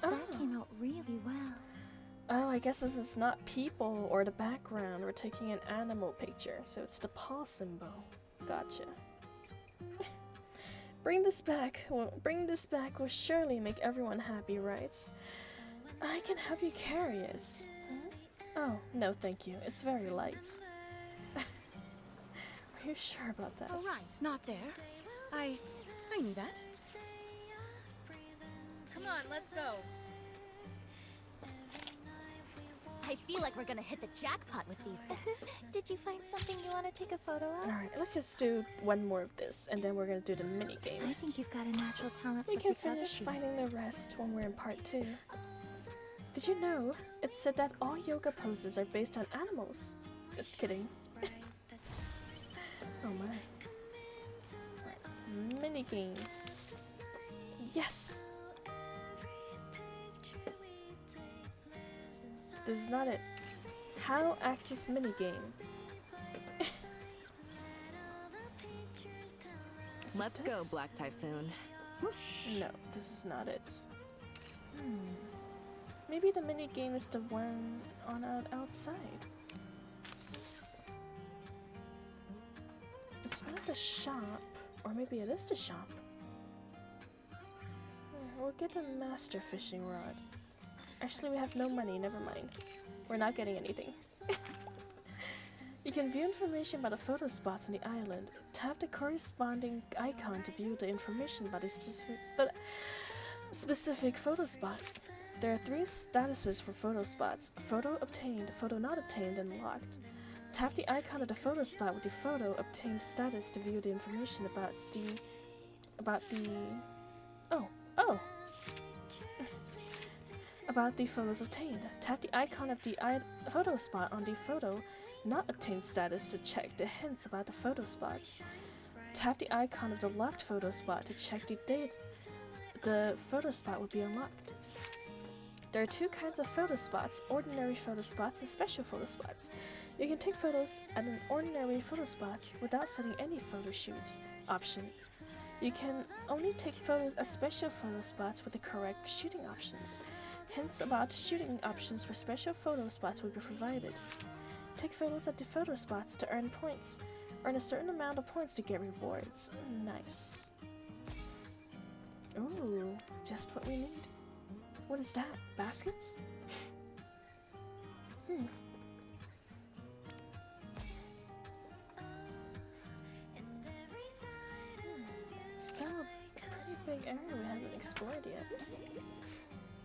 That came out really well. Oh, I guess this is not people or the background. We're taking an animal picture, so it's the paw symbol. Gotcha. Bring this back. Well, bring this back will surely make everyone happy, right? I can help you carry it. Huh? Oh, no thank you. It's very light. Are you sure about that? Oh, right. Not there. I knew that. Come on, let's go. I feel like we're gonna hit the jackpot with these. Did you find something you want to take a photo of? Alright, let's just do one more of this, and then we're gonna do the mini game. I think you've got a natural talent We for can finish photography. finding the rest when we're in part 2. Did you know? It said that all yoga poses are based on animals. Just kidding. Oh my. Right. Mini game. Yes! This is not it. How access minigame. Let's go, Black Typhoon. No, this is not it. Maybe the minigame is the one on outside. It's not the shop. Or maybe it is the shop. We'll get a master fishing rod. Actually, we have no money, never mind. We're not getting anything. You can view information about the photo spots on the island. Tap the corresponding icon to view the information about a specific photo spot. There are 3 statuses for photo spots: photo obtained, photo not obtained, and locked. Tap the icon of the photo spot with the photo obtained status to view the information about the photos obtained. Tap the icon of the photo spot on the photo not obtained status to check the hints about the photo spots. Tap the icon of the locked photo spot to check the date the photo spot will be unlocked. There are 2 kinds of photo spots: ordinary photo spots and special photo spots. You can take photos at an ordinary photo spot without setting any photo shoot option. You can only take photos at special photo spots with the correct shooting options. Hints about the shooting options for special photo spots will be provided. Take photos at the photo spots to earn points. Earn a certain amount of points to get rewards. Nice. Ooh, just what we need. What is that? Baskets? Still a pretty big area we haven't explored yet.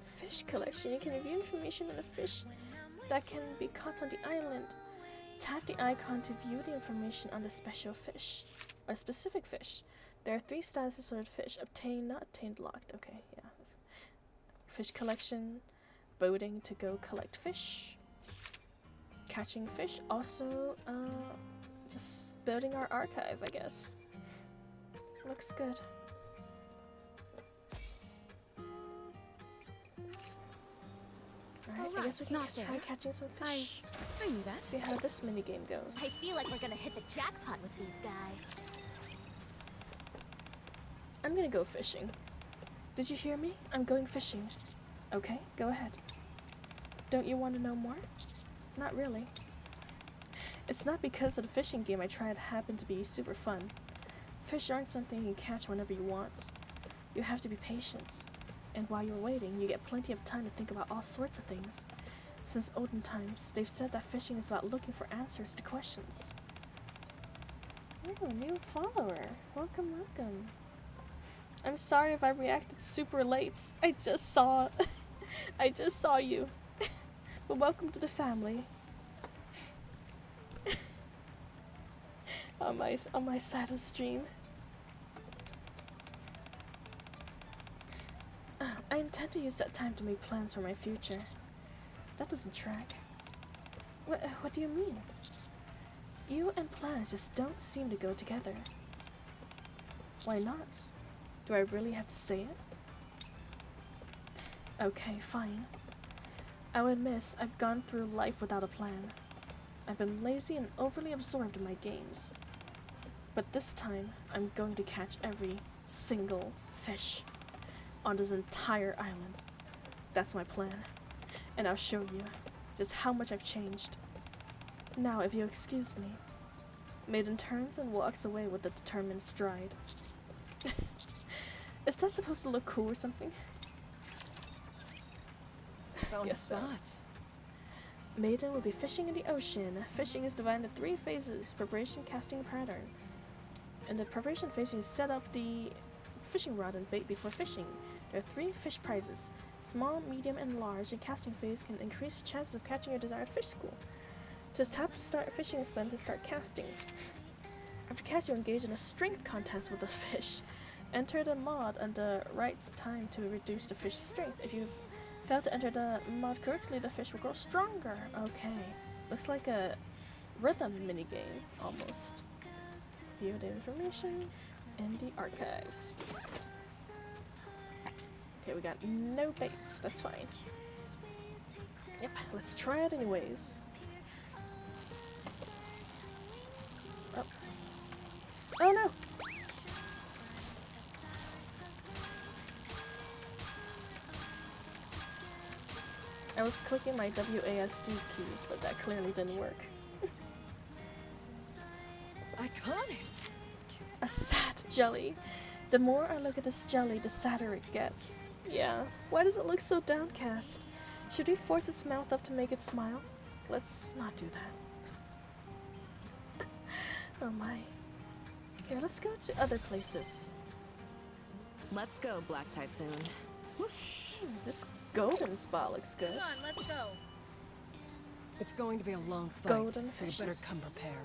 Fish collection. You can view information on the fish that can be caught on the island. Tap the icon to view the information on the special fish, or specific fish. There are 3 statuses for the fish: obtained, not obtained, locked. Okay, yeah. Fish collection, boating to go collect fish, catching fish, also just building our archive, I guess. Looks good. Alright, I guess we can try catching some fish. I knew that. See how this minigame goes. I feel like we're gonna hit the jackpot with these guys. I'm gonna go fishing. Did you hear me? I'm going fishing. Okay, go ahead. Don't you want to know more? Not really. It's not because of the fishing game I tried happened to be super fun. Fish aren't something you can catch whenever you want. You have to be patient. And while you're waiting, you get plenty of time to think about all sorts of things. Since olden times, they've said that fishing is about looking for answers to questions. Ooh, new follower. Welcome, welcome. I'm sorry if I reacted super late. I just saw you. But welcome to the family. on my saddest stream. I intend to use that time to make plans for my future. That doesn't track. What do you mean? You and plans just don't seem to go together. Why not? Do I really have to say it? Okay, fine. I'll admit I've gone through life without a plan. I've been lazy and overly absorbed in my games. But this time, I'm going to catch every single fish on this entire island. That's my plan. And I'll show you just how much I've changed. Now, if you'll excuse me. Maiden turns and walks away with a determined stride. Is that supposed to look cool or something? Found a spot. Maiden will be fishing in the ocean. Fishing is divided into 3 phases: preparation, casting, and pattern. In the preparation phase, you set up the fishing rod and bait before fishing. There are 3 fish prizes: small, medium, and large. And casting phase can increase the chances of catching your desired fish school. To tap to start fishing is spent to start casting. After catch, you engage in a strength contest with the fish. Enter the mod and the right time to reduce the fish's strength. If you fail to enter the mod correctly, the fish will grow stronger. Okay. Looks like a rhythm minigame, almost. View the information in the archives. Okay, we got no baits. That's fine. Yep, let's try it anyways. Oh. Oh no! I was clicking my WASD keys, but that clearly didn't work. I caught it! A sad jelly. The more I look at this jelly, the sadder it gets. Yeah, why does it look so downcast? Should we force its mouth up to make it smile? Let's not do that. Oh my. Here, let's go to other places. Let's go, Black Typhoon. Whoosh. This golden spot looks good. Come on, let's go. It's going to be a long fight, Golden so you better fishes. come prepared.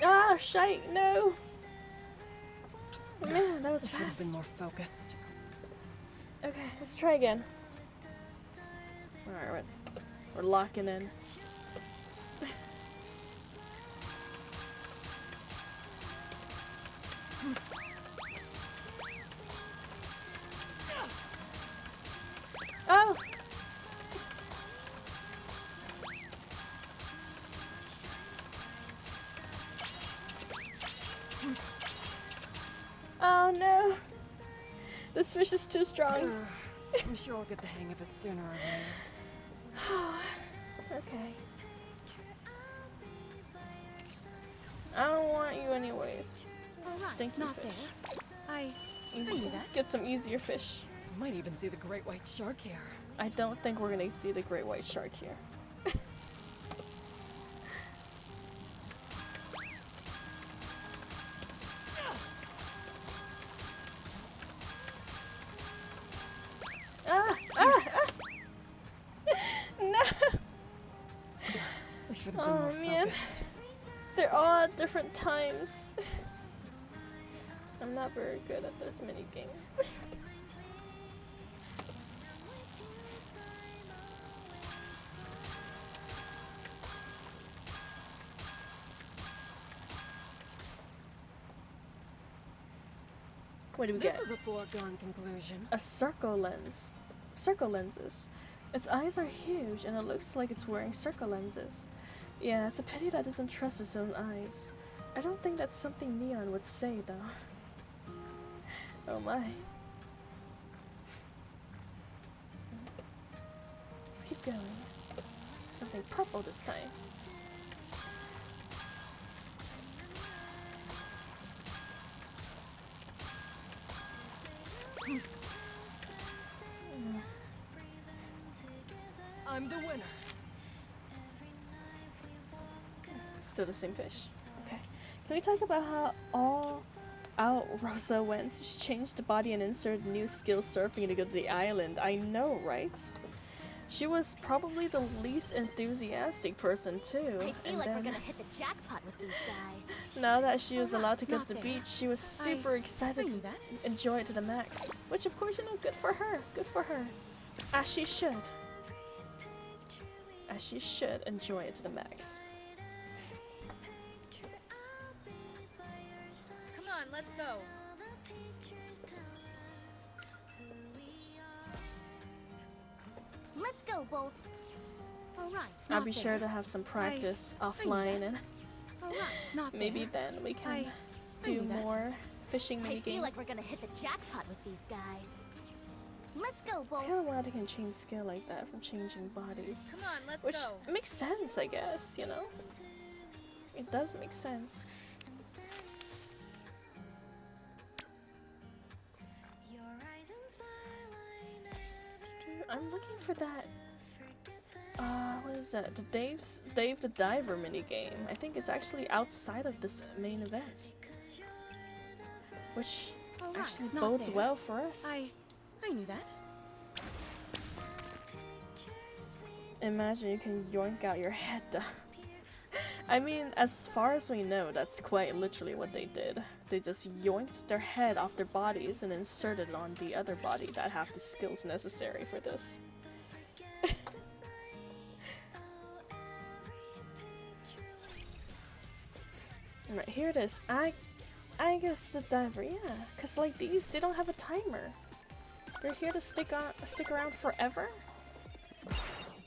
Ah, shite, no! Man, that was I should have been fast. more focused. Okay, let's try again. Alright, we're locking in. Oh! Oh no! This fish is too strong. I'm sure I'll get the hang of it sooner or later. Okay. I don't want you anyways. Stinky not fish. there. I Easy. see that. Get some easier fish. We might even see the great white shark here. I don't think we're gonna see the great white shark here. Ah! Ah! Ah! No! I should have been Oh more man. focused. They're all at different times. I'm not very good at this minigame. What do we This get? is a foregone conclusion. A circle lens. Circle lenses. Its eyes are huge and it looks like it's wearing circle lenses. Yeah, it's a pity that doesn't trust his own eyes. I don't think that's something Neon would say, though. Oh my. Let's keep going. Something purple this time. I'm the winner. Still the same fish. Okay. Can we talk about how all out Rosa went? She changed the body and inserted new skill surfing to go to the island. I know, right? She was probably the least enthusiastic person too. I feel like we're gonna hit the jackpot with these guys. Now that she was allowed to go to the beach, she was super excited to enjoy it to the max. Which of course, you know, good for her. Good for her. As she should. As she should enjoy it to the max. Come on, let's go. Let's go, Bolt. Alright. I'll be sure to have some practice offline and Not maybe there. then we can do more fishing I minigame. feel like we're gonna hit the jackpot with these guys. Let's go, It's Bolt. kind of wild they can change skill like that from changing bodies. Come on, let's Which go. makes sense, I guess, you know? It does make sense. I'm looking for that. What is that? The Dave the Diver minigame. I think it's actually outside of this main event. Which actually bodes well for us. I knew that. Imagine you can yoink out your head. I mean, as far as we know, that's quite literally what they did. They just yoinked their head off their bodies and inserted it on the other body that have the skills necessary for this. Right, here it is. I guess the diver, yeah. Cause like these, they don't have a timer. They're here to stick around forever.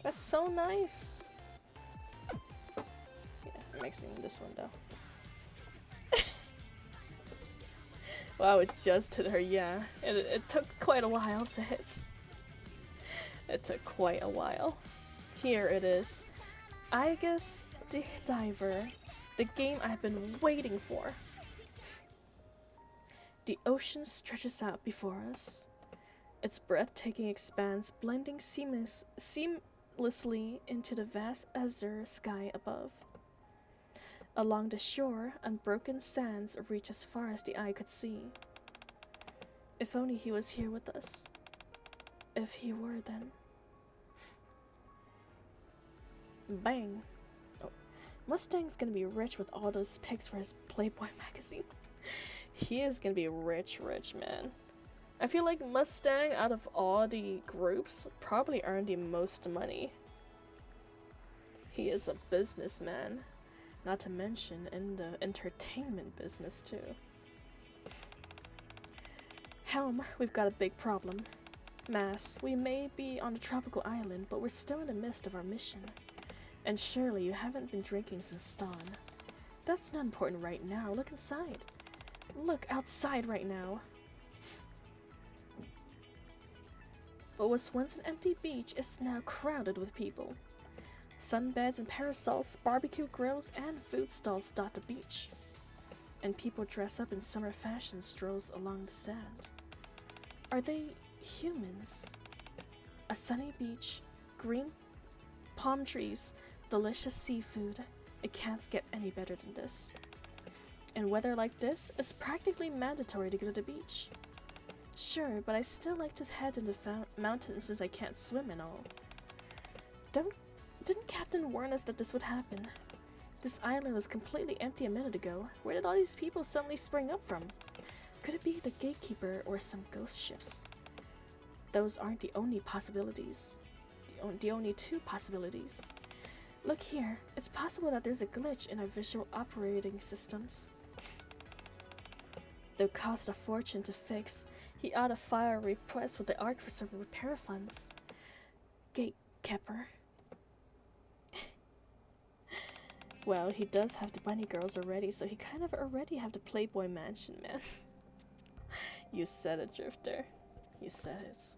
That's so nice. Yeah, I'm mixing this one though. Wow, it just hit her, yeah. It took quite a while to hit. It took quite a while. Here it is. I guess the diver. The game I've been waiting for. The ocean stretches out before us. Its breathtaking expanse blending seamlessly into the vast azure sky above. Along the shore, unbroken sands reach as far as the eye could see. If only he was here with us. If he were, then. Bang! Oh. Mustang's gonna be rich with all those pics for his Playboy magazine. He is gonna be rich, man. I feel like Mustang, out of all the groups, probably earned the most money. He is a businessman, not to mention in the entertainment business too. Helm, we've got a big problem. Mass, we may be on a tropical island, but we're still in the midst of our mission. And surely you haven't been drinking since dawn. That's not important right now. Look inside. Look outside right now. What was once an empty beach is now crowded with people. Sunbeds and parasols, barbecue grills, and food stalls dot the beach. And people dress up in summer fashion strolls along the sand. Are they humans? A sunny beach, green palm trees, delicious seafood. It can't get any better than this. In weather like this, it's practically mandatory to go to the beach. Sure, but I still like to head in the mountains since I can't swim and all. Didn't Captain warn us that this would happen? This island was completely empty a minute ago. Where did all these people suddenly spring up from? Could it be the gatekeeper or some ghost ships? Those aren't the only possibilities. The only two possibilities. Look here, it's possible that there's a glitch in our visual operating systems. Though cost a fortune to fix, he ought to file a request with the ARC for some repair funds. Gatekeeper. Well, he does have the bunny girls already, so he kind of already have the Playboy mansion, man. You said it, Drifter. You said it.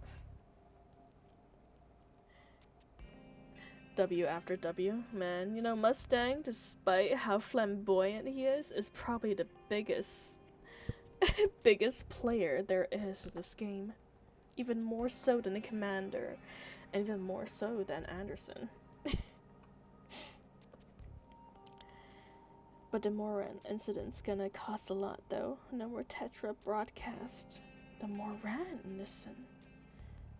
W after W, man. You know, Mustang, despite how flamboyant he is probably the biggest biggest player there is in this game. Even more so than the Commander, and even more so than Anderson. But the Moran incident's gonna cost a lot, though. No more Tetra broadcast. The Moran incident.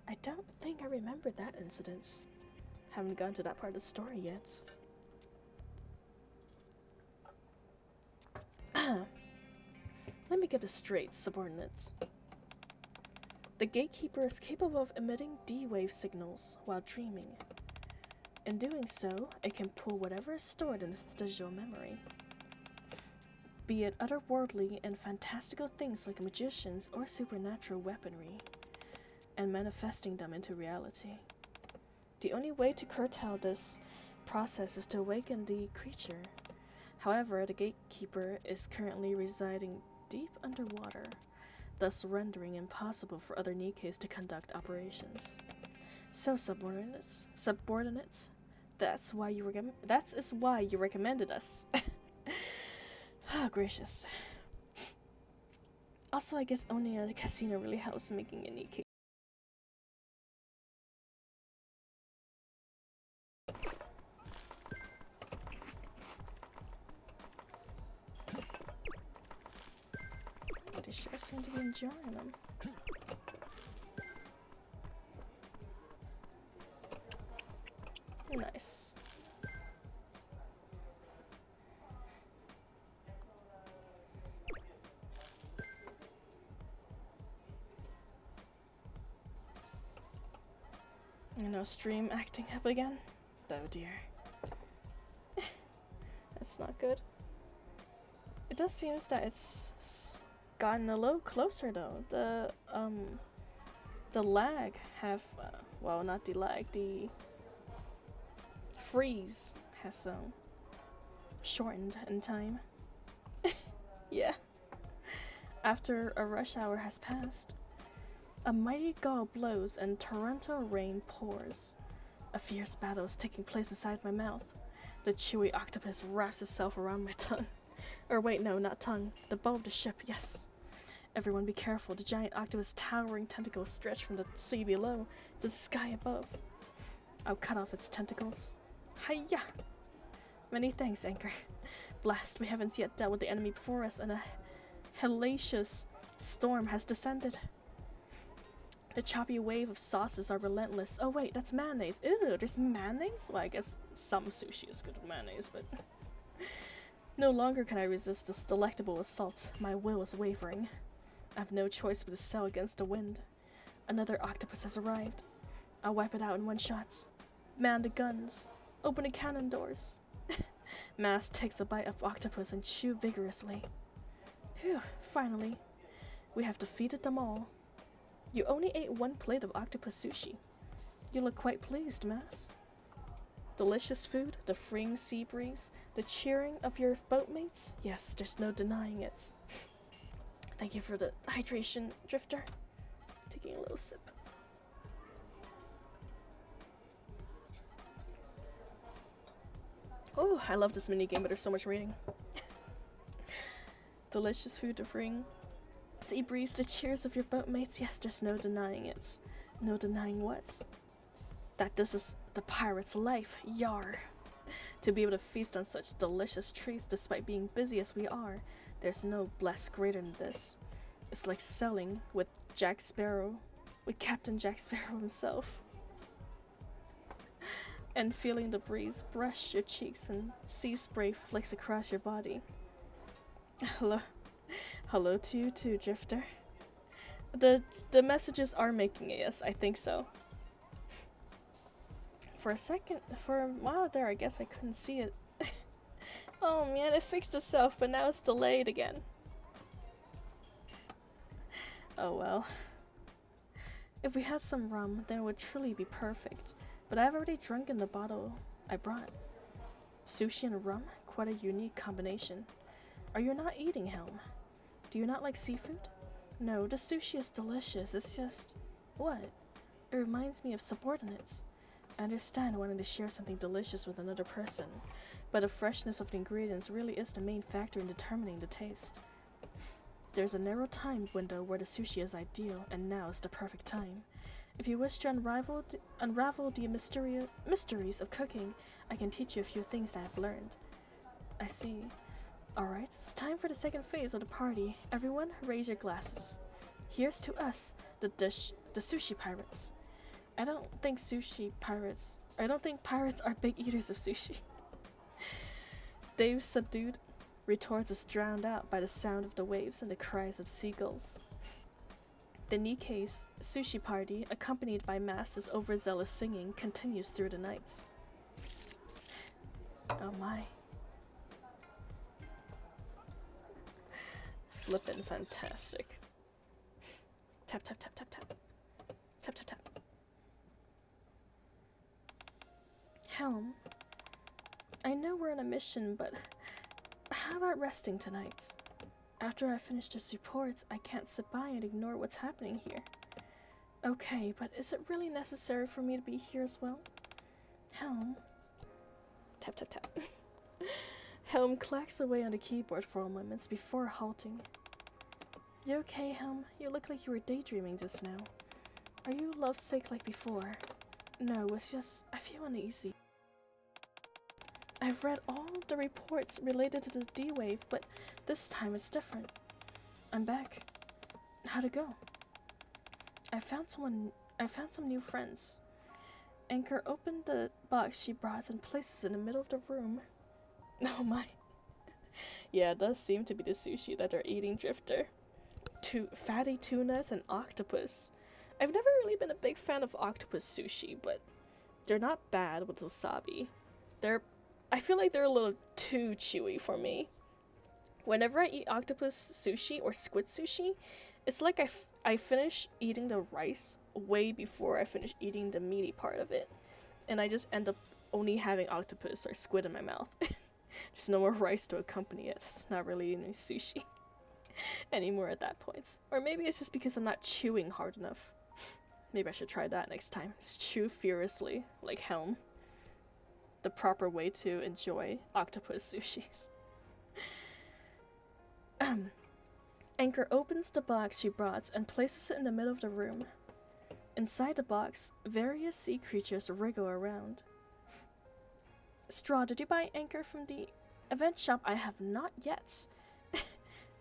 I don't think I remember that incident. Haven't gone to that part of the story yet. Let me get this straight, subordinates. The gatekeeper is capable of emitting D-wave signals while dreaming. In doing so, it can pull whatever is stored in its digital memory, be it otherworldly and fantastical things like magicians or supernatural weaponry, and manifesting them into reality. The only way to curtail this process is to awaken the creature. However, the gatekeeper is currently residing deep underwater, thus rendering impossible for other NIKKEs to conduct operations. So, subordinates, that is why you recommended us. Oh, gracious. Also, I guess owning a casino really helps making a NIKKE. They sure seem to be enjoying them. Nice. You know, stream acting up again? Oh dear. That's not good. It does seem that it's gotten a little closer though. The lag have, well, not the lag, the freeze has shortened in time. Yeah. After a rush hour has passed, a mighty gale blows and torrential rain pours. A fierce battle is taking place inside my mouth. The chewy octopus wraps itself around my tongue. Or wait, no, not tongue. The bow of the ship, yes. Everyone be careful. The giant octopus' towering tentacles stretch from the sea below to the sky above. I'll cut off its tentacles. Hiya! Many thanks, Anchor. Blast, we haven't yet dealt with the enemy before us, and a hellacious storm has descended. The choppy wave of sauces are relentless. Oh wait, that's mayonnaise. Ew, there's mayonnaise? Well, I guess some sushi is good with mayonnaise, but... No longer can I resist this delectable assault. My will is wavering. I have no choice but to sail against the wind. Another octopus has arrived. I'll wipe it out in one shot. Man the guns. Open the cannon doors. Mass takes a bite of octopus and chew vigorously. Phew, finally. We have defeated them all. You only ate one plate of octopus sushi. You look quite pleased, Mass. Delicious food, the freeing sea breeze, the cheering of your boatmates? Yes, there's no denying it. Thank you for the hydration, Drifter. Taking a little sip. Oh, I love this minigame, but there's so much reading. Delicious food, the freeing sea breeze, the cheers of your boatmates. Yes, there's no denying it. No denying what? That this is the pirate's life. Yar. To be able to feast on such delicious treats despite being busy as we are, there's no bless greater than this. It's like sailing with Jack Sparrow, with Captain Jack Sparrow himself. And feeling the breeze brush your cheeks and sea spray flicks across your body. Hello to you too, Drifter. The messages are making it, yes, I think so. For a while there, I guess I couldn't see it. Oh man, it fixed itself, but now it's delayed again. Oh well. If we had some rum, then it would truly be perfect. But I've already drunken the bottle I brought. Sushi and rum? quite a unique combination. Are you not eating, Helm? Do you not like seafood? No, the sushi is delicious. It's just... What? It reminds me of subordinates. I understand wanting to share something delicious with another person, but the freshness of the ingredients really is the main factor in determining the taste. There's a narrow time window where the sushi is ideal, and now is the perfect time. If you wish to unravel the mysteries of cooking, I can teach you a few things that I've learned. I see. Alright, it's time for the second phase of the party. Everyone, raise your glasses. Here's to us, the sushi pirates. I don't think pirates are big eaters of sushi. Dave, subdued, retorts is drowned out by the sound of the waves and the cries of seagulls. The NIKKE's sushi party, accompanied by masses overzealous singing, continues through the nights. Oh my. Flippin' fantastic. Tap, tap, tap, tap, tap. Tap, tap, tap. Helm, I know we're on a mission, but how about resting tonight? After I finish this report, I can't sit by and ignore what's happening here. Okay, but is it really necessary for me to be here as well? Helm. Tap, tap, tap. Helm clacks away on the keyboard for a moment before halting. You okay, Helm? You look like you were daydreaming just now. Are you lovesick like before? No, it's just I feel uneasy. I've read all the reports related to the D-Wave, but this time it's different. I'm back. How'd it go? I found some new friends. Anchor opened the box she brought and places it in the middle of the room. Oh my. Yeah, it does seem to be the sushi that they're eating, Drifter. Fatty tunas and octopus. I've never really been a big fan of octopus sushi, but they're not bad with wasabi. I feel like they're a little too chewy for me. Whenever I eat octopus sushi or squid sushi, it's like I finish eating the rice way before I finish eating the meaty part of it. And I just end up only having octopus or squid in my mouth. There's no more rice to accompany it. It's not really any sushi anymore at that point. Or maybe it's just because I'm not chewing hard enough. Maybe I should try that next time. Just chew furiously, like Helm. The proper way to enjoy octopus sushis. Anchor opens the box she brought and places it in the middle of the room. Inside the box, various sea creatures wriggle around. Straw, did you buy Anchor from the event shop? I have not yet.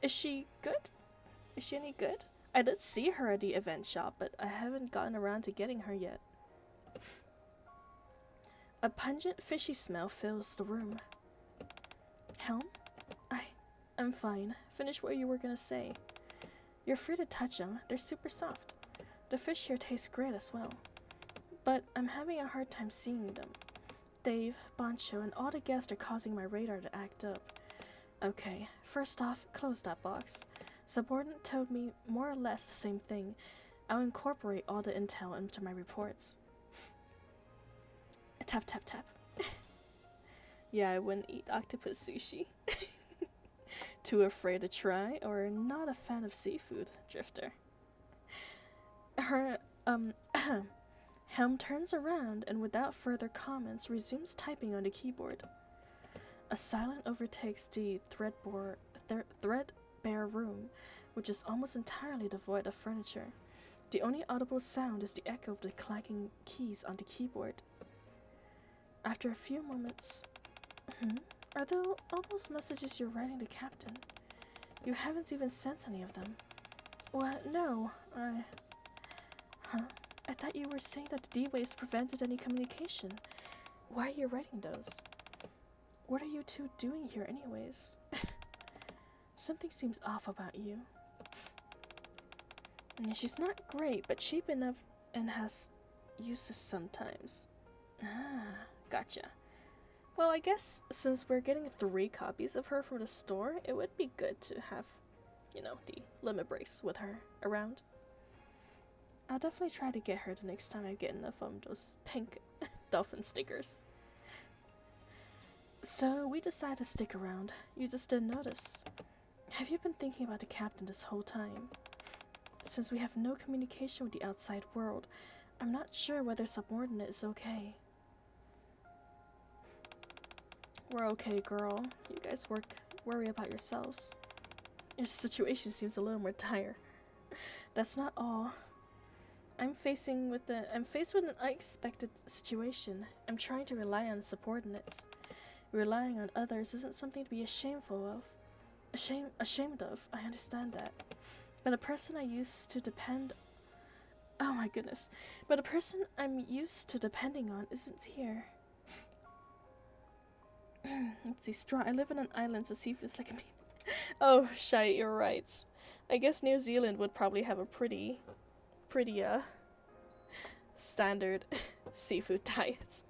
Is she good? Is she any good? I did see her at the event shop, but I haven't gotten around to getting her yet. A pungent, fishy smell fills the room. Helm? I'm fine. Finish what you were gonna say. You're free to touch them. They're super soft. The fish here tastes great as well. But I'm having a hard time seeing them. Dave, Bancho, and all the guests are causing my radar to act up. Okay, first off, close that box. Subordinate told me more or less the same thing. I'll incorporate all the intel into my reports. Tap, tap, tap. Yeah, I wouldn't eat octopus sushi. Too afraid to try, or not a fan of seafood, Drifter? Helm turns around and without further comments resumes typing on the keyboard. A silence overtakes the threadbare room, which is almost entirely devoid of furniture. The only audible sound is the echo of the clacking keys on the keyboard. After a few moments, are all those messages you're writing to Captain? You haven't even sent any of them. What? No, I thought you were saying that the D-Waves prevented any communication. Why are you writing those? What are you two doing here anyways? Something seems off about you. She's not great, but cheap enough and has uses sometimes. Ah, gotcha. Well, I guess since we're getting 3 copies of her from the store, it would be good to have, the limit breaks with her around. I'll definitely try to get her the next time I get enough of those pink dolphin stickers. So we decided to stick around. You just didn't notice. Have you been thinking about the captain this whole time? Since we have no communication with the outside world, I'm not sure whether subordinate is okay. We're okay, girl. You guys worry about yourselves. Your situation seems a little more dire. That's not all. I'm faced with an unexpected situation. I'm trying to rely on subordinates. Relying on others isn't something to be ashamed of. I understand that. But a person I used to depend... Oh my goodness. But a person I'm used to depending on isn't here. Let's see, straw. I live on an island, so seafood is like a meat. Oh, shite, you're right. I guess New Zealand would probably have a pretty, standard seafood diet.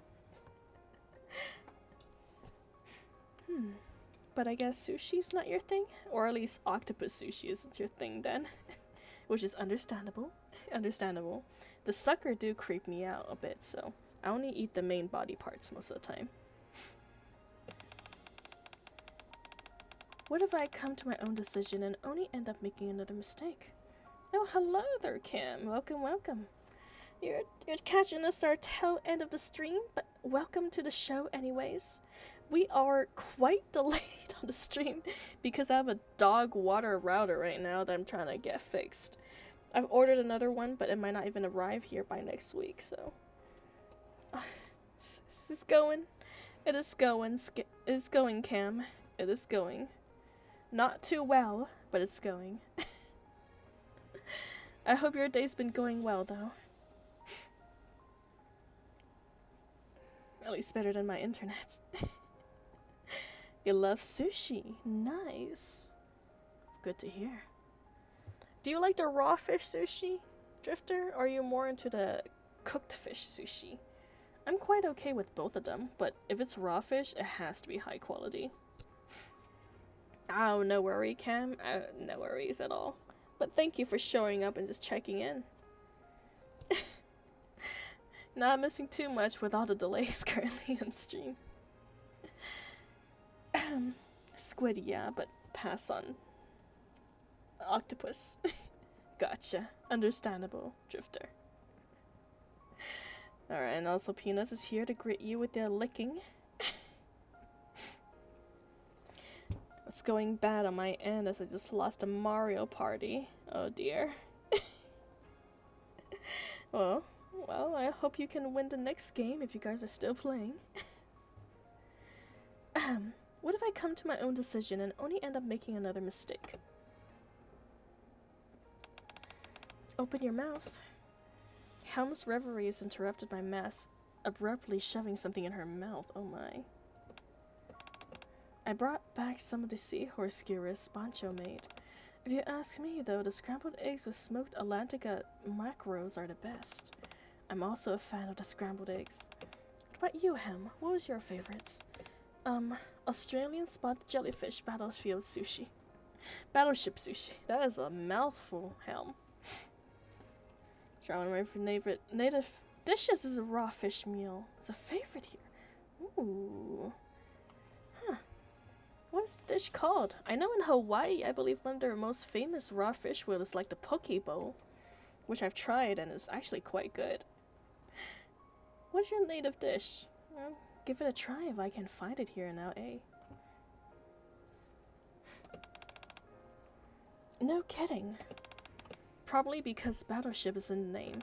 But I guess sushi's not your thing? Or at least octopus sushi isn't your thing then. Which is understandable. Understandable. The sucker do creep me out a bit, so I only eat the main body parts most of the time. What if I come to my own decision and only end up making another mistake? Oh, hello there, Kim. Welcome, welcome. You're catching us our tail end of the stream, but welcome to the show anyways. We are quite delayed on the stream because I have a dog water router right now that I'm trying to get fixed. I've ordered another one, but it might not even arrive here by next week, so... This is going. It is going. It is going, Cam. It is going. Not too well, but it's going. I hope your day's been going well, though. At least better than my internet. You love sushi. Nice. Good to hear. Do you like the raw fish sushi, Drifter? Or are you more into the cooked fish sushi? I'm quite okay with both of them, but if it's raw fish, it has to be high quality. Oh, no worry, Cam. No worries at all. But thank you for showing up and just checking in. Not missing too much with all the delays currently on stream. Squid, yeah, but pass on. Octopus. Gotcha. Understandable, Drifter. Alright, and also Peanuts is here to greet you with their licking. What's going bad on my end as I just lost a Mario Party? Oh dear. Well, I hope you can win the next game if you guys are still playing. What if I come to my own decision and only end up making another mistake? Open your mouth. Helm's reverie is interrupted by Mass abruptly shoving something in her mouth. Oh my. I brought back some of the seahorse skewers Pancho made. If you ask me, though, the scrambled eggs with smoked Atlantica macros are the best. I'm also a fan of the scrambled eggs. What about you, Hem? What was your favorites? Australian spotted jellyfish battlefield sushi. Battleship sushi. That is a mouthful, Helm. Try one of my favorite native dishes is a raw fish meal. It's a favorite here. Ooh. Huh. What is the dish called? I know in Hawaii, I believe one of their most famous raw fish will is like the poke bowl, which I've tried and is actually quite good. What's your native dish? Well, give it a try if I can find it here in LA. No kidding. Probably because Battleship is in the name.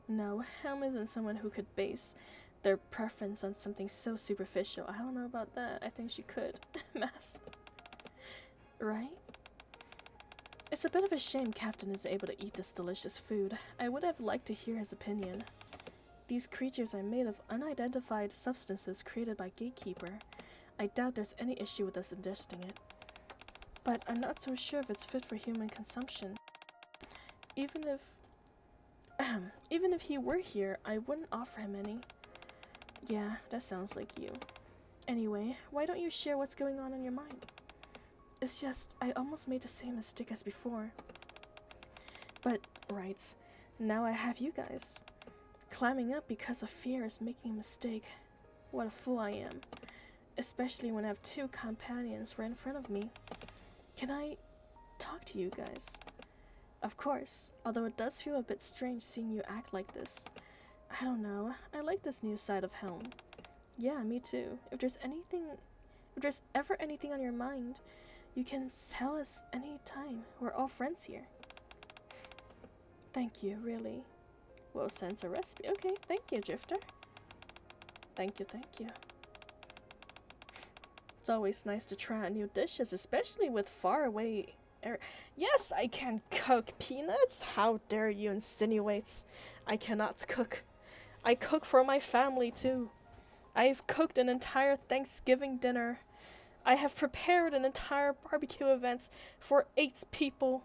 No, Helm isn't someone who could base their preference on something so superficial. I don't know about that. I think she could. Mass. Right? It's a bit of a shame Captain is able to eat this delicious food. I would have liked to hear his opinion. These creatures are made of unidentified substances created by Gatekeeper. I doubt there's any issue with us ingesting it. But I'm not so sure if it's fit for human consumption. Even if he were here, I wouldn't offer him any. Yeah, that sounds like you. Anyway, why don't you share what's going on in your mind? It's just, I almost made the same mistake as before. But, right, now I have you guys. Climbing up because of fear is making a mistake. What a fool I am. especially when I have two companions right in front of me. Can I talk to you guys? Of course, although it does feel a bit strange seeing you act like this. I don't know, I like this new side of Helm. Yeah, me too. If there's ever anything on your mind, you can tell us any time. We're all friends here. Thank you, really. We'll send a recipe. Okay, thank you, Drifter. Thank you, thank you. It's always nice to try out new dishes, especially with faraway Yes, I can cook peanuts. How dare you insinuate I cannot cook? I cook for my family too. I've cooked an entire Thanksgiving dinner. I have prepared an entire barbecue event for 8 people.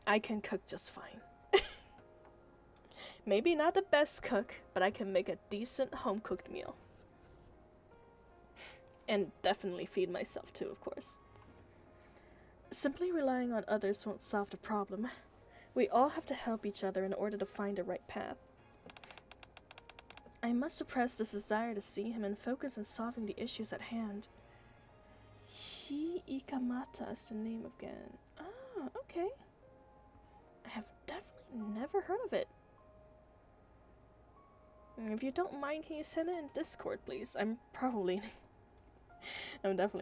I can cook just fine. Maybe not the best cook, but I can make a decent home-cooked meal. And definitely feed myself too, of course. Simply relying on others won't solve the problem. We all have to help each other in order to find the right path. I must suppress this desire to see him and focus on solving the issues at hand. Ikamata is the name again. Ah, okay. I have definitely never heard of it. If you don't mind, can you send it in Discord, please? I'm definitely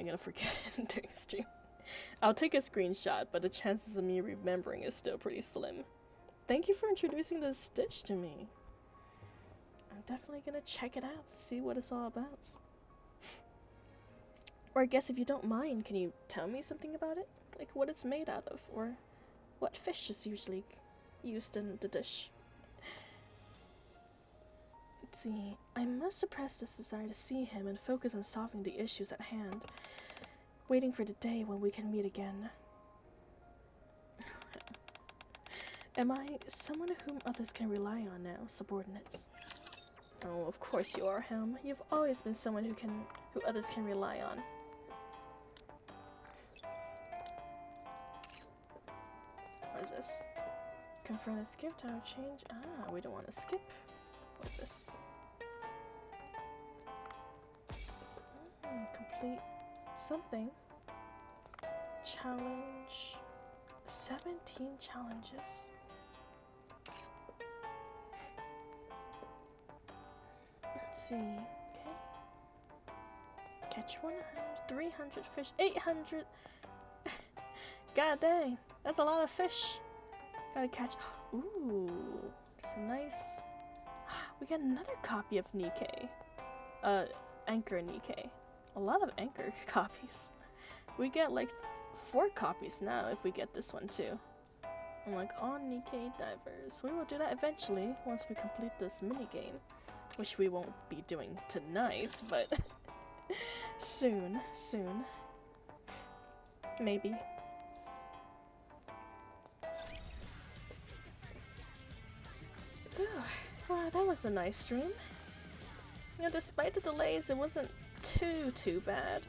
gonna forget it in during stream. I'll take a screenshot, but the chances of me remembering is still pretty slim. Thank you for introducing this dish to me. I'm definitely gonna check it out to see what it's all about. Or I guess if you don't mind, can you tell me something about it? Like what it's made out of, or what fish is usually used in the dish? Let's see. I must suppress this desire to see him and focus on solving the issues at hand. Waiting for the day when we can meet again. Am I someone whom others can rely on now, subordinates? Oh, of course you are, Helm. You've always been someone who others can rely on. What is this? Confront a skip, time to change. Ah, we don't want to skip. What is this? Complete something. Challenge. 17 challenges. Let's see. Okay. Catch 100, 300 fish, 800. God dang, that's a lot of fish. Gotta catch. Ooh, it's a nice. We got another copy of NIKKE. Anchor NIKKE. A lot of Anchor copies. We get like 4 copies now if we get this one too. I'm like, all NIKKE divers. We will do that eventually once we complete this minigame. Which we won't be doing tonight, but soon. Maybe. Wow, that was a nice stream. You know, despite the delays, it wasn't too bad.